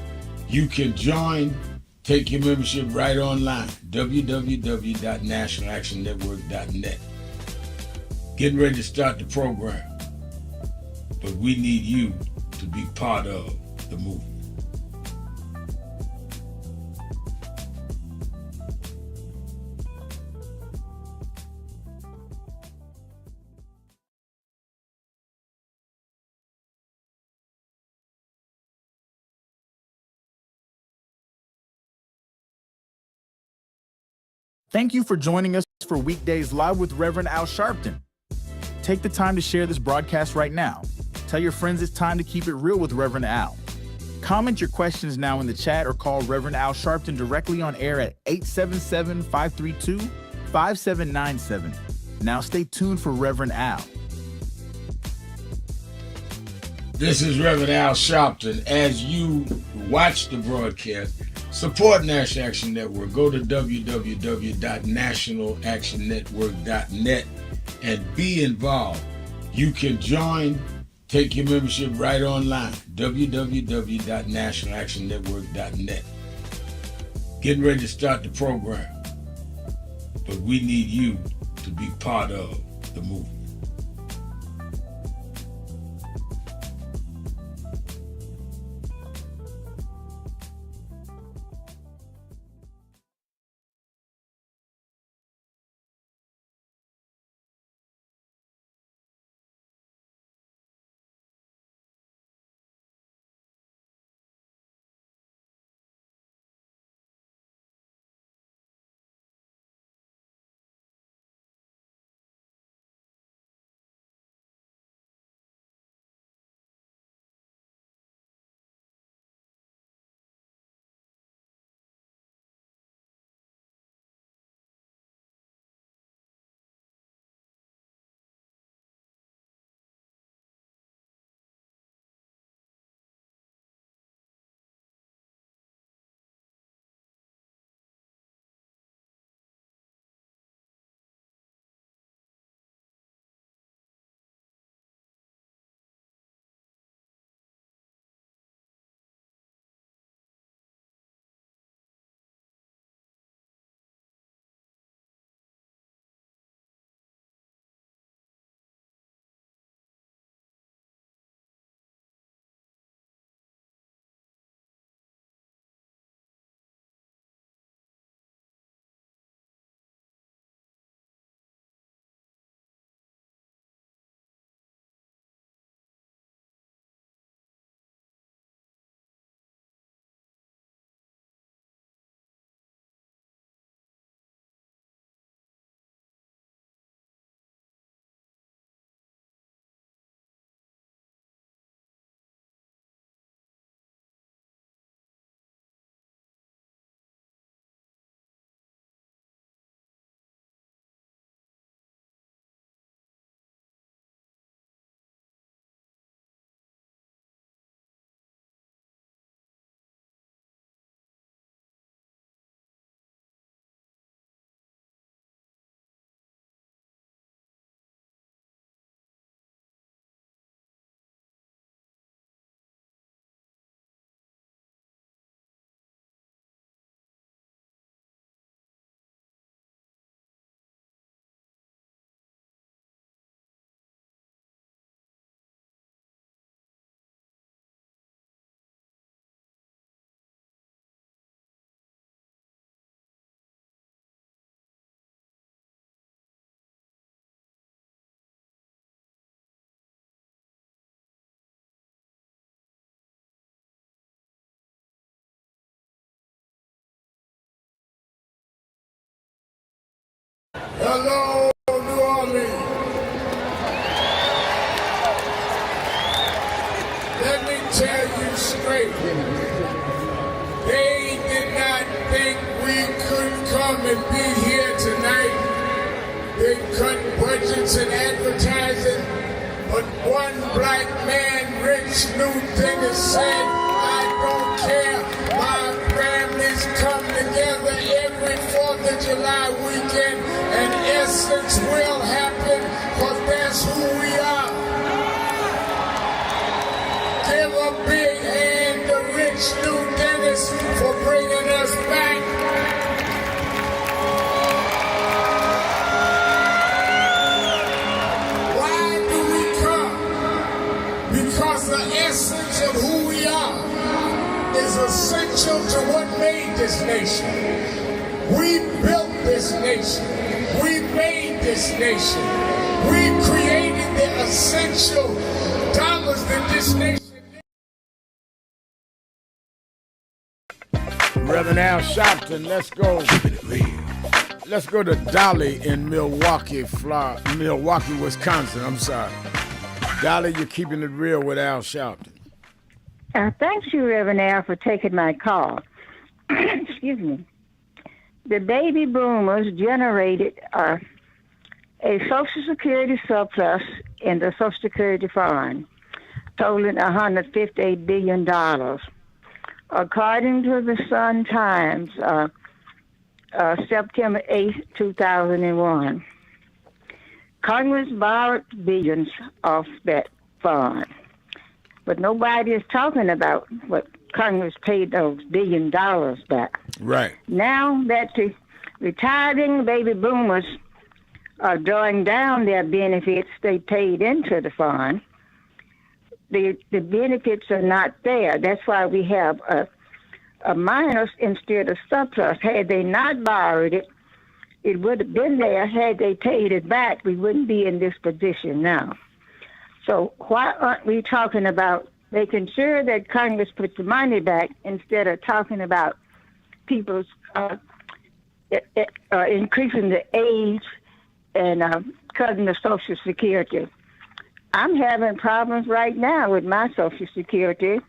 S2: You can join, take your membership right online, www.nationalactionnetwork.net. Getting ready to start the program, but we need you to be part of the movement.
S13: Thank you for joining us for Weekdays Live with Reverend Al Sharpton. Take the time to share this broadcast right now. Tell your friends it's time to keep it real with Reverend Al. Comment your questions now in the chat or call Reverend Al Sharpton directly on air at 877-532-5797. Now stay tuned for Reverend Al.
S2: This is Reverend Al Sharpton. As you watch the broadcast, support National Action Network. Go to www.nationalactionnetwork.net and be involved. You can join, take your membership right online, www.nationalactionnetwork.net. Getting ready to start the program, but we need you to be part of the movement.
S17: Hello, New Orleans. say, they did not think we could come and be here tonight. They cut budgets and advertising, but one black man, Rich Newton, said, I don't care. My families come together every 4th of July weekend, and Essence will happen, because that's who we are. Give a big hand to Rich New Dennis for bringing us back. Why do we come? Because the essence of who we are is essential to what made this nation. We built this nation. We made this nation. We created the essential dollars that this nation.
S2: Reverend Al Sharpton, let's go. Let's go to Dolly in Milwaukee, Wisconsin. I'm sorry. Dolly, you're keeping it real with Al Sharpton.
S11: Thank you, Reverend Al, for taking my call. Excuse me. The baby boomers generated a Social Security surplus in the Social Security Fund, totaling $158 billion. According to the Sun Times, September 8, 2001, Congress borrowed billions off that fund. But nobody is talking about what Congress paid those $1 billion back.
S2: Right.
S11: Now that the retiring baby boomers are drawing down their benefits they paid into the fund, the benefits are not there. That's why we have a minus instead of surplus. Had they not borrowed it, it would have been there. Had they paid it back, we wouldn't be in this position now. So why aren't we talking about making sure that Congress puts the money back instead of talking about people's increasing the age and cutting the Social Security? I'm having problems right now with my Social Security.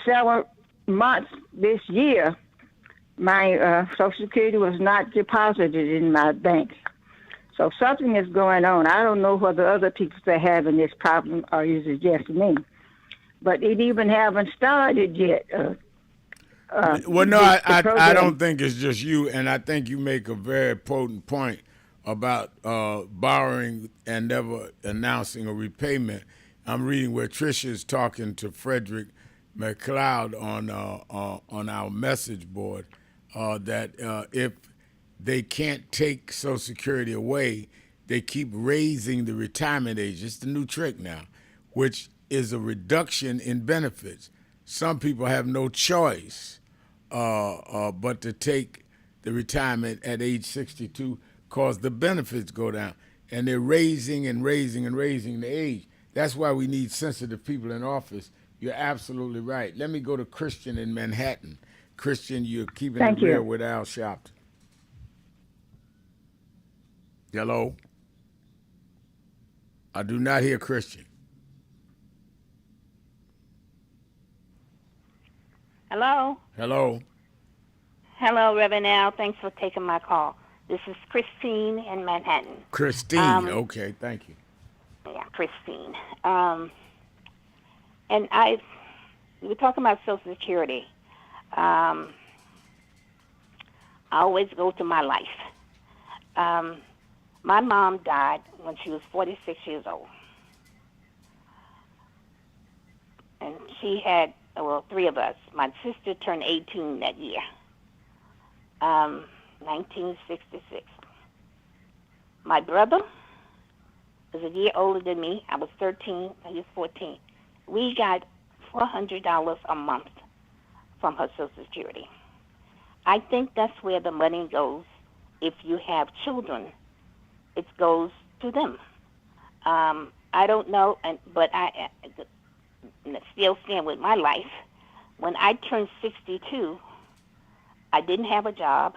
S11: Several months this year, my Social Security was not deposited in my bank. So something is going on. I don't know whether other people are having this problem or is it just me. But it even haven't started yet.
S2: Well, no, I don't think it's just you, and I think you make a very potent point about borrowing and never announcing a repayment. I'm reading where Tricia is talking to Frederick McLeod on our message board that if they can't take Social Security away, they keep raising the retirement age. It's the new trick now, which is a reduction in benefits. Some people have no choice but to take the retirement at age 62 because the benefits go down. And they're raising and raising and raising the age. That's why we need sensitive people in office. You're absolutely right. Let me go to Christian in Manhattan. Christian, you're keeping it real with Al Sharpton. Hello? I do not hear Christian.
S12: Hello?
S2: Hello?
S12: Hello, Reverend Al. Thanks for taking my call. This is Christine in Manhattan.
S2: Christine, okay, thank you.
S12: Yeah, Christine. And we're talking about Social Security. I always go to my life. My mom died when she was 46 years old. And she had, three of us. My sister turned 18 that year, 1966. My brother was a year older than me. I was 13, he was 14. We got $400 a month from her Social Security. I think that's where the money goes. If you have children, it goes to them. I don't know, but I still stand with my life. When I turned 62, I didn't have a job,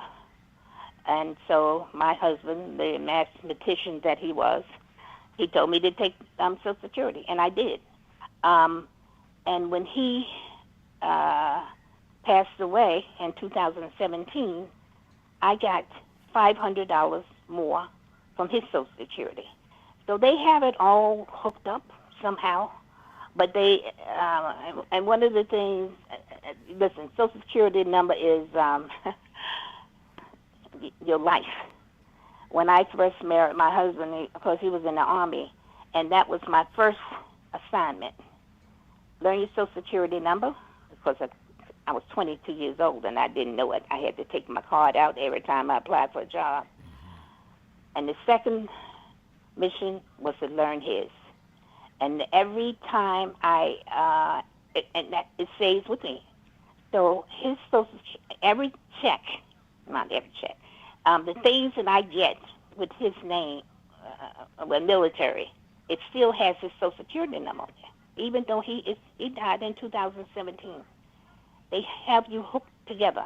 S12: and so my husband, the mathematician that he was, he told me to take Social Security, and I did. And when he passed away in 2017, I got $500 more from his Social Security. So they have it all hooked up somehow. But they, and one of the things, listen, Social Security number is your life. When I first married my husband, of course, he was in the Army, and that was my first assignment. Learn your Social Security number, because I was 22 years old and I didn't know it. I had to take my card out every time I applied for a job. And the second mission was to learn his. And every time it stays with me. So his Social, every check, not every check, the things that I get with his name, with military, it still has his Social Security number on there, even though he died in 2017. They have you hooked together.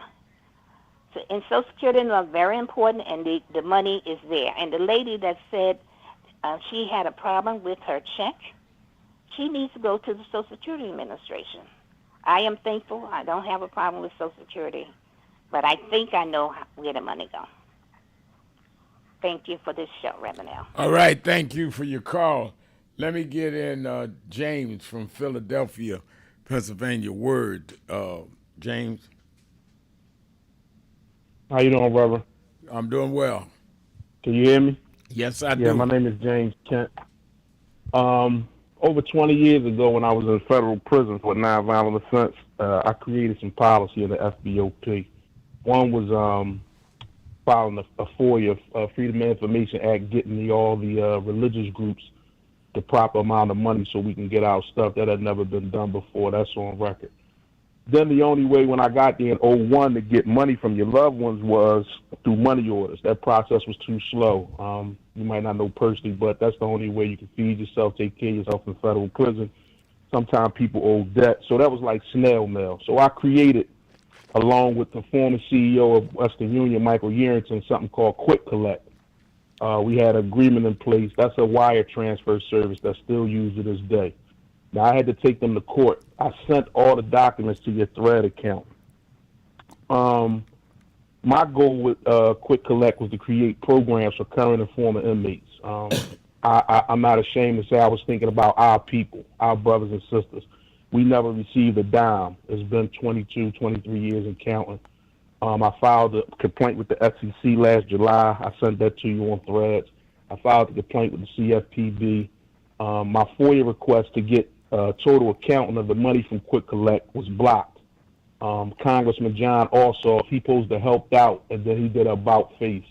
S12: So, and Social Security number is very important, and the money is there. And the lady that said she had a problem with her check, she needs to go to the Social Security Administration. I am thankful. I don't have a problem with Social Security, but I think I know where the money goes. Thank you for this show, Reverend Al.
S2: All right, thank you for your call. Let me get in James from Philadelphia, Pennsylvania. Word, James.
S14: How you doing, Reverend?
S2: I'm doing well.
S14: Can you hear me?
S2: Yes, I do.
S14: Yeah, my name is James Kent. Over 20 years ago, when I was in federal prison for nonviolent offense, I created some policy in the FBOP. One was filing a FOIA, Freedom of Information Act, getting all the religious groups the proper amount of money so we can get our stuff. That had never been done before. That's on record. Then the only way when I got there in 2001 to get money from your loved ones was through money orders. That process was too slow. You might not know personally, but that's the only way you can feed yourself, take care of yourself in federal prison. Sometimes people owe debt. So that was like snail mail. So I created, along with the former CEO of Western Union, Michael Yerington, something called Quick Collect. We had an agreement in place. That's a wire transfer service that's still used to this day. Now, I had to take them to court. I sent all the documents to your Thread account. My goal with Quick Collect was to create programs for current and former inmates. I'm not ashamed to say I was thinking about our people, our brothers and sisters. We never received a dime. It's been 22, 23 years and counting. I filed a complaint with the SEC last July. I sent that to you on Threads. I filed a complaint with the CFPB. My FOIA request to get total accounting of the money from Quick Collect was blocked. Congressman John Ossoff, he supposed to help out, and then he did an about face.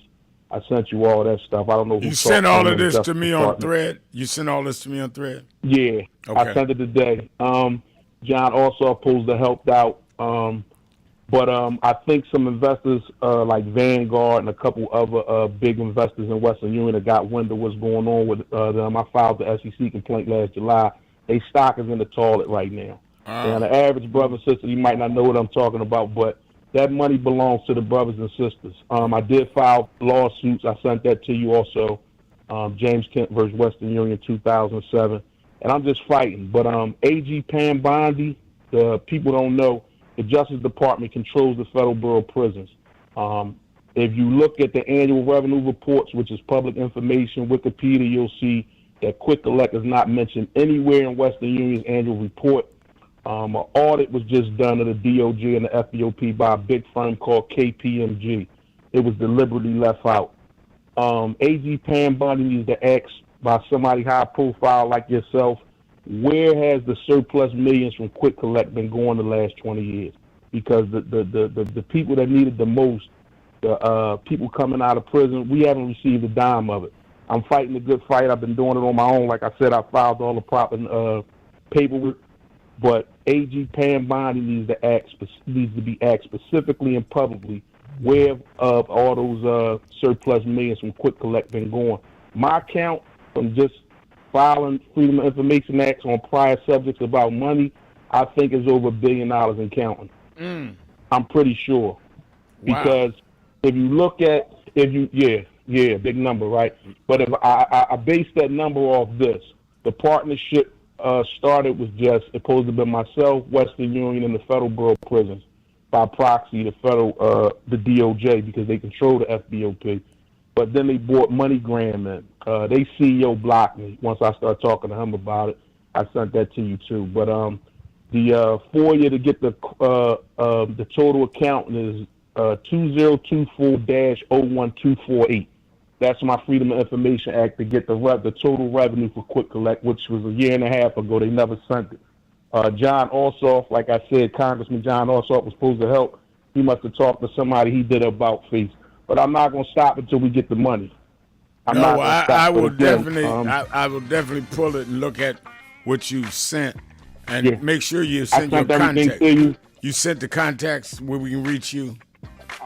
S14: I sent you all that stuff. I don't know who
S2: you sent all of this to me
S14: Department.
S2: on Thread? You sent all this to me on Thread?
S14: Yeah,
S2: Okay.
S14: I sent it today. John Ossoff supposed to help out, but I think some investors like Vanguard and a couple other big investors in Western Union that got wind of what's going on with them. I filed the SEC complaint last July. They stock is in the toilet right now. And the average brother and sister, you might not know what I'm talking about, but that money belongs to the brothers and sisters. I did file lawsuits. I sent that to you also. James Kent versus Western Union 2007. And I'm just fighting. But AG Pam Bondi, the people don't know, the Justice Department controls the Federal Bureau of Prisons. If you look at the annual revenue reports, which is public information, Wikipedia, you'll see that Quick Collect is not mentioned anywhere in Western Union's annual report. An audit was just done of the DOJ and the FBOP by a big firm called KPMG. It was deliberately left out. AG Pam Bondi needs to ask by somebody high profile like yourself, where has the surplus millions from Quick Collect been going the last 20 years? Because the people that need it the most, the people coming out of prison, we haven't received a dime of it. I'm fighting a good fight. I've been doing it on my own. Like I said, I filed all the proper paperwork. But AG Pam Bondi needs to be asked specifically and publicly where of all those surplus millions from Quick Collect been going. My account from just filing Freedom of Information Acts on prior subjects about money, I think is over $1 billion and counting. I'm pretty sure. Because if you look at, big number, right? But if I base that number off this, the partnership started was just supposed to be myself, Western Union, and the Federal Bureau of Prisons. By proxy, the the DOJ, because they control the FBOP. But then they brought MoneyGram in. They CEO blocked me once I started talking to him about it. I sent that to you too. But the FOIA to get the total account is 2024-01248. That's my Freedom of Information Act to get the total revenue for Quick Collect, which was a year and a half ago. They never sent it. John Ossoff, like I said, Congressman John Ossoff was supposed to help. He must have talked to somebody he did about face. But I'm not going to stop until we get the money.
S2: I will definitely pull it and look at what you sent and make sure you send your contact. You sent the contacts where we can reach you.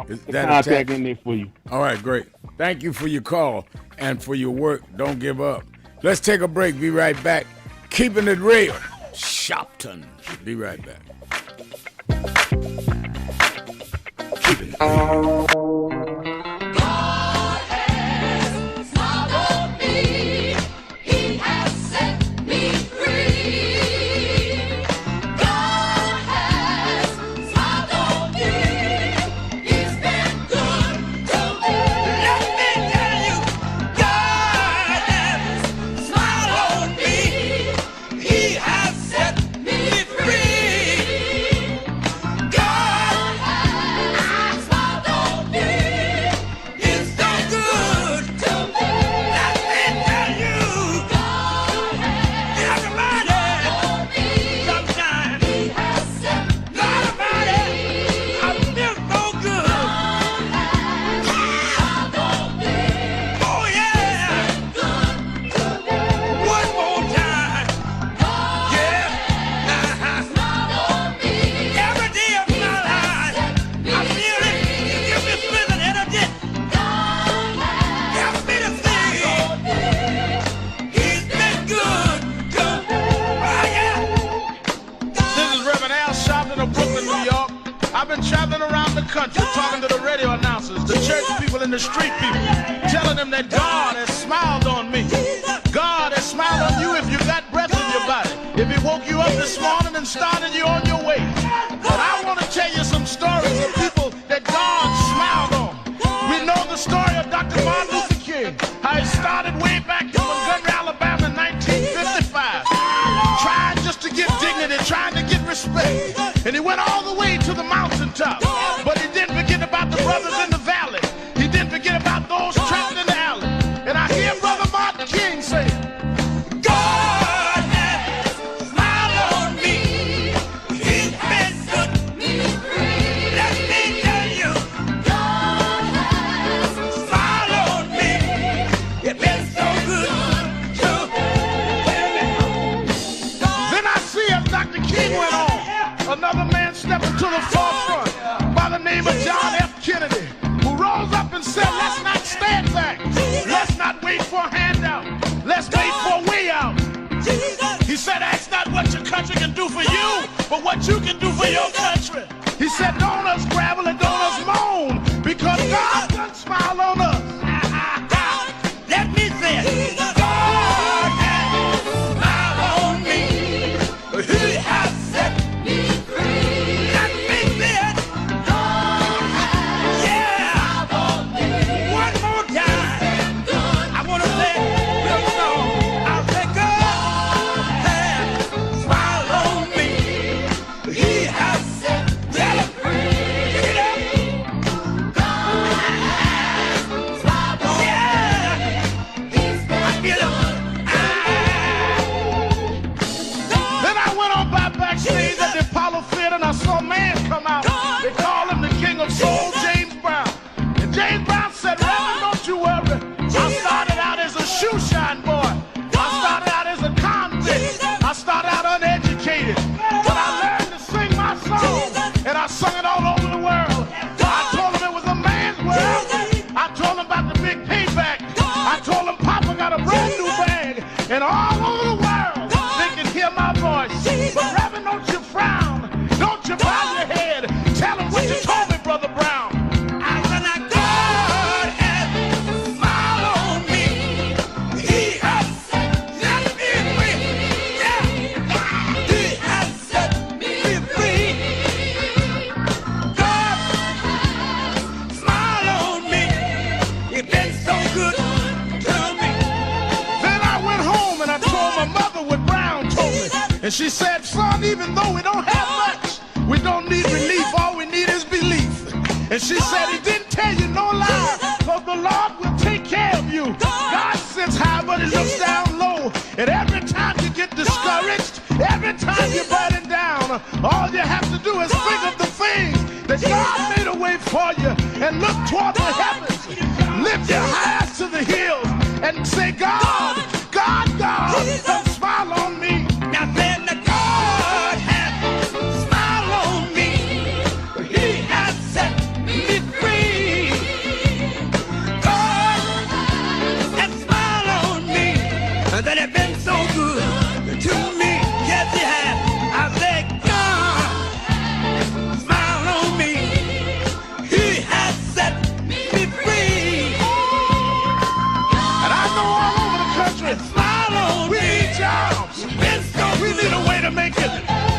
S2: Is that
S14: contact in there for you.
S2: All right, great. Thank you for your call and for your work. Don't give up. Let's take a break. Be right back. Keeping it real. Sharpton. Be right back.
S3: God has smiled on me. He has set me free. God has smiled on me. He's been good to me. Let me tell you, God has smiled on me. He has set me free. God has smiled on me. He's so good to me. Let me tell you, God has smiled on me. Sometimes He has set me free. I feel so good. Oh yeah. One more time. Yeah. Every day of my life, I feel it. You give me strength and energy. Help me to sing. He's been good to me. Oh yeah.
S1: This is Reverend Al Sharpton of Brooklyn, New York. I've been traveling around the country talking to the radio announcers, the church people, and the street people, telling them that God has smiled on me. God has smiled on you if you got breath in your body. If He woke you up this morning and started you on your way. But I want to tell you some stories of people that God smiled on. We know the story of Dr. Martin Luther King, how he started way back in Montgomery, Alabama in 1955, trying just to get dignity, trying to get respect. And he went all the way to the mountaintop. But he didn't forget about the brothers in the valley. He didn't forget about those trapped in the alley. And I hear Brother Martin King say, God has smiled on me. He's been good to me. Let me tell you, God has smiled on me. It's been so good to me. Then I see as Dr. King went on, another man stepped into the forefront by the name of John F. Kennedy, who rose up and said, let's not stand back. Let's not wait for a handout. Let's wait for a way out. He said, ask not what your country can do for you, but what you can do for your country. He said, don't us gravel and don't us moan, because God done smile on us. Let me say it. God has smiled on me. He has set me free. Let me say it. Yeah. One more time. I want to say this song. I'll say God has smiled on me. He has set me free. Pick it up. Then I went on by backstage at the Apollo Theater and I saw a man come out. They call him the King of Soul, James Brown. And James Brown said, Reverend, don't you worry. I started out as a shoe shine boy. I started out as a convict. I started out uneducated. But I learned to sing my song. And I sung it all over the world. I told him it was a man's world. I told him about the big payback. I told him Papa got a brand new bag. And all over the world, they can hear my voice. But Reverend, don't you frown. Don't you bow your head. Tell him what you told me, Brother Brown. she said, son, even though we don't have much, we don't need relief. All we need is belief. And she said, he didn't tell you no lie, because the Lord will take care of you. God sits high, but he looks down low. And every time you get discouraged, every time you're burning down, all you have to do is think of the things that God made a way for you and look toward the heavens. Lift your eyes to the hills and say, God, God, God, come smile on me. Now then, the God has smiled on me. He has set me free. God has smiled on me. That has been so good to me. Yes, he has. I say, God smiled on me. He has set me free. And I know all over the country, smile on we need jobs. We need a way to make it.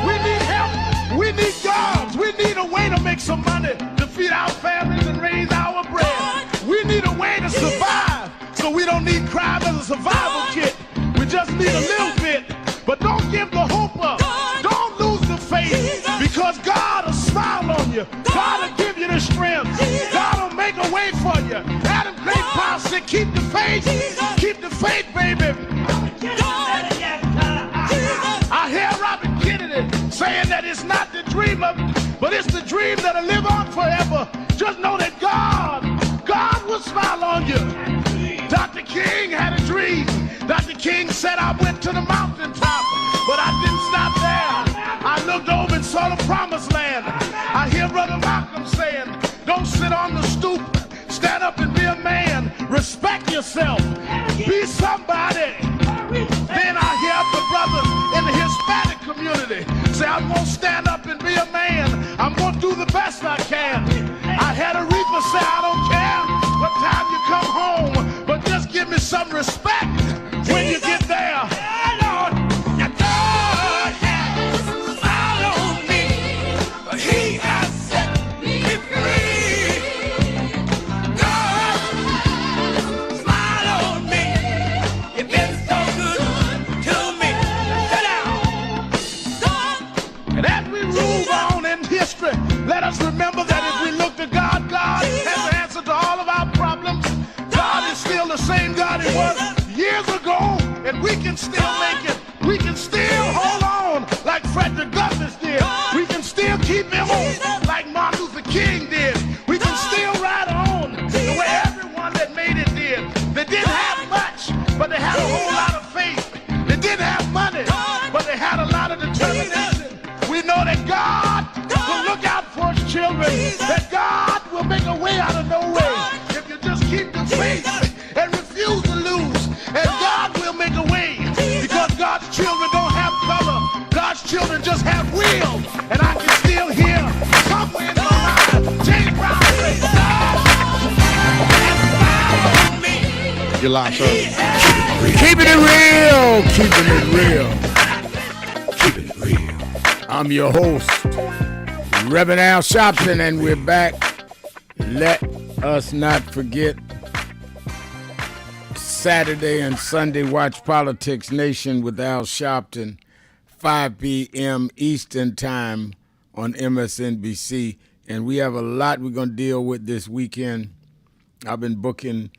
S1: We need help. We need jobs. We need a way to make some money to feed our families and raise our bread. We need a way to survive, so we don't need crime as a survival kit. We just need a little bit. But don't give the hope up. Don't lose the faith, because God will smile on you. God will give you the strength. God will make a way for you. Adam Great Power said, keep the faith. Keep the faith, baby. I hear Robert Kennedy saying that it's not the dream of, but it's the dream that'll live on forever. Just know that God will smile on you. Dr. King had a dream. Dr. King said, I went to the mountaintop, but I didn't stop there. I looked over and saw the promised land. I hear Brother Malcolm saying, don't sit on the stoop. Stand up and be a man. Respect yourself. Be somebody. Then I hear the brothers in the Hispanic community say, I'm going to stand up and be a man. I'm going to do the best I can. I had a reaper say, I don't care what time you come home, but just give me some respect when you get there. Lord, now God has smiled on me. He has set me free. God smiled on me. You've been so good to me. Sit down. And as we move on in history, let us remember that if we look to God, God has the answer to all of our problems. God is still the same God he was years ago, and we can still make it. We can still hold on like Frederick Douglass did. We can still keep him on like Martin Luther King did. We can still ride on the way everyone that made it did. They didn't have much, but they had a whole lot of faith. They didn't have money, but they had a lot of determination. We know that God will look out for his children, that God will make a way out of no way if you just keep the faith and refuse to lose. And God will make a way, because God's children don't have color. God's children just have will. And I can still hear somewhere in my mind James Brown say, God has smiled on me.
S21: You're live, sir.
S2: Keeping it real. Keeping it real. Keeping it real. I'm your host, Reverend Al Sharpton, and we're back. Let us not forget Saturday and Sunday Watch Politics Nation with Al Sharpton, 5 p.m. Eastern Time on MSNBC. And we have a lot we're going to deal with this weekend. I've been booking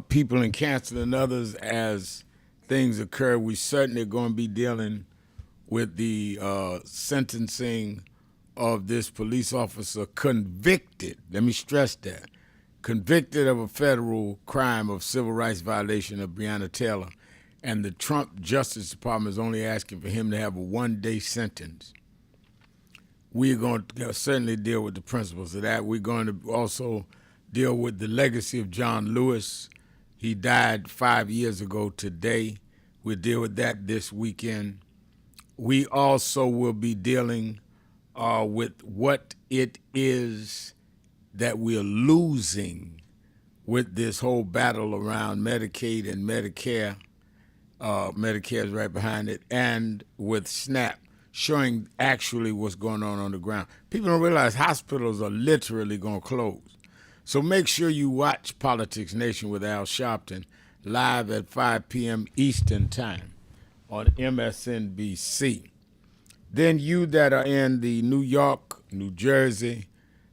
S2: people and canceling others as things occur. We certainly are going to be dealing with the sentencing of this police officer convicted, let me stress that, convicted of a federal crime of civil rights violation of Breonna Taylor. And the Trump Justice Department is only asking for him to have a one-day sentence. We're going to certainly deal with the principles of that. We're going to also deal with the legacy of John Lewis. He died 5 years ago today. We'll deal with that this weekend. We also will be dealing with what it is that we're losing with this whole battle around Medicaid and Medicare. Medicare is right behind it, and with SNAP, showing actually what's going on the ground. People don't realize hospitals are literally going to close. So make sure you watch Politics Nation with Al Sharpton live at 5 p.m. Eastern Time on MSNBC. Then you that are in the New York, New Jersey,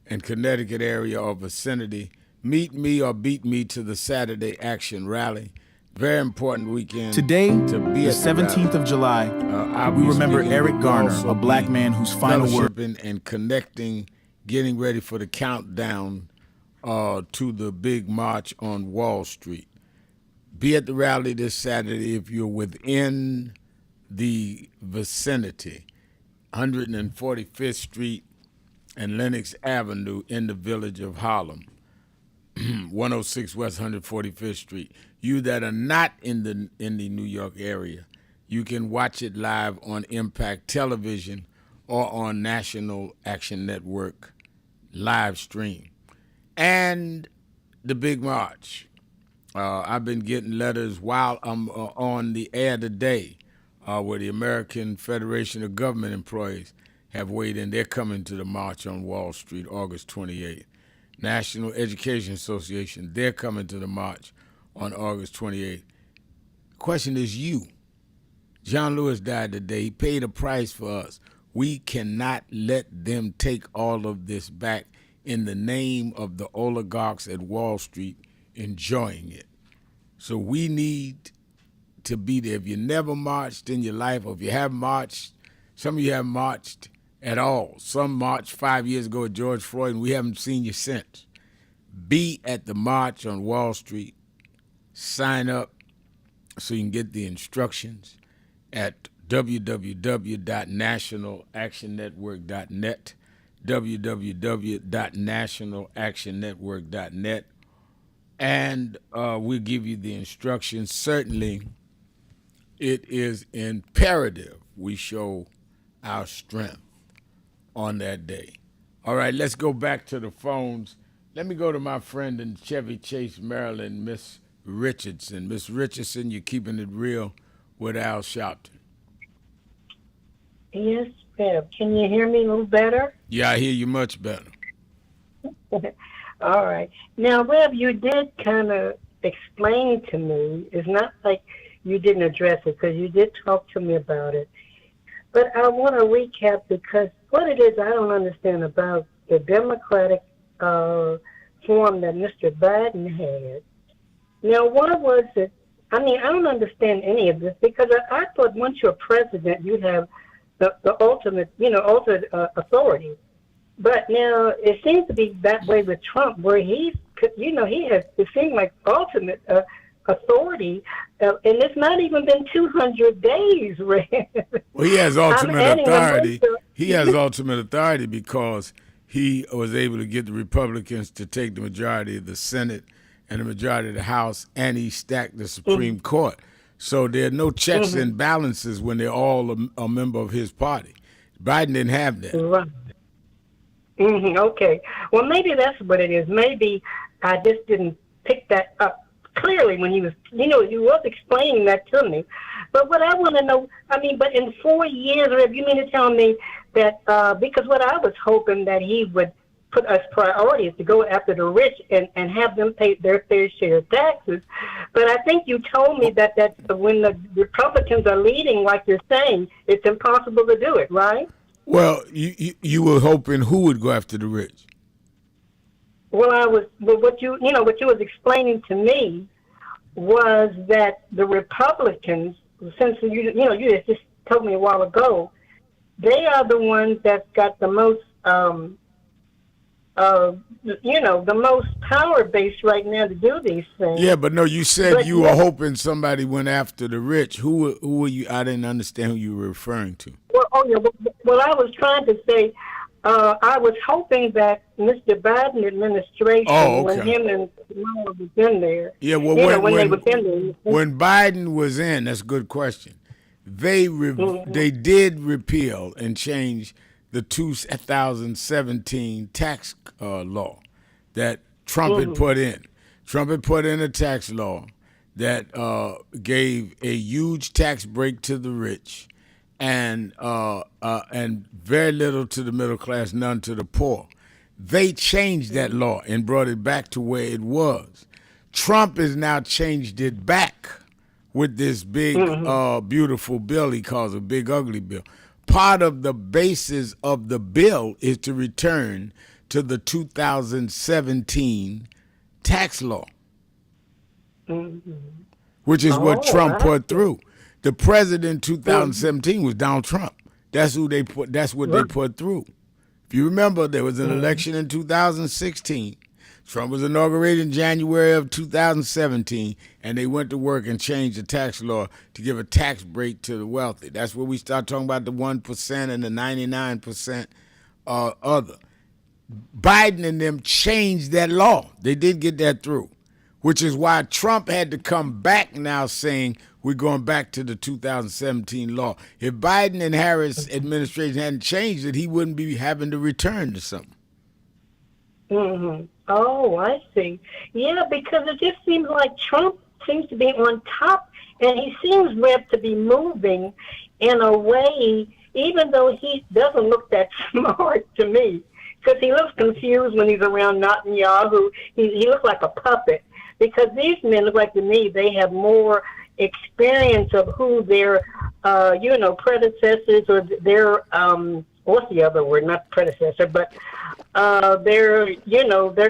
S2: and Connecticut area or vicinity, meet me or beat me to the Saturday Action Rally. Very important weekend.
S13: Today,
S2: to be
S13: the
S2: at
S13: 17th
S2: rally.
S13: of July,
S2: I'll
S13: we
S2: be
S13: remember
S2: speaking,
S13: Eric
S2: but we'll
S13: Garner,
S2: also
S13: a black
S2: be
S13: man whose final word.
S2: fellowshipping and connecting, getting ready for the countdown to the big march on Wall Street. Be at the rally this Saturday if you're within the vicinity, 145th Street and Lenox Avenue in the village of Harlem, 106 West 145th Street. You that are not in the New York area, you can watch it live on Impact Television or on National Action Network live stream. And the big march. I've been getting letters while I'm on the air today where the American Federation of Government Employees have weighed in. They're coming to the march on Wall Street August 28th. National Education Association, they're coming to the march on August 28th. The question is you. John Lewis died today. He paid a price for us. We cannot let them take all of this back in the name of the oligarchs at Wall Street enjoying it. So we need to be there. If you never marched in your life, or if you haven't marched, some of you haven't marched at all. Some marched 5 years ago at George Floyd, and we haven't seen you since. Be at the march on Wall Street. Sign up so you can get the instructions at www.nationalactionnetwork.net, www.nationalactionnetwork.net, and we'll give you the instructions. Certainly, it is imperative we show our strength on that day. All right, let's go back to the phones. Let me go to my friend in Chevy Chase, Maryland, Miss Richardson. Miss Richardson, you're keeping it real with Al Sharpton.
S15: Yes, Reb. Can you hear me a little better?
S2: Yeah, I hear you much better.
S15: All right. Now, Reb, you did kind of explain to me. It's not like you didn't address it, because you did talk to me about it. But I want to recap, because what it is I don't understand about the Democratic form that Mr. Biden had. Now, why was it? I mean, I don't understand any of this, because I thought once you're president, you have the ultimate, ultimate authority. But now it seems to be that way with Trump, where he has, it seems like ultimate authority, and it's not even been 200 days, Red.
S2: Well, he has ultimate authority. He has ultimate authority because he was able to get the Republicans to take the majority of the Senate and the majority of the House, and he stacked the Supreme Court. So there are no checks and balances when they're all a member of his party. Biden didn't have that.
S15: Right. Okay. Well, maybe that's what it is. Maybe I just didn't pick that up clearly when you was, you was explaining that to me. But what I want to know, but in 4 years, or if you mean to tell me that, because what I was hoping that he would put as priorities to go after the rich and have them pay their fair share of taxes. But I think you told me that when the Republicans are leading, like you're saying, it's impossible to do it, right?
S2: Well, you were hoping who would go after the rich?
S15: Well, what you was explaining to me was that the Republicans, since you just told me a while ago, they are the ones that got the most the most power base right now to do these things.
S2: Yeah, but no, you said you were hoping somebody went after the rich. Who were you? I didn't understand who you were referring to.
S15: Well, I was trying to say, I was hoping that Mr. Biden administration, when him and Kamala was in there,
S2: yeah, well,
S15: when they was in there,
S2: when Biden was in, that's a good question. They did repeal and change the 2017 tax law that Trump had put in. Trump had put in a tax law that gave a huge tax break to the rich and very little to the middle class, none to the poor. They changed that law and brought it back to where it was. Trump has now changed it back with this big, beautiful bill he calls a big ugly bill. part of the basis of the bill is to return to the 2017 tax law, which is what Trump put through. The president in 2017 was Donald Trump. That's who they put. That's what they put through. If you remember, there was an election in 2016. Trump was inaugurated in January of 2017, and they went to work and changed the tax law to give a tax break to the wealthy. That's where we start talking about the 1% and the 99% other. Biden and them changed that law. They did get that through, which is why Trump had to come back now saying we're going back to the 2017 law. If Biden and Harris administration hadn't changed it, he wouldn't be having to return to something.
S15: Oh, I see. Yeah, because it just seems like Trump seems to be on top, and he seems to be moving in a way, even though he doesn't look that smart to me, because he looks confused when he's around Netanyahu. He looks like a puppet, because these men look like to me they have more experience of who their, predecessors or their, what's the other word? Not predecessor, but their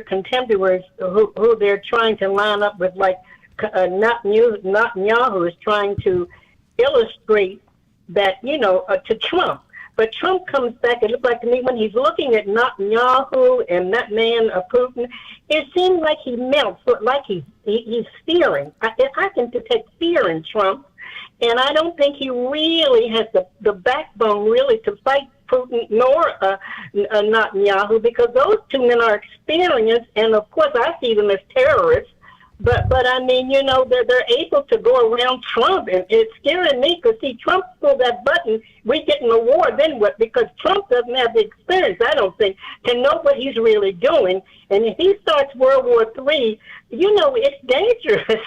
S15: contemporaries who they're trying to line up with, like Netanyahu is trying to illustrate that, to Trump. But Trump comes back, it looks like to me, when he's looking at Netanyahu and that man, Putin, it seems like he melts, like he's fearing. I can detect fear in Trump, and I don't think he really has the backbone really to fight Putin nor Netanyahu, because those two men are experienced, and of course I see them as terrorists. But I mean, they're able to go around Trump, and it's scaring me because, see, Trump pulled that button, we get in a war, then what? Because Trump doesn't have the experience, I don't think, to know what he's really doing. And if he starts World War III, it's dangerous.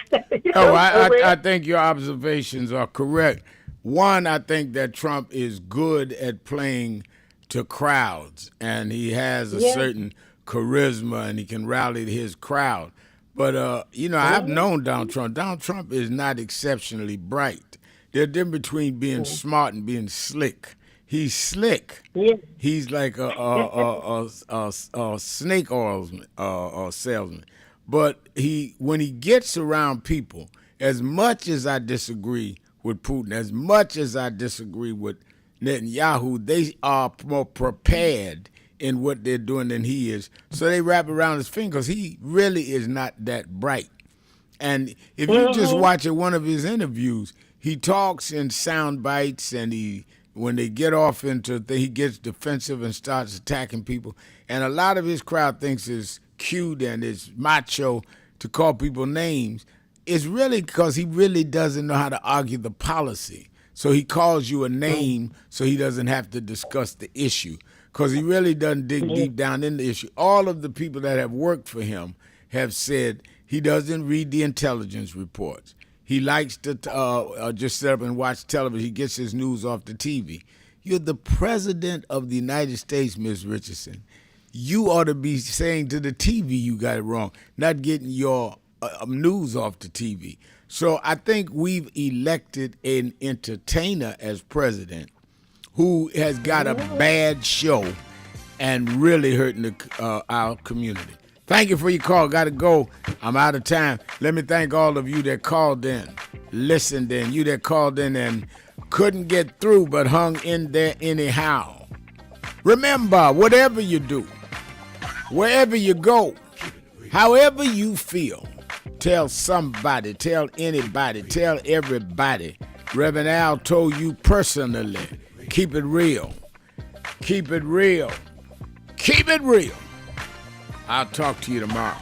S2: I think your observations are correct. One, I think that Trump is good at playing to crowds, and he has a certain charisma, and he can rally his crowd. But, I've known Donald Trump. Donald Trump is not exceptionally bright. There's a difference between being smart and being slick. He's slick. Yeah. He's like a snake oil salesman. But when he gets around people, as much as I disagree with Putin, as much as I disagree with Netanyahu, they are more prepared in what they're doing than he is. So they wrap around his finger because he really is not that bright. And if you just watch one of his interviews, he talks in sound bites, and when they get off into he gets defensive and starts attacking people. And a lot of his crowd thinks it's cute and it's macho to call people names. It's really because he really doesn't know how to argue the policy. So he calls you a name so he doesn't have to discuss the issue, because he really doesn't dig deep down in the issue. All of the people that have worked for him have said he doesn't read the intelligence reports. He likes to just sit up and watch television. He gets his news off the TV. You're the president of the United States, Ms. Richardson. You ought to be saying to the TV you got it wrong, not getting your news off the TV. So I think we've elected an entertainer as president who has got a bad show and really hurting our community. Thank you for your call. Got to go. I'm out of time. Let me thank all of you that called in, listened in, you that called in and couldn't get through but hung in there anyhow. Remember, whatever you do, wherever you go, however you feel, tell somebody, tell anybody, tell everybody. Reverend Al told you personally, keep it real. Keep it real. Keep it real. I'll talk to you tomorrow.